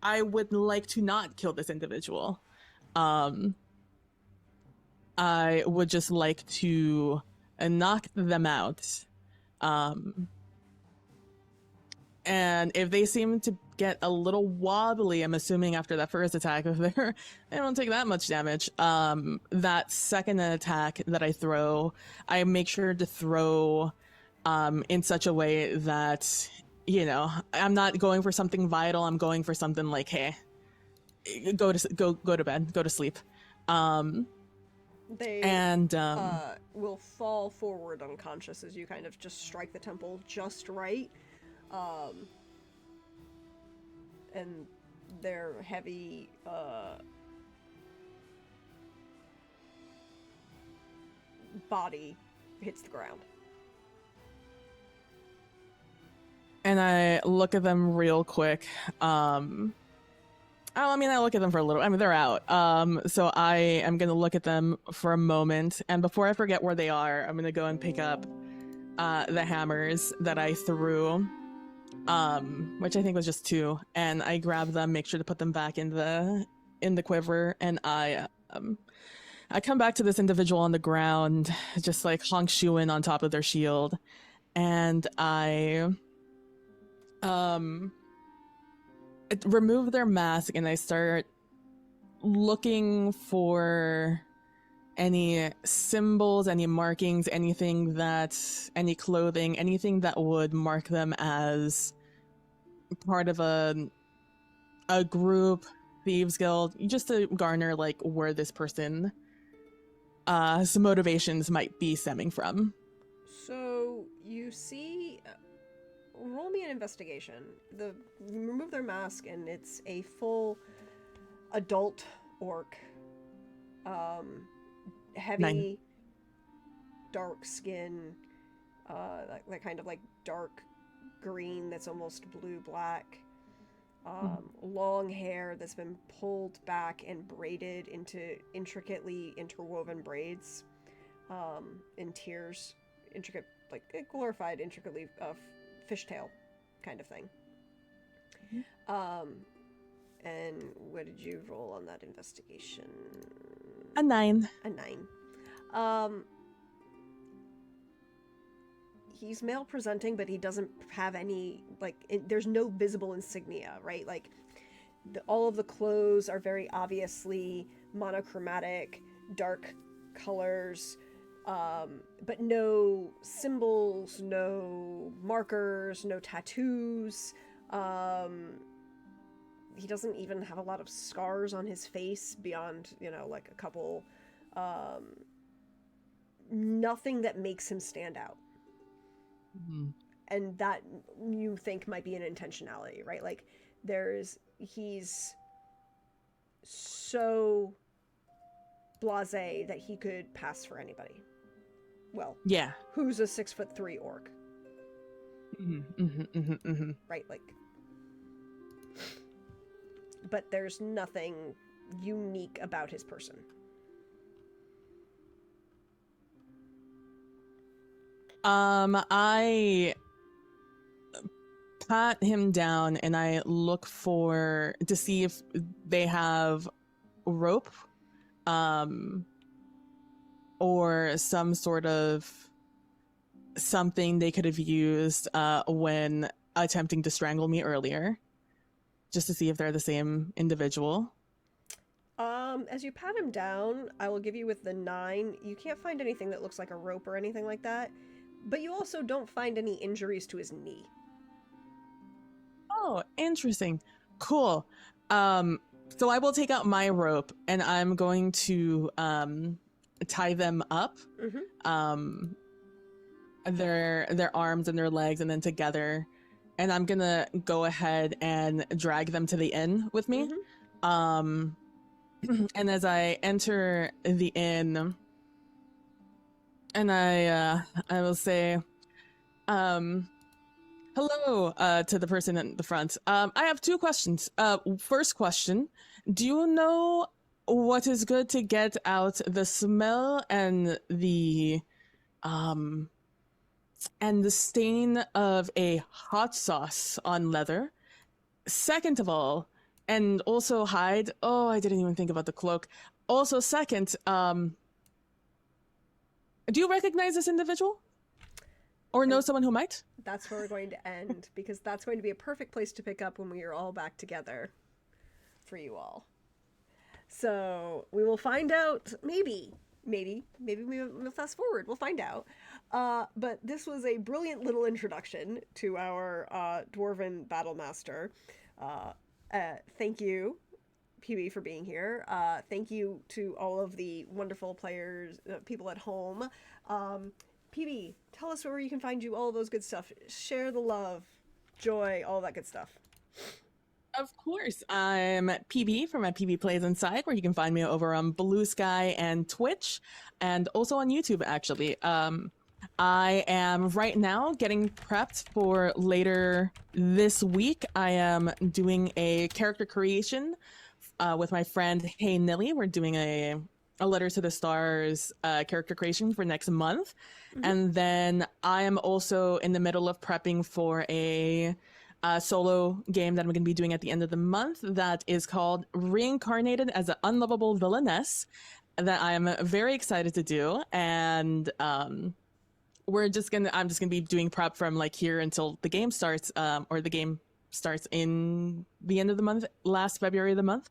I would like to not kill this individual. I would just like to knock them out. And if they seem to get a little wobbly. I'm assuming after that first attack, if they don't take that much damage. That second attack that I throw, I make sure to throw in such a way that, you know, I'm not going for something vital. I'm going for something like, hey, go to bed, go to sleep. They and will fall forward unconscious as you kind of just strike the temple just right. And their heavy body hits the ground. And I look at them real quick. I look at them for a little. I mean, they're out. So I am gonna look at them for a moment, and before I forget where they are, I'm gonna go and pick up the hammers that I threw, which I think was just 2, and I grab them, make sure to put them back in the quiver, and I come back to this individual on the ground, just like honk shooing on top of their shield, and I remove their mask, and I start looking for any symbols, any markings, any clothing, anything that would mark them as part of a group, thieves guild, just to garner like where this person some motivations might be stemming from. So you see, roll me an investigation. You remove their mask, and it's a full adult orc. Heavy, 9. dark skin, that kind of like dark green that's almost blue-black. Long hair that's been pulled back and braided into intricately interwoven braids, in tiers, intricate, like a glorified, intricately fishtail kind of thing. And what did you roll on that investigation? A 9. A 9. He's male presenting, but he doesn't have any, like, there's no visible insignia, right? Like, all of the clothes are very obviously monochromatic, dark colors, but no symbols, no markers, no tattoos. He doesn't even have a lot of scars on his face beyond, like a couple, nothing that makes him stand out. Mm-hmm. And that you think might be an intentionality, right? Like, he's so blasé that he could pass for anybody. Well, yeah. Who's a 6'3" orc? Right, like. But there's nothing unique about his person. I pat him down and I look to see if they have rope, or some sort of something they could have used when attempting to strangle me earlier, just to see if they're the same individual. As you pat him down, I will give you with the 9. You can't find anything that looks like a rope or anything like that. But you also don't find any injuries to his knee. Oh, interesting. Cool. So I will take out my rope and I'm going to tie them up. Mm-hmm. Their arms and their legs, and then together, and I'm gonna go ahead and drag them to the inn with me. Mm-hmm. And as I enter the inn, and I will say, hello, to the person in the front. I have 2 questions. First question, do you know what is good to get out the smell and the stain of a hot sauce on leather? Second of all, and also hide. Oh, I didn't even think about the cloak. Also, second, do you recognize this individual? Or know someone who might. That's where we're going to end, because that's going to be a perfect place to pick up when we are all back together for you all. So we will find out, maybe we'll fast forward, we'll find out. But this was a brilliant little introduction to our Dwarven Battlemaster. Thank you, PB, for being here. Thank you to all of the wonderful players, people at home. PB, tell us where you can find you, all of those good stuff. Share the love, joy, all that good stuff. Of course, I'm PB from my PB Plays Inside, where you can find me over on Blue Sky and Twitch, and also on YouTube, actually. I am right now getting prepped for later this week. I am doing a character creation with my friend Hey Nilly. We're doing a Letter to the Stars character creation for next month. And then I am also in the middle of prepping for a solo game that I'm going to be doing at the end of the month that is called Reincarnated as an Unlovable Villainess, that I am very excited to do. And I'm just gonna be doing prep from like here until the game starts, or the game starts in the end of the month, last February of the month.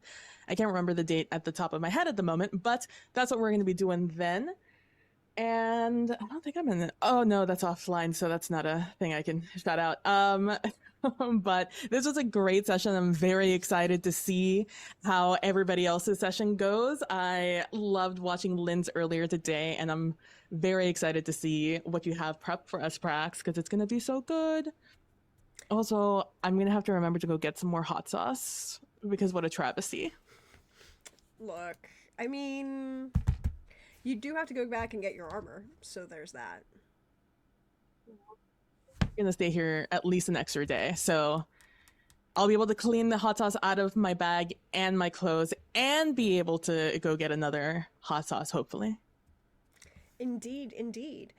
I can't remember the date at the top of my head at the moment, but that's what we're going to be doing then. And I don't think I'm in it. Oh no, that's offline, so that's not a thing I can shout out. But this was a great session. I'm very excited to see how everybody else's session goes. I loved watching Lynn's earlier today, and I'm very excited to see what you have prepped for us, Prax, because it's going to be so good. Also, I'm going to have to remember to go get some more hot sauce, because what a travesty. Look, I mean, you do have to go back and get your armor, so there's that. I'm gonna stay here at least an extra day, so I'll be able to clean the hot sauce out of my bag and my clothes and be able to go get another hot sauce, hopefully. Indeed, indeed.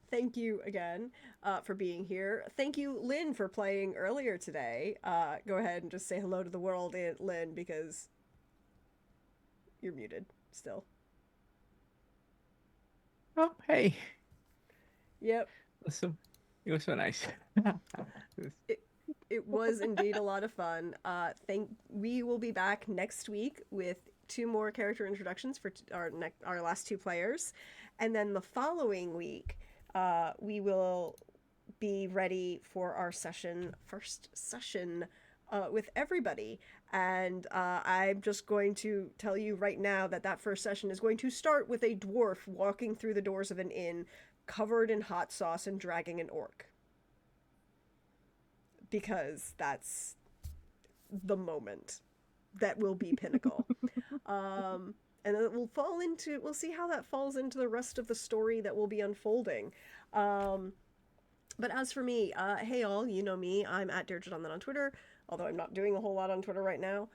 Thank you again for being here. Thank you, Lynn, for playing earlier today. Go ahead and just say hello to the world, Lynn, because you're muted still. Oh, hey. Yep. It was so nice. It was indeed a lot of fun. We will be back next week with 2 more character introductions for our last 2 players, and then the following week we will be ready for our first session with everybody. And I'm just going to tell you right now that first session is going to start with a dwarf walking through the doors of an inn, covered in hot sauce and dragging an orc. Because that's the moment that will be pinnacle. And it will we'll see how that falls into the rest of the story that will be unfolding. But as for me, hey all, you know me, I'm at Deirdre Dunlin on Twitter, although I'm not doing a whole lot on Twitter right now.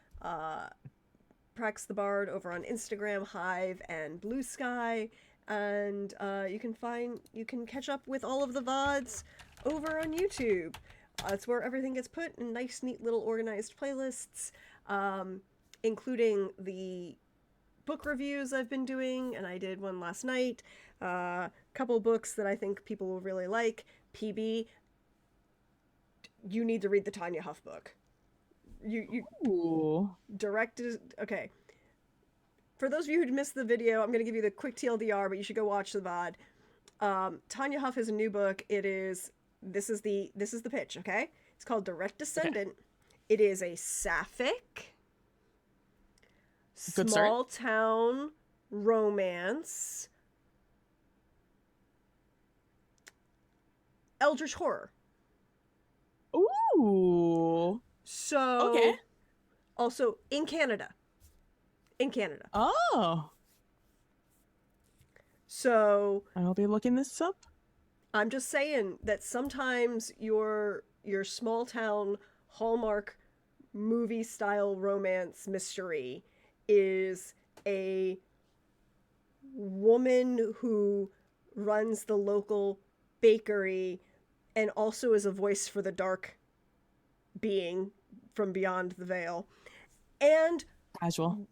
Prax the Bard over on Instagram, Hive, and Blue Sky. And you can catch up with all of the VODs over on YouTube. It's where everything gets put in nice, neat little organized playlists, including the book reviews I've been doing, and I did one last night. Couple books that I think people will really like. PB, you need to read the Tanya Huff book. Ooh. Okay. For those of you who missed the video, I'm going to give you the quick TLDR, but you should go watch the VOD. Tanya Huff has a new book. This is the pitch, okay? It's called Direct Descendant. Okay. It is a sapphic, small town romance, eldritch horror. Ooh. So, okay. Also in Canada. Oh. So I'll be looking this up. I'm just saying that sometimes your small town Hallmark movie style romance mystery is a woman who runs the local bakery and also is a voice for the dark being from beyond the veil. And casual.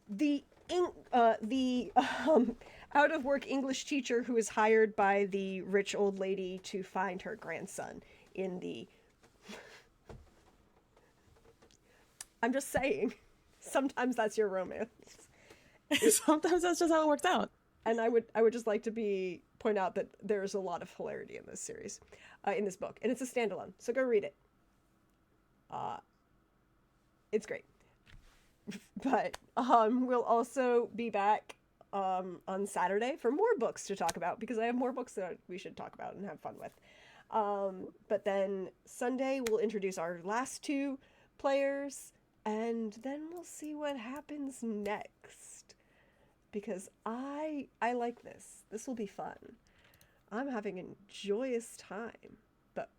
out of work English teacher who is hired by the rich old lady to find her grandson in the... I'm just saying, sometimes that's your romance. Sometimes that's just how it works out. And I would just like to point out that there's a lot of hilarity in this series, in this book, and it's a standalone, so go read it. It's great. But we'll also be back on Saturday for more books to talk about, because I have more books that we should talk about and have fun with. But then Sunday we'll introduce our last 2 players, and then we'll see what happens next. Because I like this. This will be fun. I'm having a joyous time. But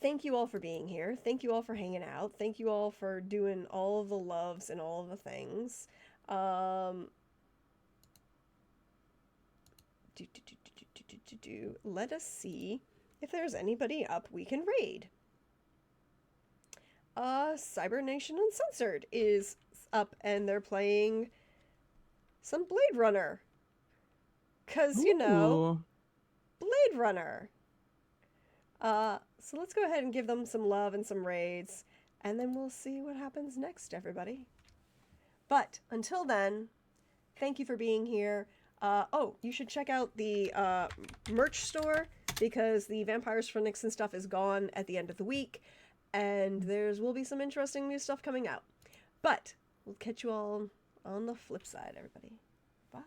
thank you all for being here. Thank you all for hanging out. Thank you all for doing all of the loves and all of the things. Let us see if there's anybody up we can raid. Cyber Nation Uncensored is up, and they're playing some Blade Runner. 'Cause, you know, Blade Runner. So let's go ahead and give them some love and some raids, and then we'll see what happens next, everybody. But until then, thank you for being here. Oh, you should check out the merch store, because the Vampires for Nixon stuff is gone at the end of the week, and will be some interesting new stuff coming out. But we'll catch you all on the flip side, everybody. Bye.